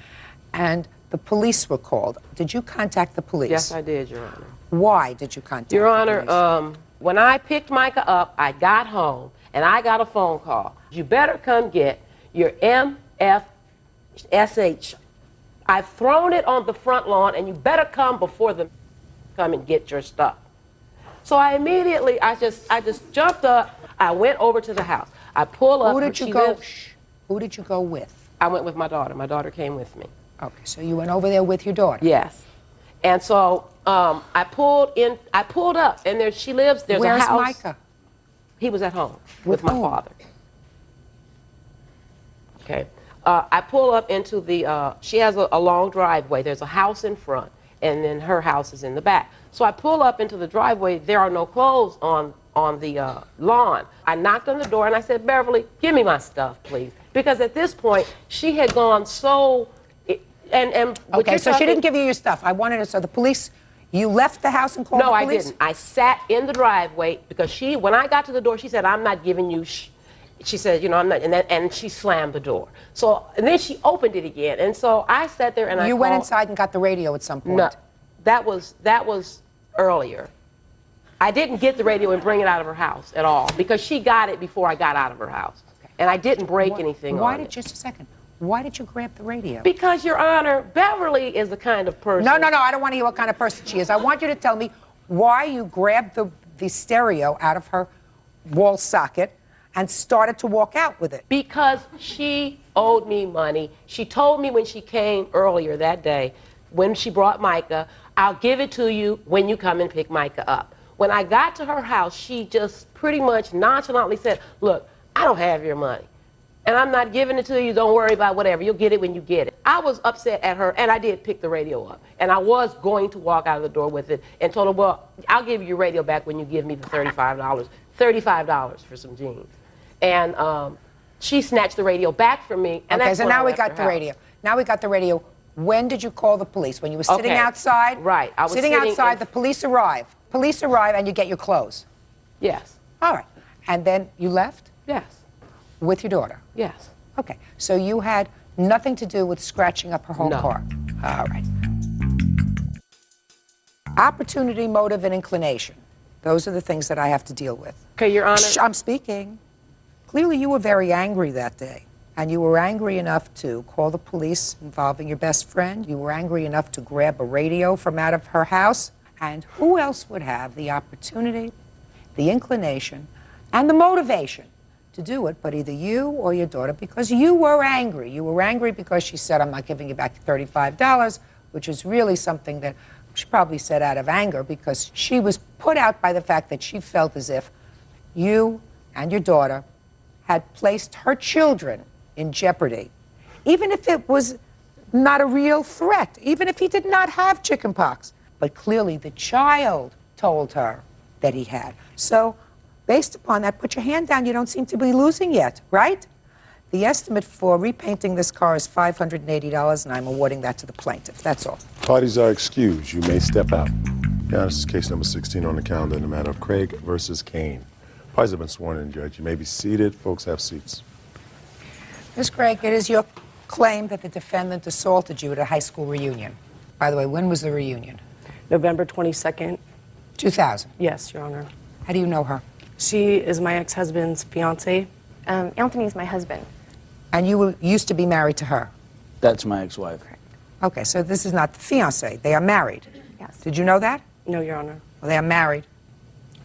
and the police were called. Did you contact the police? Yes, I did, Your Honor. Why did you contact Your the Honor, police? when I picked Micah up, I got home, and I got a phone call. You better come get your MFSH. I've thrown it on the front lawn, and you better come before the come and get your stuff. So I immediately, I just jumped up. I went over to the house. I pull up. Who did you go? Who did you go with? I went with my daughter. My daughter came with me. Okay, so you went over there with your daughter. Yes. And so I pulled up, and there she lives. There's Where's a house. Where's Micah? He was at home with my whom? father. Okay. I pull up into the, she has a long driveway. There's a house in front, and then her house is in the back. So I pull up into the driveway. There are no clothes on the lawn. I knocked on the door, and I said, Beverly, give me my stuff, please. Because at this point, she had gone so, Okay, so she didn't give you your stuff. I wanted to, so the police, you left the house and called the police? No, I didn't. I sat in the driveway because when I got to the door, she said, I'm not giving you she said, you know, I'm not, and she slammed the door. So, and then she opened it again. And so I sat there and You went inside and got the radio at some point? No, that was earlier. I didn't get the radio and bring it out of her house at all because she got it before I got out of her house. And I didn't break anything on it. Just a second. Why did you grab the radio? Because, Your Honor, Beverly is the kind of person. No, I don't want to hear what kind of person she is. I want you to tell me why you grabbed the stereo out of her wall socket and started to walk out with it. Because she owed me money. She told me when she came earlier that day, when she brought Micah, I'll give it to you when you come and pick Micah up. When I got to her house, she just pretty much nonchalantly said, look, I don't have your money. And I'm not giving it to you. Don't worry about whatever. You'll get it when you get it. I was upset at her, and I did pick the radio up. And I was going to walk out of the door with it and told her, well, I'll give you your radio back when you give me the $35. $35 for some jeans. And she snatched the radio back from me. And okay, that's so when I now we left got her the house. radio. Now we got the radio. When did you call the police? When you were sitting outside? Right. I was sitting outside, the police arrive. Police arrive, and you get your clothes. Yes. All right. And then you left? Yes. With your daughter? Yes. Okay. So you had nothing to do with scratching up her whole No. car? All right. Opportunity, motive, and inclination. Those are the things that I have to deal with. Okay, Your Honor. Shh, I'm speaking. Clearly, you were very angry that day. And you were angry enough to call the police involving your best friend. You were angry enough to grab a radio from out of her house. And who else would have the opportunity, the inclination, and the motivation to do it but either you or your daughter, because you were angry. You were angry because she said, I'm not giving you back the $35, which is really something that she probably said out of anger because she was put out by the fact that she felt as if you and your daughter had placed her children in jeopardy, even if it was not a real threat, even if he did not have chickenpox. But clearly the child told her that he had. So based upon that, put your hand down. You don't seem to be losing yet, right? The estimate for repainting this car is $580, and I'm awarding that to the plaintiff. That's all. Parties are excused. You may step out. Yeah, this is case number 16 on the calendar in the matter of Craig versus Kane. Parties have been sworn in, Judge. You may be seated. Folks have seats. Ms. Craig, it is your claim that the defendant assaulted you at a high school reunion. By the way, when was the reunion? November 22nd. 2000? Yes, Your Honor. How do you know her? She is my ex-husband's fiance. Anthony's my husband. And you used to be married to her? That's my ex-wife. Okay, so this is not the fiance. They are married? Yes. Did you know that? No, Your Honor. Well, they are married.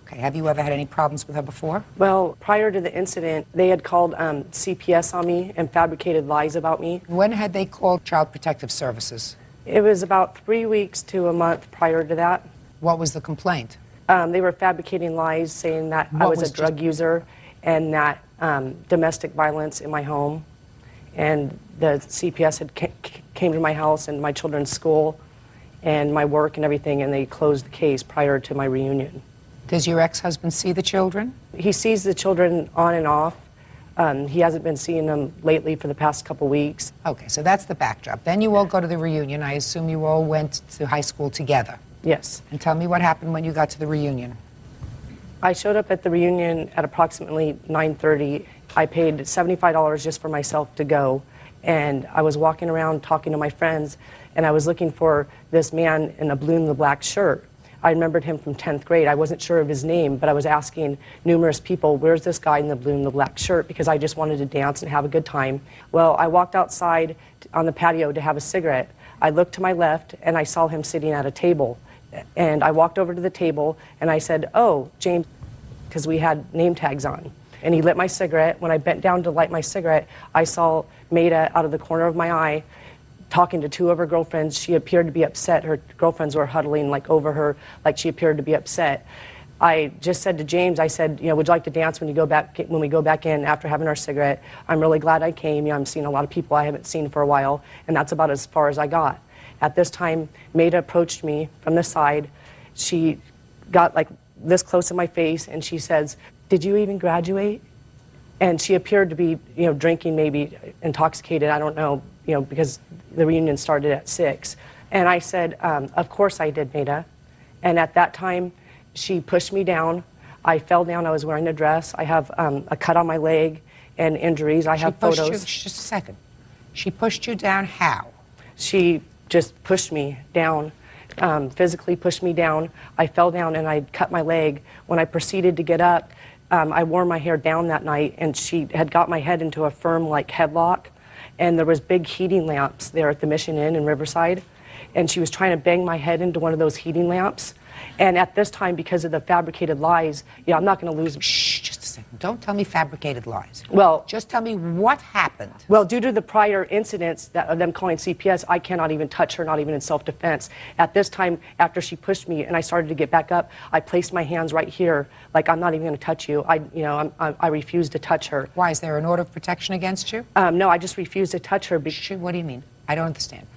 Okay, have you ever had any problems with her before? Well, prior to the incident, they had called CPS on me and fabricated lies about me. When had they called Child Protective Services? It was about 3 weeks to a month prior to that. What was the complaint? They were fabricating lies saying that I was a drug user and that domestic violence in my home. And the CPS had came to my house and my children's school and my work and everything, and they closed the case prior to my reunion. Does your ex-husband see the children? He sees the children on and off. He hasn't been seeing them lately for the past couple weeks. Okay, so that's the backdrop. Then you all go to the reunion. I assume you all went to high school together. Yes. And tell me what happened when you got to the reunion. I showed up at the reunion at approximately 9:30. I paid $75 just for myself to go, and I was walking around talking to my friends, and I was looking for this man in a blue and the black shirt. I remembered him from 10th grade. I wasn't sure of his name, but I was asking numerous people, where's this guy in the blue and the black shirt? Because I just wanted to dance and have a good time. Well, I walked outside on the patio to have a cigarette. I looked to my left, and I saw him sitting at a table. And I walked over to the table, and I said, oh, James, because we had name tags on. And he lit my cigarette. When I bent down to light my cigarette, I saw Maida out of the corner of my eye talking to two of her girlfriends. She appeared to be upset. Her girlfriends were huddling like over her, like she appeared to be upset. I just said to James, I said, you know, would you like to dance when we go back in after having our cigarette? I'm really glad I came. You know, I'm seeing a lot of people I haven't seen for a while, and that's about as far as I got. At this time, Maida approached me from the side. She got like this close to my face, and she says, did you even graduate? And she appeared to be, you know, drinking, maybe intoxicated, I don't know, you know, because the reunion started at 6. And I said, of course I did, Maida. And at that time, she pushed me down. I fell down. I was wearing a dress. I have a cut on my leg and injuries. I have photos. Just a second. She pushed you down how? She just pushed me down, physically pushed me down. I fell down and I cut my leg. When I proceeded to get up, I wore my hair down that night, and she had got my head into a firm like headlock, and there was big heating lamps there at the Mission Inn in Riverside, and she was trying to bang my head into one of those heating lamps. And at this time, because of the fabricated lies, you know, I'm not going to lose. Shh, just a second. Don't tell me fabricated lies. Well, just tell me what happened. Well, due to the prior incidents of them calling CPS, I cannot even touch her, not even in self-defense. At this time, after she pushed me and I started to get back up, I placed my hands right here, like I'm not even going to touch you. I refused to touch her. Why? Is there an order of protection against you? No, I just refused to touch her. What do you mean? I don't understand.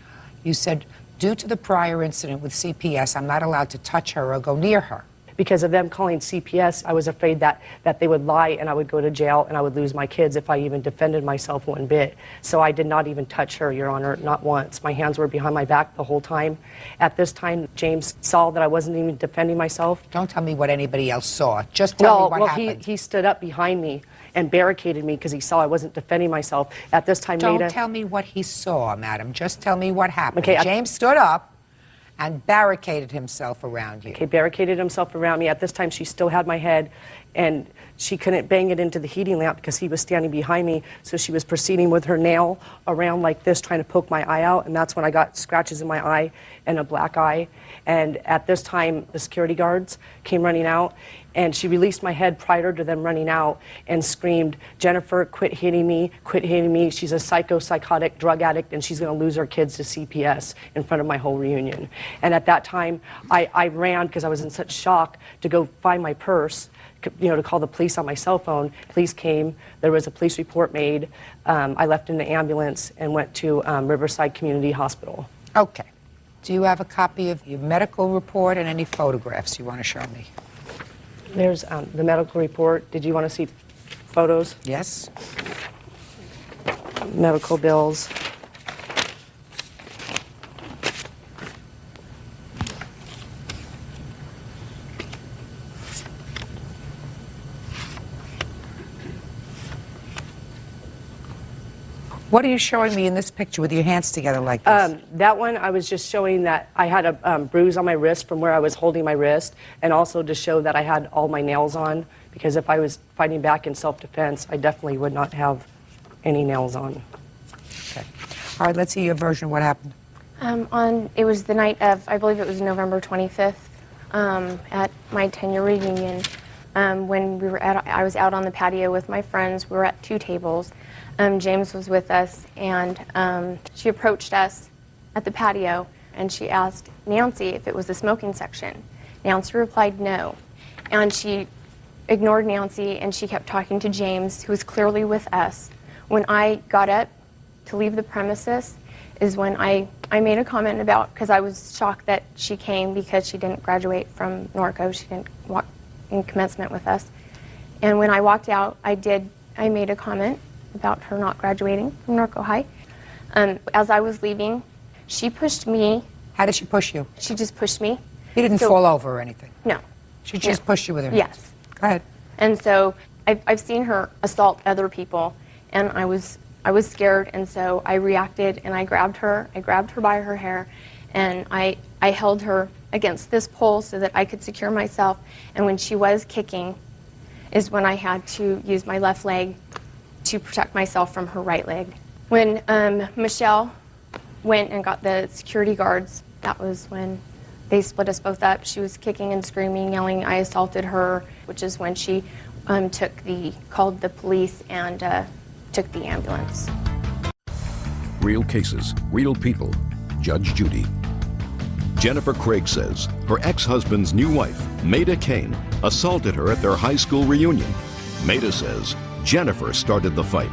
You said, due to the prior incident with CPS, I'm not allowed to touch her or go near her. Because of them calling CPS, I was afraid that they would lie and I would go to jail and I would lose my kids if I even defended myself one bit. So I did not even touch her, Your Honor, not once. My hands were behind my back the whole time. At this time, James saw that I wasn't even defending myself. Don't tell me what anybody else saw. Just tell me what happened. He stood up behind me and barricaded me because he saw I wasn't defending myself. At this time, Don't tell me what he saw, madam. Just tell me what happened. Okay, James stood up and barricaded himself around you. Okay, barricaded himself around me. At this time, she still had my head, and she couldn't bang it into the heating lamp because he was standing behind me, so she was proceeding with her nail around like this, trying to poke my eye out, and that's when I got scratches in my eye and a black eye. And at this time, the security guards came running out, and she released my head prior to them running out and screamed, Jennifer, quit hitting me, quit hitting me. She's a psychotic drug addict, and she's going to lose her kids to CPS in front of my whole reunion. And at that time, I ran because I was in such shock to go find my purse, you know, to call the police on my cell phone. Police came. There was a police report made. I left in the ambulance and went to Riverside Community Hospital. Okay. Do you have a copy of your medical report and any photographs you want to show me? There's the medical report. Did you want to see photos? Yes. Medical bills. What are you showing me in this picture with your hands together like this? That one, I was just showing that I had a bruise on my wrist from where I was holding my wrist, and also to show that I had all my nails on, because if I was fighting back in self-defense, I definitely would not have any nails on. Okay. All right, let's see your version of what happened. It was the night of, I believe it was November 25th, at my 10-year reunion. When I was out on the patio with my friends. We were at 2 tables. James was with us, and she approached us at the patio, and she asked Nancy if it was the smoking section. Nancy replied no, and she ignored Nancy, and she kept talking to James, who was clearly with us. When I got up to leave the premises, is when I made a comment about, because I was shocked that she came because she didn't graduate from Norco. She didn't walk in commencement with us. And when I walked out, I made a comment about her not graduating from Norco High. As I was leaving, she pushed me. How did she push you? She just pushed me. You didn't fall over or anything? No. She just pushed you with her hands? Yes. Go ahead. And so I've seen her assault other people, and I was scared, and so I reacted, and I grabbed her by her hair, and I held her against this pole so that I could secure myself, and when she was kicking is when I had to use my left leg to protect myself from her right leg. When Michelle went and got the security guards, that was when they split us both up. She was kicking and screaming, yelling, I assaulted her, which is when she called the police and took the ambulance. Real cases, real people. Judge Judy. Jennifer Craig says her ex-husband's new wife, Maida Kane, assaulted her at their high school reunion. Maida says Jennifer started the fight.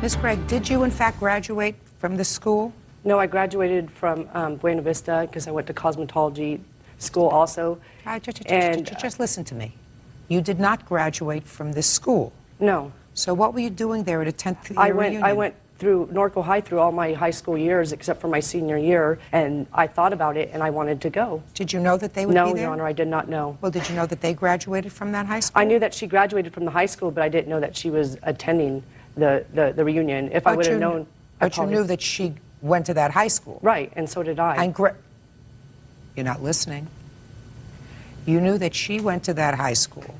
Ms. Craig, did you in fact graduate from this school? No, I graduated from Buena Vista because I went to cosmetology school also. Just listen to me. You did not graduate from this school? No. So what were you doing there at a 10th year reunion? I went through Norco High through all my high school years except for my senior year, and I thought about it and I wanted to go. Did you know that they would be there? No, Your Honor, I did not know. Well, did you know that they graduated from that high school? I knew that she graduated from the high school, but I didn't know that she was attending the reunion. If I would have known... But you knew that she went to that high school? Right, and so did I. You're not listening. You knew that she went to that high school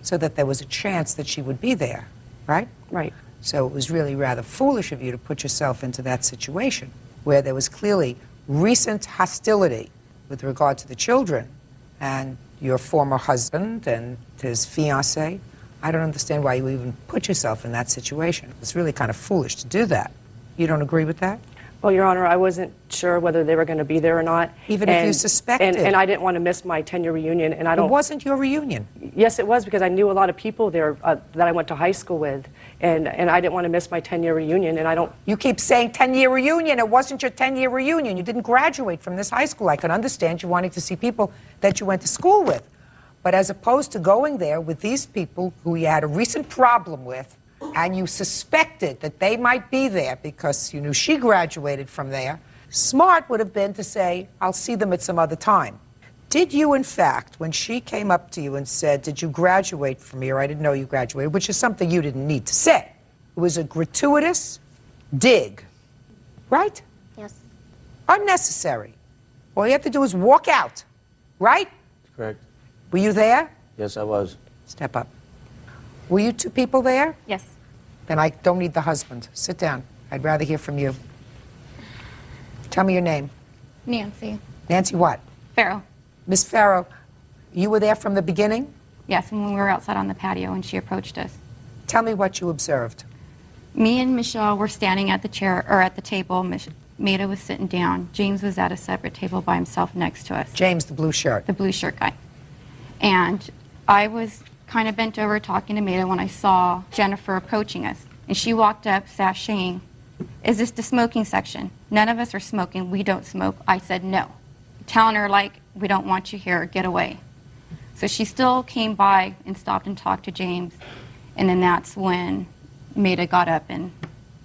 so that there was a chance that she would be there, right? Right. So it was really rather foolish of you to put yourself into that situation where there was clearly recent hostility with regard to the children and your former husband and his fiancée. I don't understand why you even put yourself in that situation. It's really kind of foolish to do that. You don't agree with that? Well, Your Honor, I wasn't sure whether they were going to be there or not. Even if you suspected. And I didn't want to miss my 10-year reunion. And I don't. It wasn't your reunion. Yes, it was, because I knew a lot of people there that I went to high school with. And I didn't want to miss my 10-year reunion, and I don't... You keep saying 10-year reunion. It wasn't your 10-year reunion. You didn't graduate from this high school. I can understand you wanting to see people that you went to school with. But as opposed to going there with these people who you had a recent problem with, and you suspected that they might be there because you knew she graduated from there, smart would have been to say, I'll see them at some other time. Did you, in fact, when she came up to you and said, did you graduate from here? I didn't know you graduated, which is something you didn't need to say. It was a gratuitous dig, right? Yes. Unnecessary. All you have to do is walk out, right? Correct. Were you there? Yes, I was. Step up. Were you two people there? Yes. Then I don't need the husband. Sit down. I'd rather hear from you. Tell me your name. Nancy. Nancy what? Farrow. Miss Farrow, you were there from the beginning? Yes, when we were outside on the patio and she approached us. Tell me what you observed. Me and Michelle were standing at the chair, or at the table. Maida was sitting down. James was at a separate table by himself next to us. James, the blue shirt. The blue shirt guy. And I was kind of bent over talking to Maida when I saw Jennifer approaching us. And she walked up, sashaying, is this the smoking section? None of us are smoking. We don't smoke. I said no. Telling her, like, we don't want you here. Get away. So she still came by and stopped and talked to James. And then that's when Maida got up and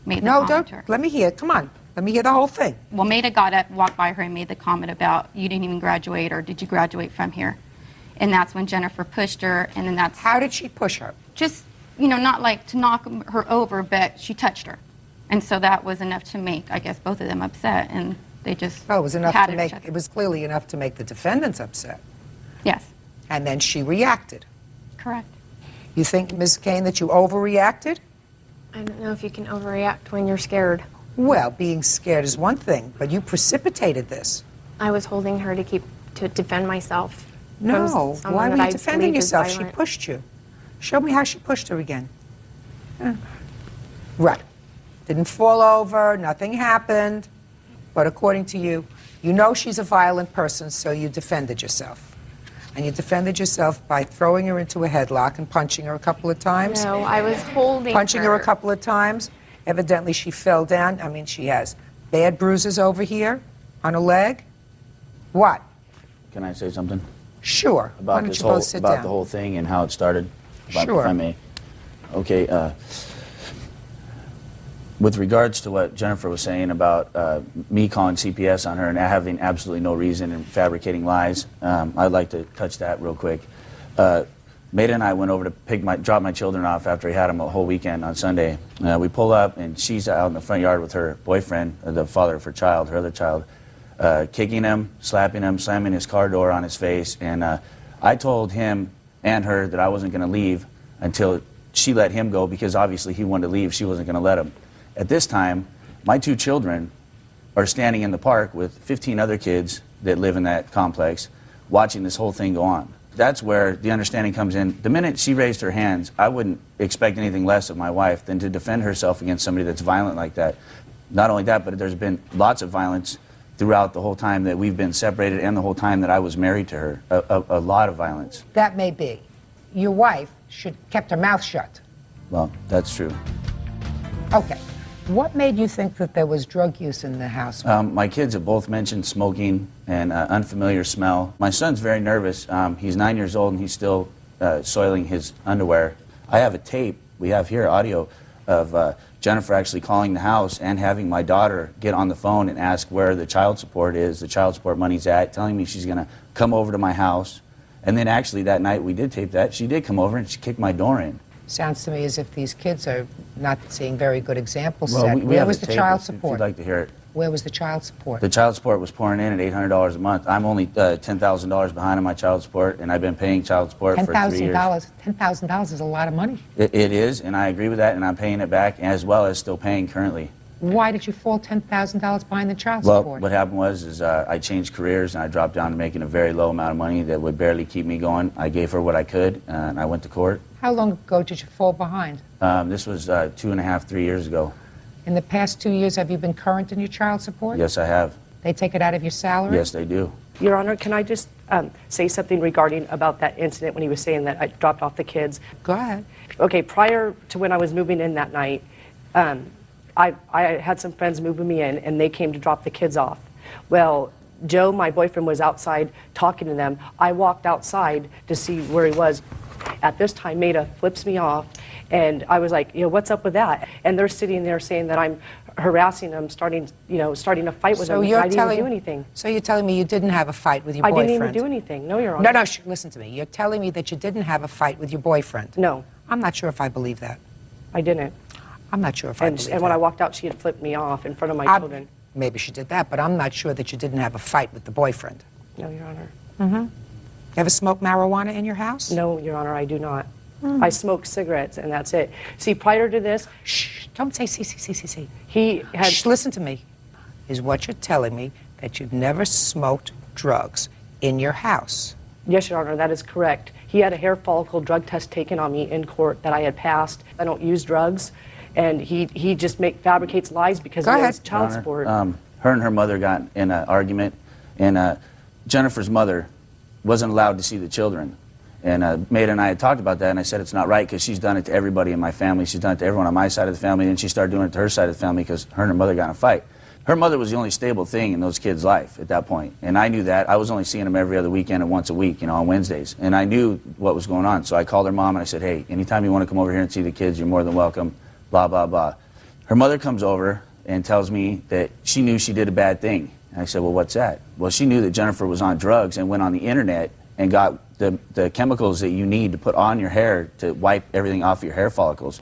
made the comment. No, don't. Let me hear. Come on. Let me hear the whole thing. Well, Maida got up, walked by her, and made the comment about, you didn't even graduate, or did you graduate from here? And that's when Jennifer pushed her, and then that's... How did she push her? Just, you know, not like to knock her over, but she touched her. And so that was enough to make, I guess, both of them upset, and they just... Oh, it was enough to make... It was clearly enough to make the defendants upset. Yes. And then she reacted. Correct. You think, Ms. Kane, that you overreacted? I don't know if you can overreact when you're scared. Well, being scared is one thing, but you precipitated this. I was holding her to defend myself. No, why were you defending yourself? She pushed you. Show me how she pushed her again. Right. Didn't fall over, nothing happened. But according to you, you know she's a violent person, so you defended yourself. And you defended yourself by throwing her into a headlock and punching her a couple of times. No, I was holding punching her a couple of times. Evidently, she fell down. I mean, she has Bad bruises over here on a leg. What? Can I say something? Sure. Why About don't this you whole both sit about down? the whole thing and how it started. Sure. If I may. Okay. With regards to what Jennifer was saying about me calling CPS on her and having absolutely no reason and fabricating lies, I'd like to touch that real quick. Maida and I went over to drop my children off after we had them a whole weekend on Sunday. We pull up and she's out in the front yard with her boyfriend, the father of her child, her other child, kicking him, slapping him, slamming his car door on his face. And I told him and her that I wasn't going to leave until she let him go, because obviously he wanted to leave. She wasn't going to let him. At this time, my 2 children are standing in the park with 15 other kids that live in that complex watching this whole thing go on. That's where the understanding comes in. The minute she raised her hands, I wouldn't expect anything less of my wife than to defend herself against somebody that's violent like that. Not only that, but there's been lots of violence throughout the whole time that we've been separated and the whole time that I was married to her. A lot of violence. That may be. Your wife should have kept her mouth shut. Well, that's true. Okay. What made you think that there was drug use in the house? My kids have both mentioned smoking and unfamiliar smell. My son's very nervous. He's 9 years old and he's still soiling his underwear. I have a tape, we have here audio, of Jennifer actually calling the house and having my daughter get on the phone and ask where the child support is, the child support money's at, telling me she's going to come over to my house. And then actually that night we did tape that. She did come over and she kicked my door in. Sounds to me as if these kids are not seeing very good examples Well, set. we Where have was the the tape child if support? you'd like to hear it. Where was the child support? The child support was pouring in at $800 a month. I'm only $10,000 behind on my child support, and I've been paying child support for 3 years. $10,000 is a lot of money. It is, and I agree with that, and I'm paying it back, as well as still paying currently. Why did you fall $10,000 behind the child Well, support? what happened was I changed careers, and I dropped down to making a very low amount of money that would barely keep me going. I gave her what I could, and I went to court. How long ago did you fall behind? This was 2.5, 3 years ago. In the past 2 years, have you been current in your child support? Yes, I have. They take it out of your salary? Yes, they do. Your Honor, can I just say something regarding about that incident when he was saying that I dropped off the kids? Go ahead. Okay, prior to when I was moving in that night, I had some friends moving me in, and they came to drop the kids off. Well, Joe, my boyfriend, was outside talking to them. I walked outside to see where he was. At this time, Maida flips me off, and I was like, what's up with that? And they're sitting there saying that I'm harassing them, starting a fight with them. I didn't even do anything. So you're telling me you didn't have a fight with your I boyfriend? didn't even do anything. No, Your Honor. No, listen to me. You're telling me that you didn't have a fight with your boyfriend? No. I'm not sure if I believe that. I didn't. I'm not sure if I believe that. And when I walked out, she had flipped me off in front of my children. Maybe she did that, but I'm not sure that you didn't have a fight with the boyfriend. No, Your Honor. Mm-hmm. Ever smoke marijuana in your house? No, Your Honor, I do not. I smoke cigarettes, and that's it. See, prior to this... Shh, don't say see. He had... Shh, listen to me. Is what you're telling me that you've never smoked drugs in your house? Yes, Your Honor, that is correct. He had a hair follicle drug test taken on me in court that I had passed. I don't use drugs, and he just fabricates lies because he has child support. Her and her mother got in an argument, and Jennifer's mother wasn't allowed to see the children. And Maida and I had talked about that, and I said it's not right because she's done it to everybody in my family. She's done it to everyone on my side of the family, and she started doing it to her side of the family because her and her mother got in a fight. Her mother was the only stable thing in those kids' life at that point, and I knew that. I was only seeing them every other weekend and once a week, on Wednesdays, and I knew what was going on. So I called her mom, and I said, hey, anytime you want to come over here and see the kids, you're more than welcome, blah, blah, blah. Her mother comes over and tells me that she knew she did a bad thing. And I said, well, what's that? Well, she knew that Jennifer was on drugs and went on the internet and got the chemicals that you need to put on your hair to wipe everything off your hair follicles.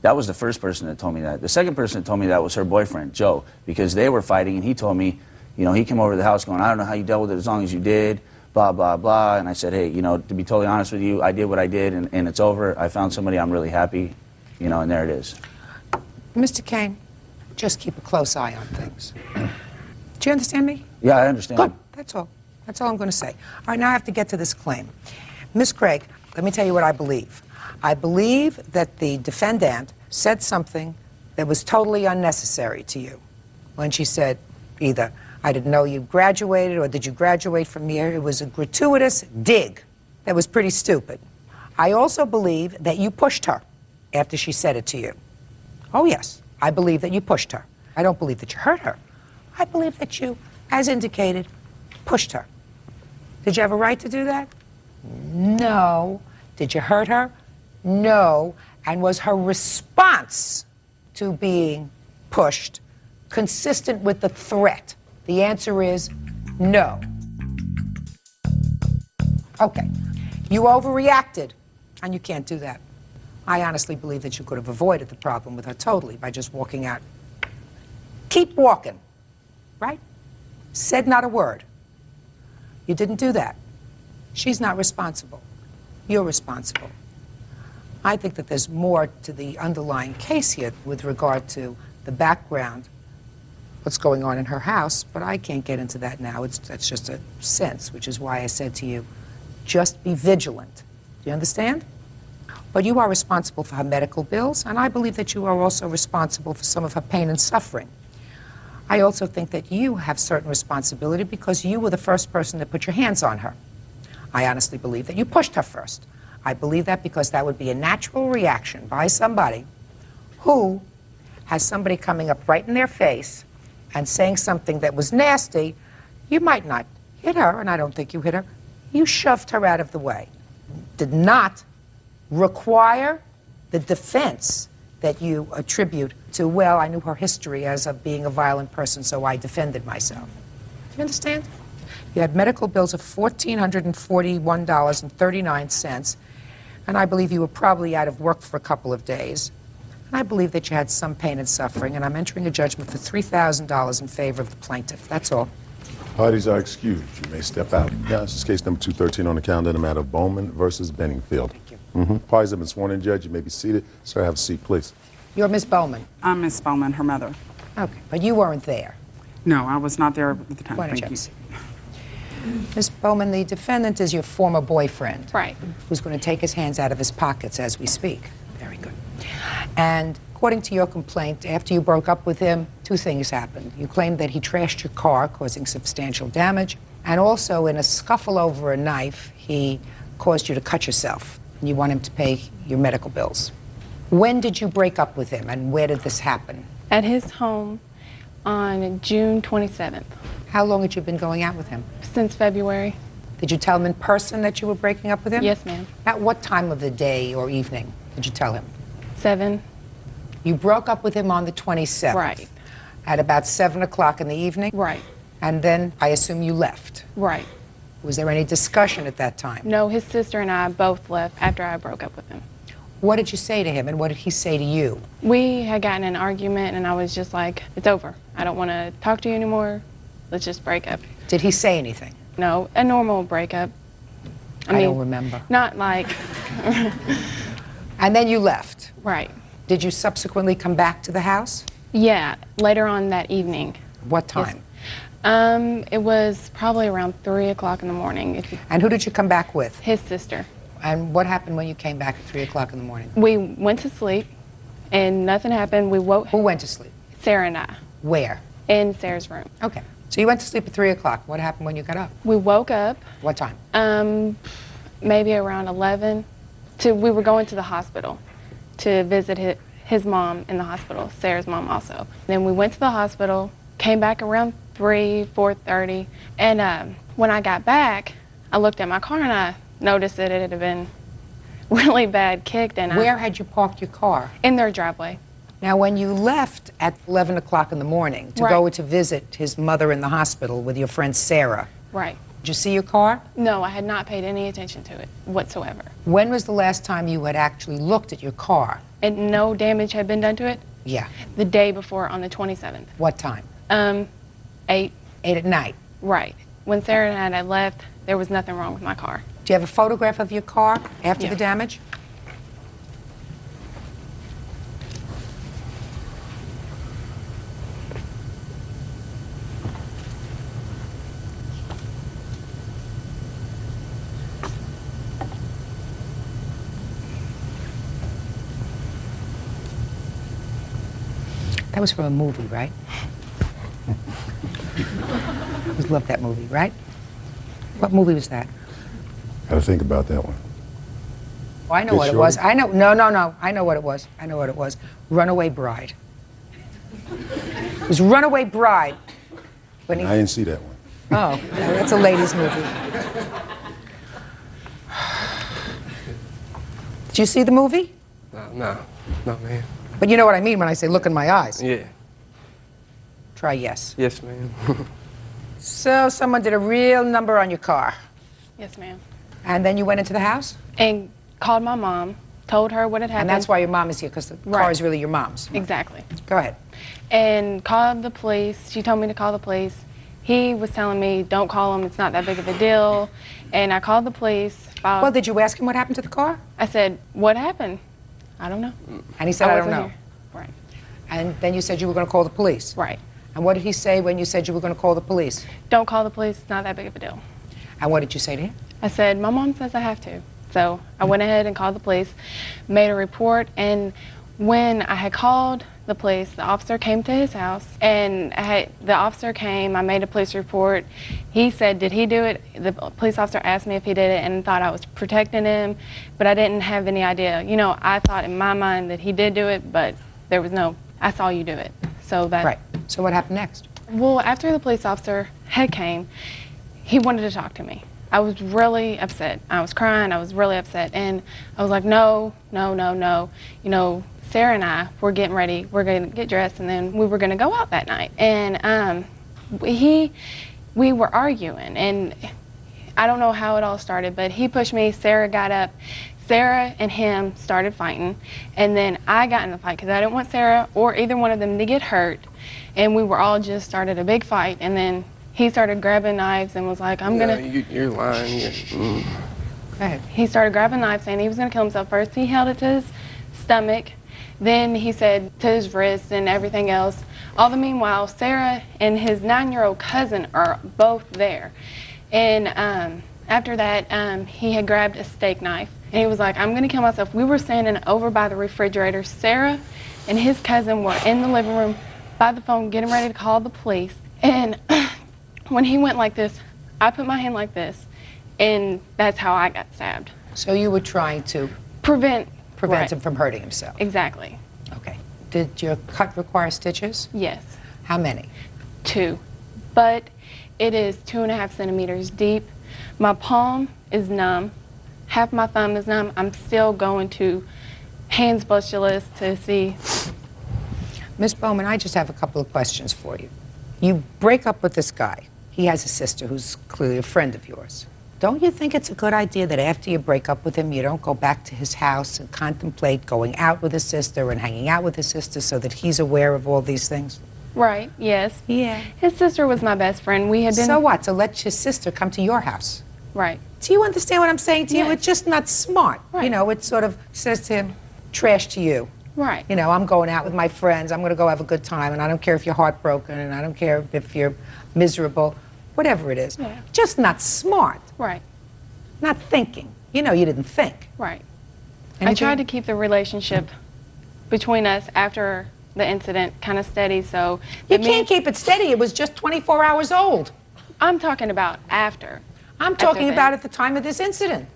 That was the first person that told me that. The second person that told me that was her boyfriend, Joe, because they were fighting, and he told me, he came over to the house going, I don't know how you dealt with it as long as you did, blah, blah, blah. And I said, hey, to be totally honest with you, I did what I did, and it's over. I found somebody I'm really happy, and there it is. Mr. Kane, just keep a close eye on things. Do you understand me? Yeah, I understand. Good. That's all. That's all I'm going to say. All right, now I have to get to this claim. Miss Craig, let me tell you what I believe. I believe that the defendant said something that was totally unnecessary to you when she said either, I didn't know you graduated, or did you graduate from here? It was a gratuitous dig that was pretty stupid. I also believe that you pushed her after she said it to you. Oh, yes, I believe that you pushed her. I don't believe that you hurt her. I believe that you, as indicated, pushed her. Did you have a right to do that? No. Did you hurt her? No. And was her response to being pushed consistent with the threat? The answer is no. Okay. You overreacted, and you can't do that. I honestly believe that you could have avoided the problem with her totally by just walking out. Keep walking, right? Said not a word. You didn't do that. She's not responsible. You're responsible. I think that there's more to the underlying case here with regard to the background, what's going on in her house, but I can't get into that now. That's just a sense, which is why I said to you, just be vigilant. Do you understand? But you are responsible for her medical bills, and I believe that you are also responsible for some of her pain and suffering. I also think that you have certain responsibility because you were the first person to put your hands on her. I honestly believe that you pushed her first. I believe that because that would be a natural reaction by somebody who has somebody coming up right in their face and saying something that was nasty. You might not hit her, and I don't think you hit her. You shoved her out of the way. Did not require the defense that you attribute to, well, I knew her history as of being a violent person, so I defended myself. Do you understand? You had medical bills of $1,441.39, and I believe you were probably out of work for a couple of days. And I believe that you had some pain and suffering, and I'm entering a judgment for $3,000 in favor of the plaintiff. That's all. Parties are excused. You may step out. Yeah, this is case number 213 on the calendar in the matter of Bowman versus Benningfield. Thank you. Parties have been sworn in, Judge. You may be seated. Sir, have a seat, please. You're Miss Bowman. I'm Miss Bowman, her mother. Okay, but you weren't there. No, I was not there at the time. Why don't Thank you you. Miss Bowman, the defendant is your former boyfriend. Right. Who's going to take his hands out of his pockets as we speak. Very good. And according to your complaint, after you broke up with him, two things happened. You claimed that he trashed your car, causing substantial damage, and also in a scuffle over a knife, he caused you to cut yourself. And you want him to pay your medical bills. When did you break up with him, and where did this happen? At his home on June 27th. How long had you been going out with him? Since February. Did you tell him in person that you were breaking up with him? Yes, ma'am. At what time of the day or evening did you tell him? 7. You broke up with him on the 27th. Right. At about 7 o'clock in the evening? Right. And then I assume you left. Right. Was there any discussion at that time? No, his sister and I both left after I broke up with him. What did you say to him, and what did he say to you? We had gotten in an argument, and I was just like, it's over. I don't want to talk to you anymore. Let's just break up. Did he say anything? No, a normal breakup. I mean, don't remember. Not like... And then you left? Right. Did you subsequently come back to the house? Yeah, later on that evening. What time? Yes. It was probably around 3 o'clock in the morning. And who did you come back with? His sister. And what happened when you came back at 3 o'clock in the morning? We went to sleep, and nothing happened. We woke... Who went to sleep? Sarah and I. Where? In Sarah's room. Okay. So you went to sleep at 3 o'clock. What happened when you got up? We woke up. What time? Maybe around 11. We were going to the hospital to visit his mom in the hospital, Sarah's mom also. Then we went to the hospital, came back around 4:30, and when I got back, I looked at my car and I noticed that it had been really bad kicked. And Where had you parked your car? In their driveway. Now, when you left at 11 o'clock in the morning to go to visit his mother in the hospital with your friend Sarah, right. Did you see your car? No, I had not paid any attention to it whatsoever. When was the last time you had actually looked at your car? And no damage had been done to it? Yeah. The day before, on the 27th. What time? 8. 8 at night? Right. When Sarah and I had left, there was nothing wrong with my car. Do you have a photograph of your car after the damage? That was from a movie, right? I always loved that movie, right? What movie was that? Gotta think about that one. Oh, I know what it was. I know. No. I know what it was. I know what it was. Runaway Bride. It was Runaway Bride. When he... I didn't see that one. Oh, that's a ladies' movie. Did you see the movie? No, ma'am. But you know what I mean when I say look in my eyes. Yeah. Try yes. Yes, ma'am. So someone did a real number on your car. Yes, ma'am. And then you went into the house? And called my mom, told her what had happened. And that's why your mom is here, because the car is really your mom's. Exactly. Go ahead. And called the police. She told me to call the police. He was telling me, don't call them, it's not that big of a deal. And I called the police. Well, did you ask him what happened to the car? I said, what happened? I don't know. And he said, I don't wasn't know. here. Right. And then you said you were going to call the police? Right. And what did he say when you said you were going to call the police? Don't call the police, it's not that big of a deal. And what did you say to him? I said, my mom says I have to. So I went ahead and called the police, made a report, and when I had called the police, the officer came to his house, and the officer came, I made a police report. He said, did he do it? The police officer asked me if he did it and thought I was protecting him, but I didn't have any idea. You know, I thought in my mind that he did do it, but there was no, I saw you do it. So that. Right. So what happened next? Well, after the police officer had came, he wanted to talk to me. I was really upset. I was crying. I was really upset. And I was like, no, no, no, no. You know, Sarah and I were getting ready. We're going to get dressed, and then we were going to go out that night. And we were arguing. And I don't know how it all started, but he pushed me. Sarah got up. Sarah and him started fighting. And then I got in the fight because I didn't want Sarah or either one of them to get hurt. And we were all just started a big fight. And then he started grabbing knives and was like, I'm gonna... You're lying. Go ahead. He started grabbing knives saying he was gonna kill himself. First he held it to his stomach, then he said to his wrist and everything else. All the meanwhile, Sarah and his 9-year-old cousin are both there. And after that, he had grabbed a steak knife and he was like, I'm gonna kill myself. We were standing over by the refrigerator. Sarah and his cousin were in the living room by the phone getting ready to call the police. And when he went like this, I put my hand like this, and that's how I got stabbed. So you were trying to prevent right. him from hurting himself? Exactly. Okay. Did your cut require stitches? Yes. How many? 2. But it is 2.5 centimeters deep. My palm is numb. Half my thumb is numb. I'm still going to hand specialist to see. Miss Bowman, I just have a couple of questions for you. You break up with this guy. He has a sister who's clearly a friend of yours. Don't you think it's a good idea that after you break up with him, you don't go back to his house and contemplate going out with his sister and hanging out with his sister so that he's aware of all these things? Right, yes. Yeah. His sister was my best friend. We had been... So what? So let his sister come to your house. Right. Do you understand what I'm saying to you? Yes. It's just not smart. Right. You know, it sort of says to him, trash to you. Right. You know, I'm going out with my friends. I'm going to go have a good time, and I don't care if you're heartbroken, and I don't care if you're miserable, whatever it is. Yeah. Just not smart. Right. Not thinking. You know, you didn't think. Right. Anything? I tried to keep the relationship between us after the incident kind of steady, so... You can't keep it steady. It was just 24 hours old. I'm talking about after. I'm talking about at the time of this incident.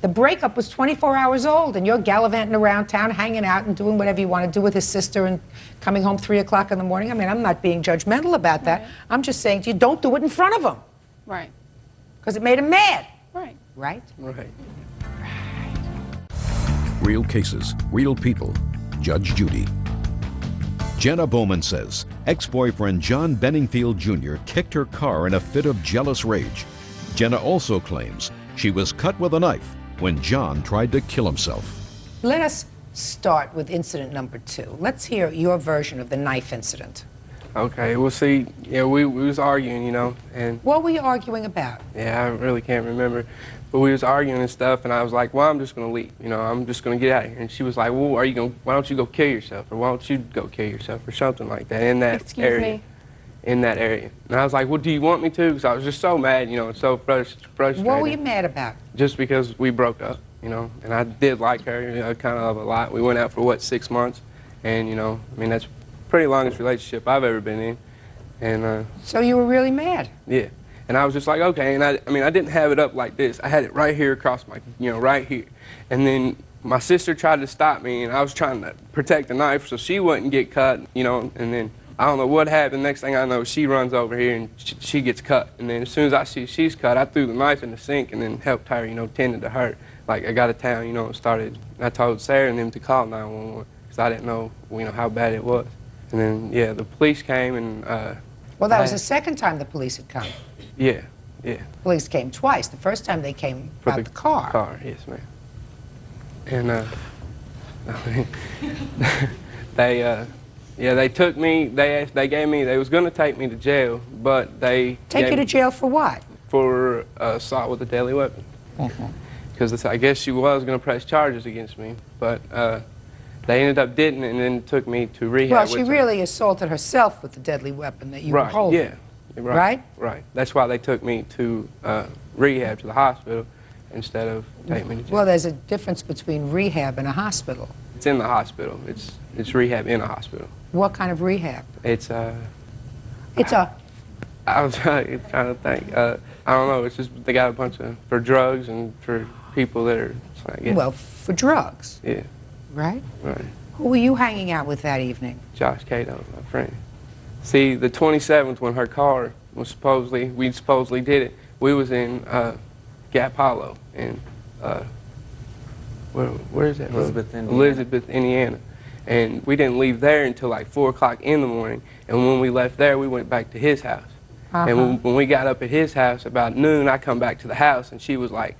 The breakup was 24 hours old, and you're gallivanting around town, hanging out and doing whatever you want to do with his sister and coming home 3 o'clock in the morning. I mean, I'm not being judgmental about that. Right. I'm just saying to you, don't do it in front of him. Right. Because it made him mad. Right. Right? Right. Real cases, real people. Judge Judy. Jenna Bowman says ex-boyfriend John Benningfield Jr. kicked her car in a fit of jealous rage. Jenna also claims she was cut with a knife when John tried to kill himself. Let us start with incident number 2. Let's hear your version of the knife incident. Okay, well, see, yeah, we was arguing, you know, and... What were you arguing about? Yeah, I really can't remember. But we was arguing and stuff, and I was like, well, I'm just going to leave, you know, I'm just going to get out of here. And she was like, well, why don't you go kill yourself, or why don't you go kill yourself, or something like that in that area. In that area. And I was like, well, do you want me to? Because I was just so mad, you know, and so frustrated. What were you mad about? Just because we broke up, you know, and I did like her, you know, kind of a lot. We went out for, what, 6 months? And, you know, I mean, that's the pretty longest relationship I've ever been in. And, so you were really mad? Yeah. And I was just like, okay, and I mean, I didn't have it up like this. I had it right here across my, you know, right here. And then my sister tried to stop me, and I was trying to protect the knife so she wouldn't get cut, you know, and then I don't know what happened. Next thing I know, she runs over here and she gets cut. And then as soon as I see she's cut, I threw the knife in the sink and then helped her, you know, tended to her. Like, I got to town, you know, and I told Sarah and them to call 911 because I didn't know, you know, how bad it was. And then, yeah, the police came and... Well, that was the second time the police had come. Yeah, yeah. Police came twice. The first time they came about the car. Car, yes, ma'am. And they took me. They gave me. They was gonna take me to jail, but they take you to jail for what? For assault with a deadly weapon. Because I guess she was gonna press charges against me, but they ended up didn't, and then took me to rehab. Well, she really assaulted herself with the deadly weapon that you were holding. Yeah. Right. That's why they took me to rehab, to the hospital, instead of taking me to jail. Well, there's a difference between rehab and a hospital. It's in the hospital. It's rehab in a hospital. What kind of rehab? It's a... I was trying to think. I don't know. It's just they got a bunch of for drugs and for people that are. Well, for drugs. Yeah. Right. Right. Who were you hanging out with that evening? Josh Cato, my friend. See, the 27th, when her car was we supposedly did it, we was in Gap Hollow in, where is that? Elizabeth, Indiana. And we didn't leave there until like 4 o'clock in the morning. And when we left there, we went back to his house. And when we got up at his house about noon, I come back to the house and she was like,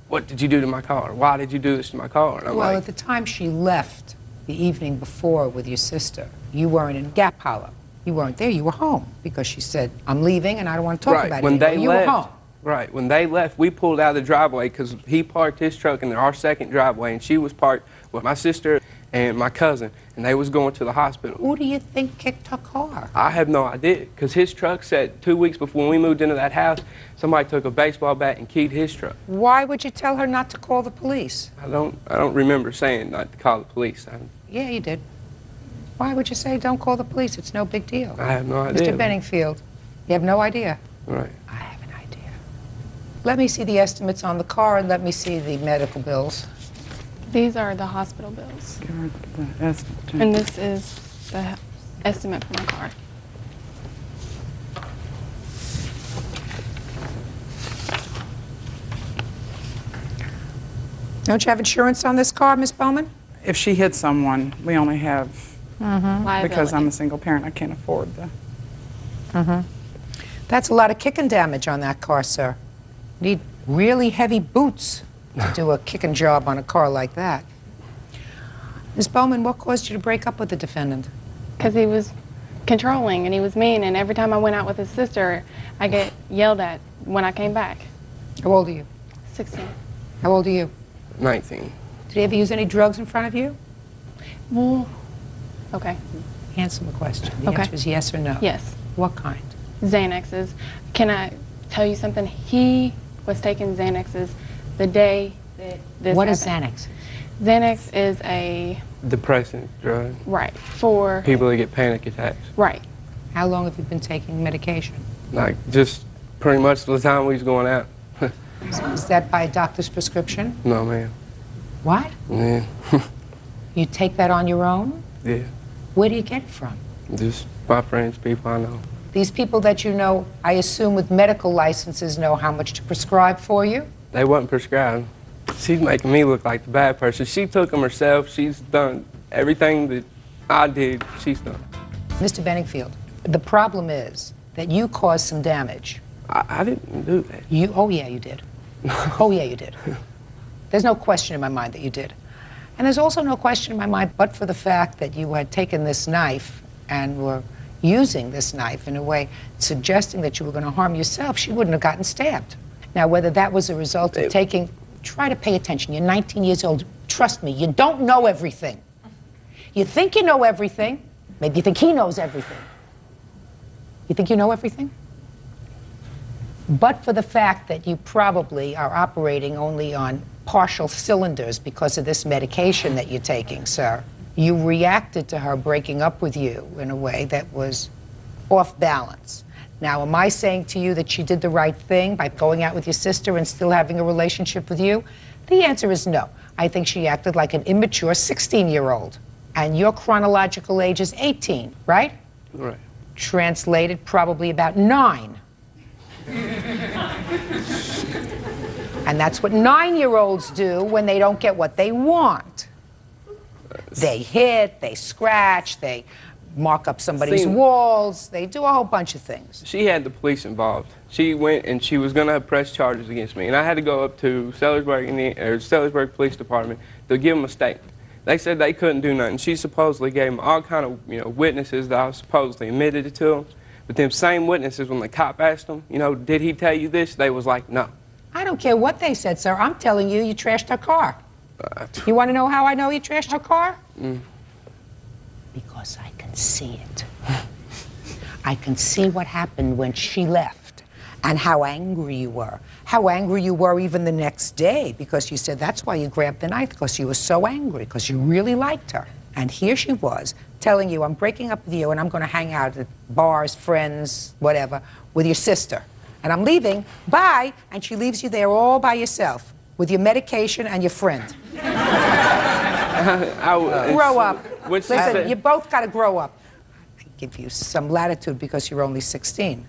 "What did you do to my car? Why did you do this to my car?" And I'm well, like, at the time she left the evening before with your sister, you weren't in Gap Hollow. You weren't there. You were home because she said, "I'm leaving and I don't want to talk about it anymore." You were home. Right. When they left, we pulled out of the driveway because he parked his truck in our second driveway, and she was parked with my sister and my cousin, and they was going to the hospital. Who do you think kicked her car? I have no idea, because his truck said 2 weeks before when we moved into that house, somebody took a baseball bat and keyed his truck. Why would you tell her not to call the police? I don't remember saying not to call the police. Yeah, you did. Why would you say don't call the police? It's no big deal. I have no idea. Mr. Benningfield, you have no idea? Right. I have an idea. Let me see the estimates on the car and let me see the medical bills. These are the hospital bills. And this is the estimate for my car. Don't you have insurance on this car, Miss Bowman? If she hit someone, we only have, Liability. because I'm a single parent, I can't afford the. That's a lot of kicking damage on that car, sir. Need really heavy boots to do a kicking job on a car like that. Ms. Bowman, what caused you to break up with the defendant? Because he was controlling and he was mean, and every time I went out with his sister, I get yelled at when I came back. How old are you? 16. How old are you? 19. Did he ever use any drugs in front of you? Well, okay. Answer the question. The Okay. answer is yes or no. Yes. What kind? Xanaxes. Can I tell you something? He was taking Xanaxes the day that this What is happened. Xanax? Xanax is a... Depressant drug. Right. For... People that get panic attacks. Right. How long have you been taking medication? Like, just pretty much the time we was going out. Is that by a doctor's prescription? No, ma'am. What? Yeah. You take that on your own? Yeah. Where do you get it from? Just my friends, people I know. These people that you know, I assume with medical licenses, know how much to prescribe for you? They wasn't prescribed. She's making me look like the bad person. She took them herself. She's done everything that I did, she's done. Mr. Benningfield, the problem is that you caused some damage. I didn't do that. Oh, yeah, you did. Oh, yeah, you did. There's no question in my mind that you did. And there's also no question in my mind, but for the fact that you had taken this knife and were using this knife in a way suggesting that you were going to harm yourself, she wouldn't have gotten stabbed. Now, whether that was a result of taking... Try to pay attention. You're 19 years old. Trust me, you don't know everything. You think you know everything. Maybe you think he knows everything. You think you know everything? But for the fact that you probably are operating only on partial cylinders because of this medication that you're taking, sir, you reacted to her breaking up with you in a way that was off balance. Now, am I saying to you that she did the right thing by going out with your sister and still having a relationship with you? The answer is no. I think she acted like an immature 16-year-old. And your chronological age is 18, right? Right. Translated, probably about 9. And that's what 9-year-olds do when they don't get what they want. They hit, they scratch, they mark up somebody's walls, they do a whole bunch of things. She had the police involved. She went and she was going to press charges against me. And I had to go up to Sellersburg Police Department to give them a statement. They said they couldn't do nothing. She supposedly gave them all kind of, witnesses that I supposedly admitted it to them. But them same witnesses, when the cop asked them, did he tell you this? They was like, no. I don't care what they said, sir. I'm telling you, you trashed her car. You want to know how I know you trashed her car? Because I can see it. I can see what happened when she left and how angry you were. How angry you were even the next day, because you said that's why you grabbed the knife, because you were so angry, because you really liked her. And here she was telling you, I'm breaking up with you and I'm going to hang out at bars, friends, whatever, with your sister. And I'm leaving, bye, and she leaves you there all by yourself with your medication and your friend. Grow up. Listen, you both got to grow up. I give you some latitude because you're only 16.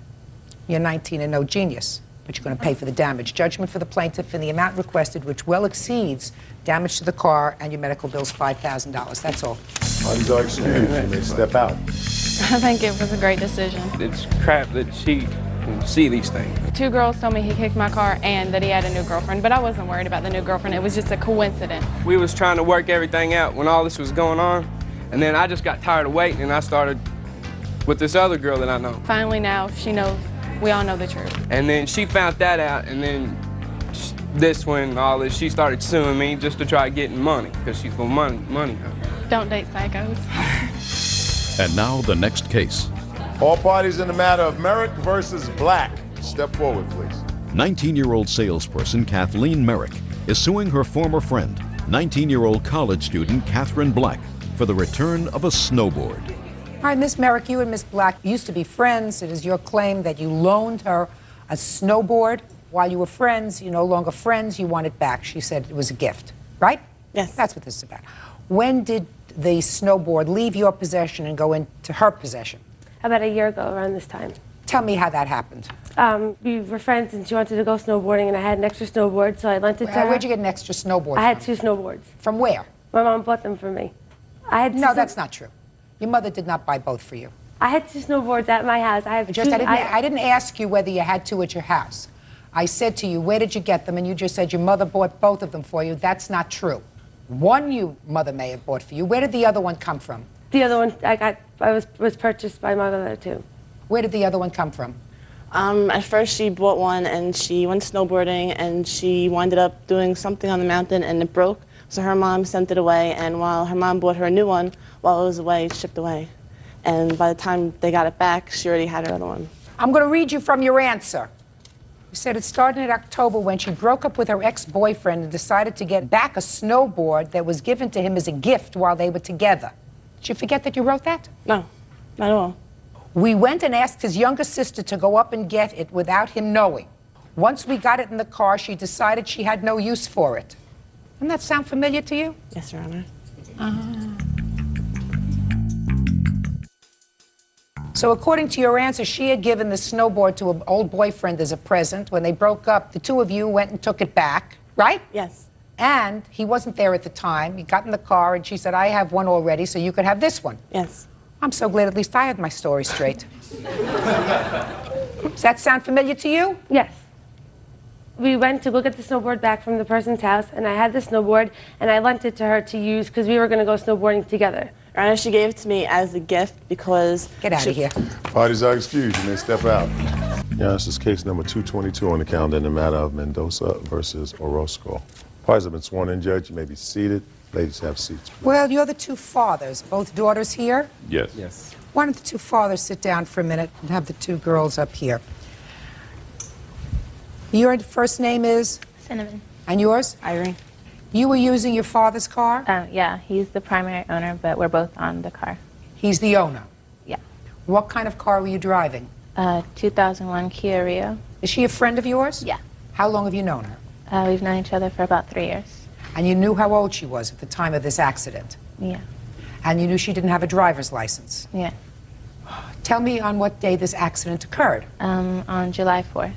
You're 19 and no genius, but you're going to pay for the damage. Judgment for the plaintiff in the amount requested, which well exceeds damage to the car and your medical bills, $5,000. That's all. Parties are excused. You may step out. I think it was a great decision. It's crap that she can see these things. 2 girls told me he kicked my car and that he had a new girlfriend, but I wasn't worried about the new girlfriend. It was just a coincidence. We was trying to work everything out when all this was going on, and then I just got tired of waiting, and I started with this other girl that I know. Finally now, she knows. We all know the truth. And then she found that out, and then this one, all this, she started suing me just to try getting money, because she's for money. Don't date psychos. And now the next case. All parties in the matter of Merrick versus Black. Step forward, please. 19-year-old salesperson Kathleen Merrick is suing her former friend, 19-year-old college student Catherine Black, for the return of a snowboard. All right, Miss Merrick, you and Miss Black used to be friends. It is your claim that you loaned her a snowboard. While you were friends, you're no longer friends, you want it back. She said it was a gift, right? Yes. That's what this is about. When did the snowboard leave your possession and go into her possession? About a year ago, around this time. Tell me how that happened. We were friends and she wanted to go snowboarding and I had an extra snowboard, so I lent it to her. Where'd you get an extra snowboard I had from? 2 snowboards. From where? My mom bought them for me. No, that's not true. Your mother did not buy both for you. I had 2 snowboards at my house. I didn't ask you whether you had 2 at your house. I said to you, where did you get them? And you just said your mother bought both of them for you. That's not true. One your mother may have bought for you. Where did the other one come from? The other one was purchased by my mother too. Where did the other one come from? At first she bought one and she went snowboarding and she winded up doing something on the mountain and it broke. So her mom sent it away, and while her mom bought her a new one, while it was away, it shipped away. And by the time they got it back, she already had her other one. I'm going to read you from your answer. You said it started in October when she broke up with her ex-boyfriend and decided to get back a snowboard that was given to him as a gift while they were together. Did you forget that you wrote that? No, not at all. We went and asked his younger sister to go up and get it without him knowing. Once we got it in the car, she decided she had no use for it. Doesn't that sound familiar to you? Yes, Your Honor. So according to your answer, she had given the snowboard to an old boyfriend as a present. When they broke up, the 2 of you went and took it back, right? Yes. And he wasn't there at the time. He got in the car and she said, I have one already, so you could have this one. Yes. I'm so glad at least I had my story straight. Does that sound familiar to you? Yes. We went to go get the snowboard back from the person's house, and I had the snowboard, and I lent it to her to use because we were going to go snowboarding together. Your Honor, she gave it to me as a gift because... Get out of here. Parties are excused. You may step out. Yeah, this is case number 222 on the calendar in the matter of Mendoza versus Orozco. Parties have been sworn in, Judge. You may be seated. Ladies, have seats, please. Well, you're the 2 fathers. Both daughters here? Yes. Yes. Why don't the 2 fathers sit down for a minute and have the 2 girls up here? Your first name is? Cinnamon. And yours? Irene. You were using your father's car? Yeah, he's the primary owner, but we're both on the car. He's the owner? Yeah. What kind of car were you driving? 2001 Kia Rio. Is she a friend of yours? Yeah. How long have you known her? We've known each other for about 3 years. And you knew how old she was at the time of this accident? Yeah. And you knew she didn't have a driver's license? Yeah. Tell me on what day this accident occurred. On July 4th.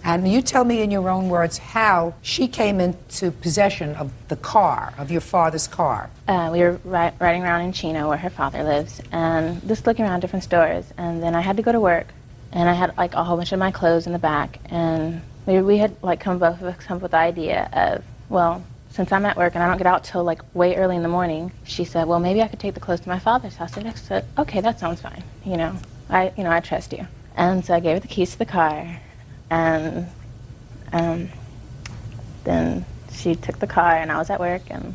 And you tell me in your own words how she came into possession of the car, of your father's car. We were riding around in Chino, where her father lives, and just looking around different stores. And then I had to go to work, and I had like a whole bunch of my clothes in the back. And we had like both of us come up with the idea of, well, since I'm at work and I don't get out till like way early in the morning, she said, well, maybe I could take the clothes to my father's house. And I said, okay, that sounds fine. I trust you. And so I gave her the keys to the car. And then she took the car, and I was at work, and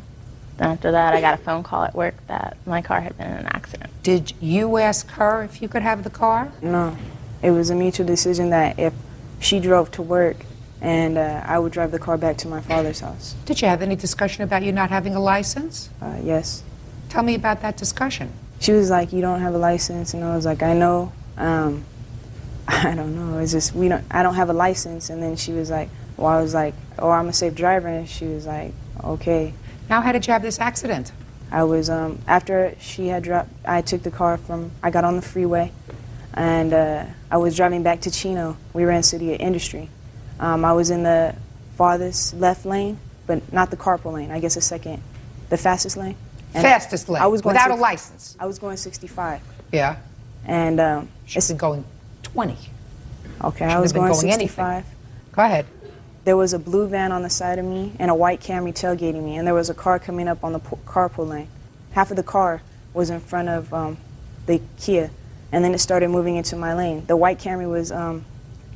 then after that I got a phone call at work that my car had been in an accident. Did you ask her if you could have the car? No. It was a mutual decision that if she drove to work, and I would drive the car back to my father's house. Did you have any discussion about you not having a license? Yes. Tell me about that discussion. She was like, you don't have a license, and I was like, I know. I don't know. It's just I don't have a license. And then she was like, well, I was like, oh, I'm a safe driver. And she was like, okay. Now, how did you have this accident? I was after she had dropped. I took the car I got on the freeway, and I was driving back to Chino. We were in City of Industry. I was in the farthest left lane, but not the carpool lane. I guess the fastest lane. And fastest lane. I was going without a license. I was going 65. Yeah. And she's going 20. Okay, I was going 65. Anything. Go ahead. There was a blue van on the side of me and a white Camry tailgating me, and there was a car coming up on the carpool lane. Half of the car was in front of the Kia, and then it started moving into my lane. The white Camry was...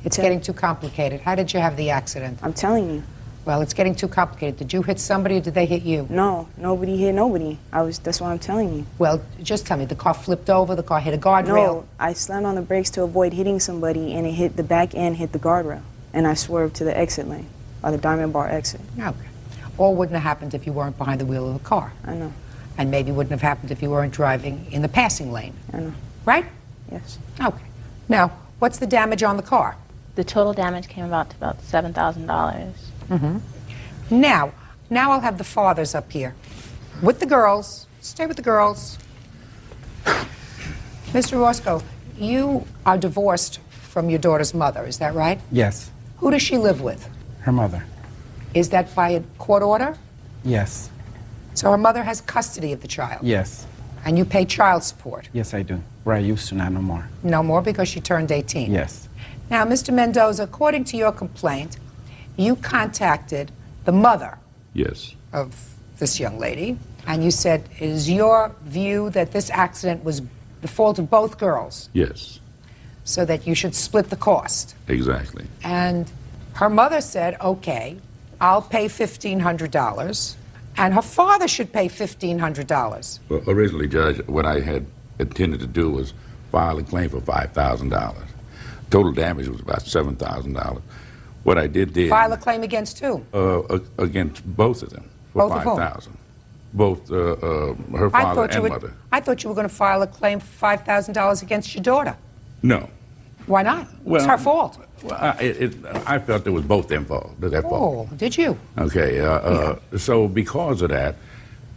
It's getting too complicated. How did you have the accident? I'm telling you. Well, it's getting too complicated. Did you hit somebody or did they hit you? No, nobody hit nobody. That's what I'm telling you. Well, just tell me, the car flipped over, the car hit a guardrail? No, I slammed on the brakes to avoid hitting somebody, and it hit the back end, hit the guardrail. And I swerved to the exit lane, or the Diamond Bar exit. Okay. All wouldn't have happened if you weren't behind the wheel of the car. I know. And maybe wouldn't have happened if you weren't driving in the passing lane. I know. Right? Yes. Okay. Now, what's the damage on the car? The total damage came to about $7,000. Mm-hmm. Now I'll have the fathers up here. With the girls. Stay with the girls. Mr. Roscoe, you are divorced from your daughter's mother, is that right? Yes. Who does she live with? Her mother. Is that by a court order? Yes. So her mother has custody of the child? Yes. And you pay child support? Yes, I do. Where I used to, not no more. No more because she turned 18? Yes. Now, Mr. Mendoza, according to your complaint, you contacted the mother yes. of this young lady, and you said it is your view that this accident was the fault of both girls? Yes. So that you should split the cost? Exactly. And her mother said, okay, I'll pay $1,500, and her father should pay $1,500. Well, originally, Judge, what I had intended to do was file a claim for $5,000. Total damage was about $7,000. What I did then... File a claim against who? Against both of them for $5,000. Both her father and mother. I thought you were going to file a claim for $5,000 against your daughter. No. Why not? Well, it's her fault. Well, I felt it was both their fault. Oh, did you? Okay. So because of that,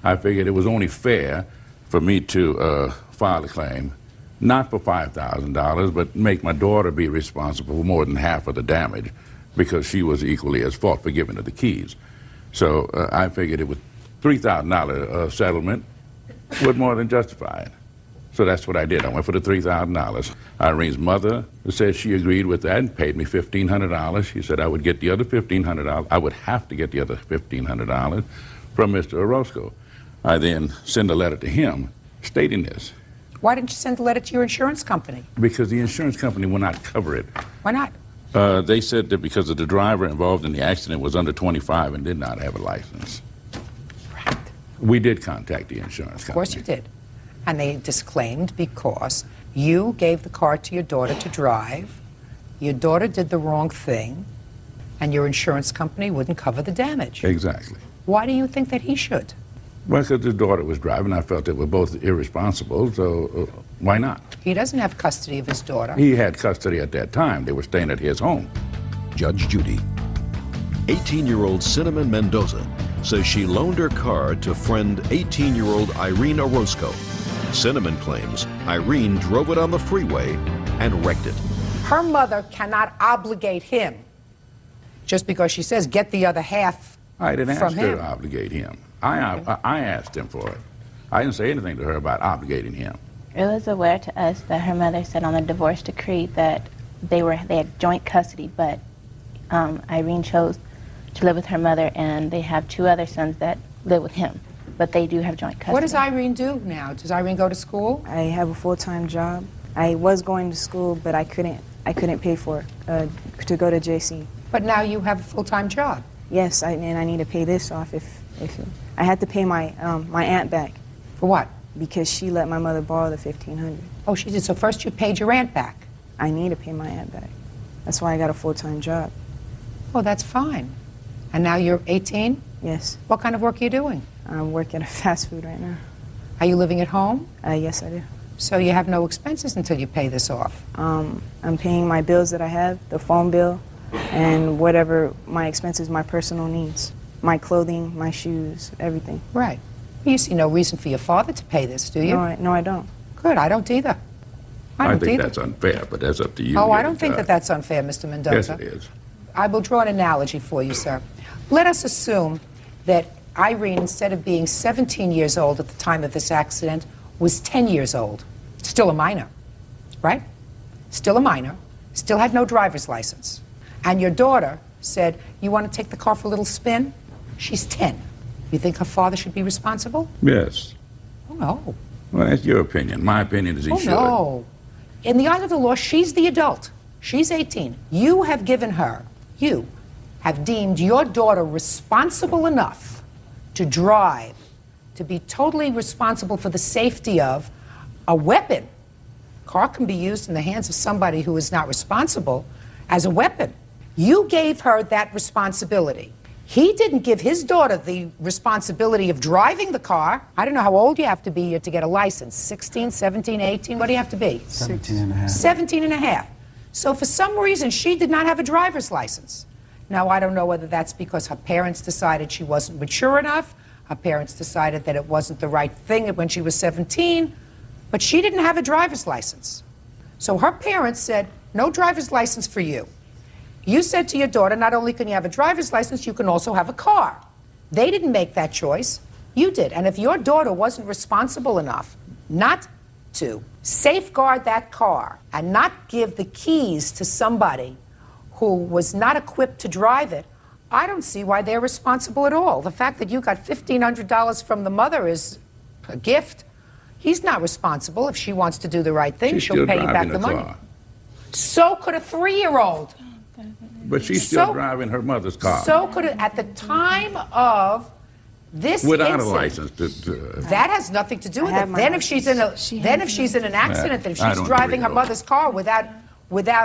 I figured it was only fair for me to file a claim, not for $5,000, but make my daughter be responsible for more than half of the damage because she was equally at fault for giving her the keys. So I figured it was $3,000 settlement would more than justify it. So that's what I did. I went for the $3,000. Irene's mother said she agreed with that and paid me $1,500. She said I would get the other $1,500. I would have to get the other $1,500 from Mr. Orozco. I then sent a letter to him stating this. Why didn't you send a letter to your insurance company? Because the insurance company will not cover it. Why not? They said that because of the driver involved in the accident was under 25 and did not have a license. Right. We did contact the insurance company. Of course you did. And they disclaimed because you gave the car to your daughter to drive, your daughter did the wrong thing, and your insurance company wouldn't cover the damage. Exactly. Why do you think that he should? Well, because his daughter was driving. I felt they were both irresponsible, so why not? He doesn't have custody of his daughter. He had custody at that time. They were staying at his home. Judge Judy. 18-year-old Cinnamon Mendoza says she loaned her car to friend 18-year-old Irene Orozco. Cinnamon claims Irene drove it on the freeway and wrecked it. Her mother cannot obligate him just because she says, get the other half I didn't from ask her him. to obligate him. I asked him for it. I didn't say anything to her about obligating him. It was aware to us that her mother said on the divorce decree that they had joint custody, but Irene chose to live with her mother, and they have 2 other sons that live with him, but they do have joint custody. What does Irene do now? Does Irene go to school? I have a full-time job. I was going to school, but I couldn't pay for it to go to JC. But now you have a full-time job. Yes, and I need to pay this off. If I had to pay my my aunt back. For what? Because she let my mother borrow the $1,500. Oh, she did. So first you paid your aunt back. I need to pay my aunt back. That's why I got a full-time job. Oh, that's fine. And now you're 18? Yes. What kind of work are you doing? I'm working at fast food right now. Are you living at home? Yes, I do. So you have no expenses until you pay this off? I'm paying my bills that I have, the phone bill, and whatever my expenses, my personal needs, my clothing, my shoes, everything. Right. You see no reason for your father to pay this, do you? No, I don't. Good, I don't either. I think that's unfair, but that's up to you. Oh, I don't think that that's unfair, Mr. Mendoza. Yes, it is. I will draw an analogy for you, sir. Let us assume that Irene, instead of being 17 years old at the time of this accident, was 10 years old. Still a minor, right? Still a minor, still had no driver's license. And your daughter said, you want to take the car for a little spin? She's 10. You think her father should be responsible? Yes. Oh, no. Well, that's your opinion. My opinion is he should. No. In the eyes of the law, she's the adult. She's 18. You have given her, you have deemed your daughter responsible enough to drive, to be totally responsible for the safety of a weapon. Car can be used in the hands of somebody who is not responsible as a weapon. You gave her that responsibility. He didn't give his daughter the responsibility of driving the car. I don't know how old you have to be here to get a license. 16, 17, 18, what do you have to be? 17 and a half. 17 and a half. So for some reason, she did not have a driver's license. Now, I don't know whether that's because her parents decided she wasn't mature enough. Her parents decided that it wasn't the right thing when she was 17. But she didn't have a driver's license. So her parents said, no driver's license for you. You said to your daughter, not only can you have a driver's license, you can also have a car. They didn't make that choice. You did. And if your daughter wasn't responsible enough not to safeguard that car and not give the keys to somebody who was not equipped to drive it, I don't see why they're responsible at all. The fact that you got $1,500 from the mother is a gift. He's not responsible. If she wants to do the right thing, she'll pay you back the money. So could a 3-year-old. But she's still driving her mother's car. So could it, at the time of this without incident, a license. that has nothing to do with it. Then if she's in an accident, if she's driving her mother's car without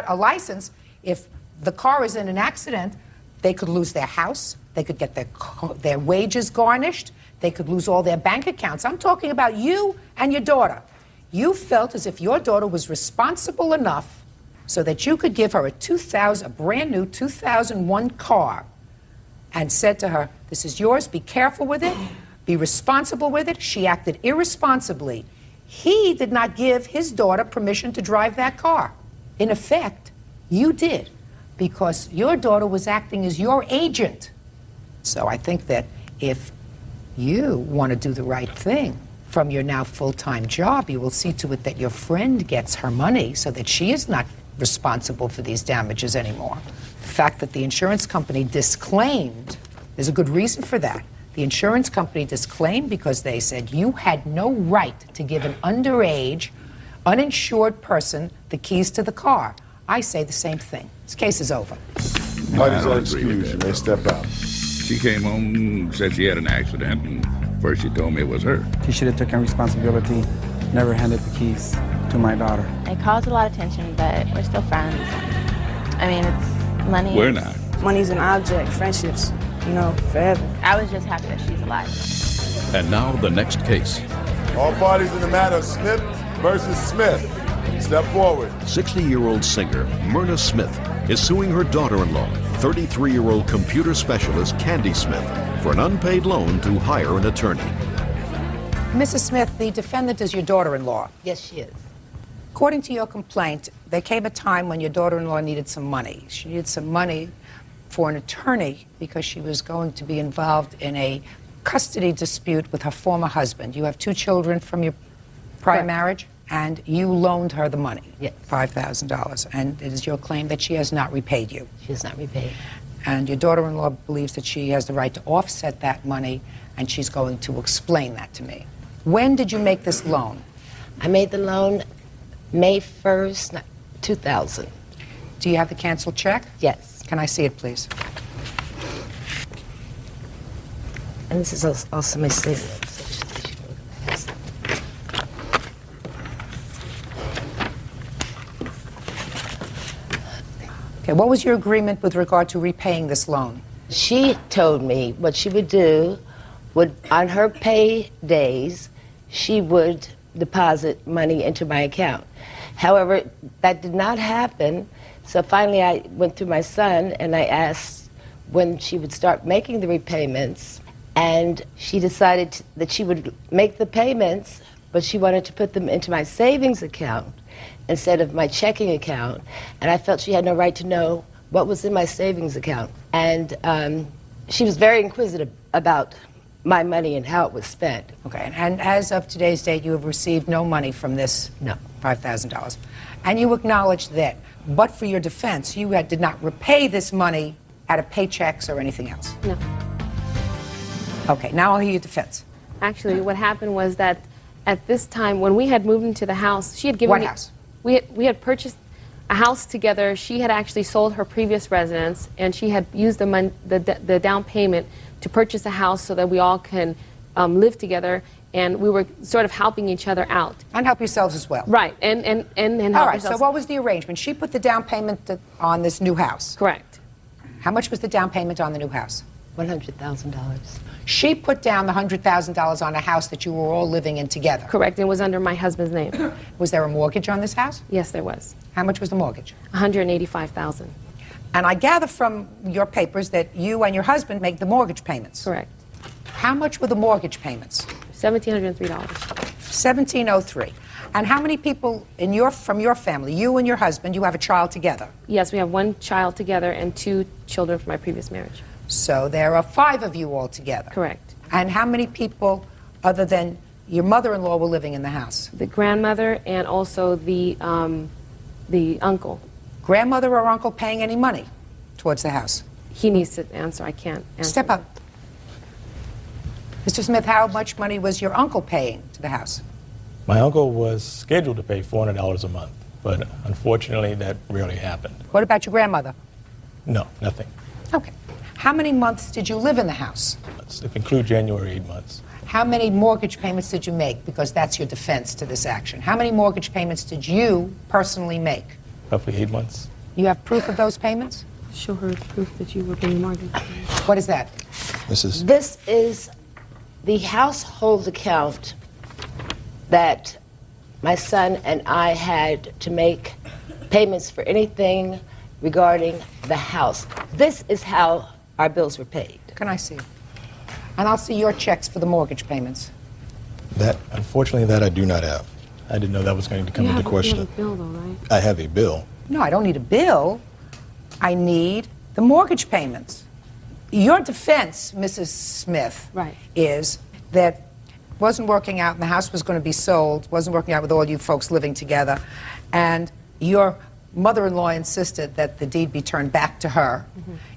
a license, if the car is in an accident, they could lose their house, they could get their wages garnished, they could lose all their bank accounts. I'm talking about you and your daughter. You felt as if your daughter was responsible enough so that you could give her a brand new 2001 car and said to her, this is yours, be careful with it, be responsible with it. She acted irresponsibly. He did not give his daughter permission to drive that car. In effect, you did, because your daughter was acting as your agent. So I think that if you want to do the right thing from your now full-time job, you will see to it that your friend gets her money so that she is not responsible for these damages anymore. The fact that the insurance company disclaimed, there's a good reason for that. The insurance company disclaimed because they said you had no right to give an underage, uninsured person the keys to the car. I say the same thing. This case is over. Parties are excused. You may step out. She came home and said she had an accident, and first she told me it was her. He should have taken responsibility, never handed the keys to my daughter. It caused a lot of tension, but we're still friends. I mean, it's money. We're not. Money's an object, friendships, forever. I was just happy that she's alive. And now the next case. All parties in the matter of Smith versus Smith. Step forward. 60-year-old singer Myrna Smith is suing her daughter-in-law, 33-year-old computer specialist Candy Smith, for an unpaid loan to hire an attorney. Mrs. Smith, the defendant is your daughter-in-law. Yes, she is. According to your complaint, there came a time when your daughter-in-law needed some money. She needed some money for an attorney because she was going to be involved in a custody dispute with her former husband. You have 2 children from your prior marriage, and you loaned her the money, yes. $5,000, and it is your claim that she has not repaid you. She has not repaid. And your daughter-in-law believes that she has the right to offset that money, and she's going to explain that to me. When did you make this loan? I made the loan May 1st, 2000. Do you have the canceled check? Yes. Can I see it, please? And this is also my statement. Okay, what was your agreement with regard to repaying this loan? She told me what she would do would, on her pay days, she would deposit money into my account. However, that did not happen, so finally I went to my son and I asked when she would start making the repayments, and she decided that she would make the payments, but she wanted to put them into my savings account instead of my checking account, and I felt she had no right to know what was in my savings account. And she was very inquisitive about my money and how it was spent. Okay, and as of today's date, you have received no money from this No. $5,000. And you acknowledge that, but for your defense, you did not repay this money out of paychecks or anything else. No. Okay, now I'll hear your defense. Actually, what happened was that at this time, when we had moved into the house, she had given What me... house? We had purchased a house together. She had actually sold her previous residence, and she had used the down payment to purchase a house so that we all can live together, and we were sort of helping each other out. And help yourselves as well. Right, and help All right, ourselves. so what was the arrangement? She put the down payment on this new house. Correct. How much was the down payment on the new house? $100,000. She put down the $100,000 on a house that you were all living in together. Correct, it was under my husband's name. Was there a mortgage on this house? Yes, there was. How much was the mortgage? $185,000. And I gather from your papers that you and your husband make the mortgage payments. Correct. How much were the mortgage payments? $1,703. $1,703. And how many people from your family, you and your husband, you have a child together? Yes, we have 1 child together and 2 children from my previous marriage. So there are 5 of you all together. Correct. And how many people, other than your mother-in-law, were living in the house? The grandmother and also the uncle. Grandmother or uncle paying any money towards the house? He needs to answer. I can't answer. Step up. Mr. Smith, how much money was your uncle paying to the house? My uncle was scheduled to pay $400 a month, but unfortunately that rarely happened. What about your grandmother? No, nothing. Okay. How many months did you live in the house? If include January, 8 months. How many mortgage payments did you make? Because that's your defense to this action. How many mortgage payments did you personally make? Roughly 8 months. You have proof of those payments? Show her proof that you were paying mortgage. What is that? This is the household account that my son and I had to make payments for anything regarding the house. This is how our bills were paid. Can I see? And I'll see your checks for the mortgage payments. Unfortunately, that I do not have. I didn't know that was going to come into question. You have a bill, though, right? I have a bill. No, I don't need a bill. I need the mortgage payments. Your defense, Mrs. Smith, is that it wasn't working out and the house was going to be sold, wasn't working out with all you folks living together, and your mother-in-law insisted that the deed be turned back to her.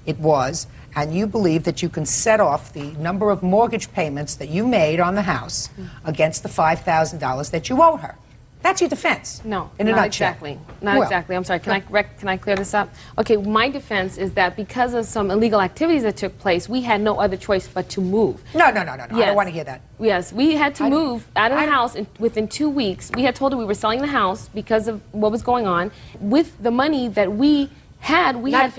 It was, and you believe that you can set off the number of mortgage payments that you made on the house against the $5,000 that you owe her. That's your defense. No, in a not nutshell. exactly. Not exactly. I'm sorry. Can I clear this up? Okay, my defense is that because of some illegal activities that took place, we had no other choice but to move. No. I don't want to hear that. Yes, we had to move out of the house within 2 weeks. We had told her we were selling the house because of what was going on. With the money that we had, we had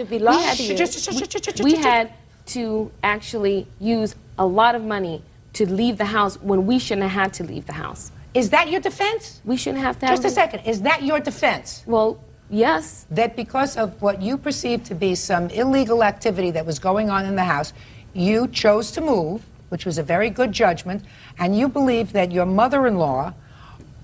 to actually use a lot of money to leave the house when we shouldn't have had to leave the house. Is that your defense? We shouldn't have to Just a second. Is that your defense? Well, yes. That because of what you perceive to be some illegal activity that was going on in the house, you chose to move which was a very good judgment, and you believe that your mother-in-law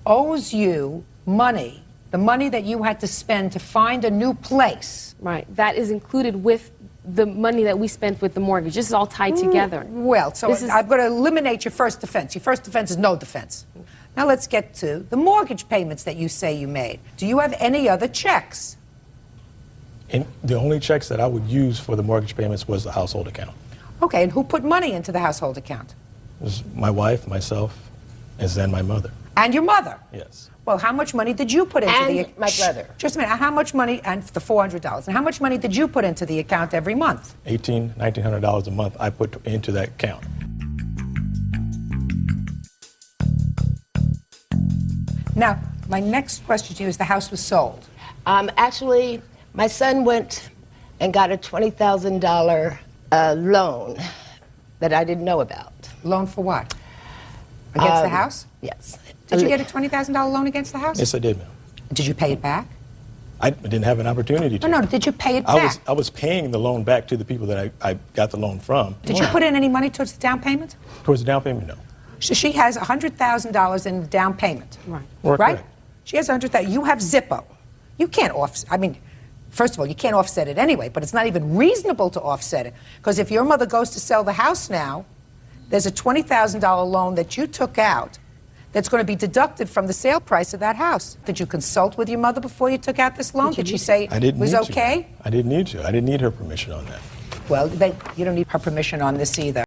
owes you money, the money that you had to spend to find a new place. Right. That is included with the money that we spent with the mortgage. This is all tied together. Well, so I'm going to eliminate your first defense. Your first defense is no defense. Now let's get to the mortgage payments that you say you made. Do you have any other checks? And the only checks that I would use for the mortgage payments was the household account. Okay, and who put money into the household account? It was my wife, myself, and then my mother. And your mother? Yes. Well, how much money did you put into the account? And my brother. Just a minute. How much money, and the $400, and how much money did you put into the account every month? $1,900 a month I put into that account. Now, my next question to you is the house was sold. Actually, my son went and got a $20,000 loan that I didn't know about. Loan for what? Against the house? Yes. Did you get a $20,000 loan against the house? Yes, I did, ma'am. Did you pay it back? I didn't have an opportunity to. No, did you pay it back? I was paying the loan back to the people that I got the loan from. Did you put in any money towards the down payment? Towards the down payment, no. So she has $100,000 in the down payment. Right. Right? Correct. She has $100,000. You have Zippo. You can't offset. I mean, first of all, you can't offset it anyway, but it's not even reasonable to offset it. Because if your mother goes to sell the house now, there's a $20,000 loan that you took out that's going to be deducted from the sale price of that house. Did you consult with your mother before you took out this loan? Did she say it was okay? I didn't need to. I didn't need her permission on that. Well, you don't need her permission on this either.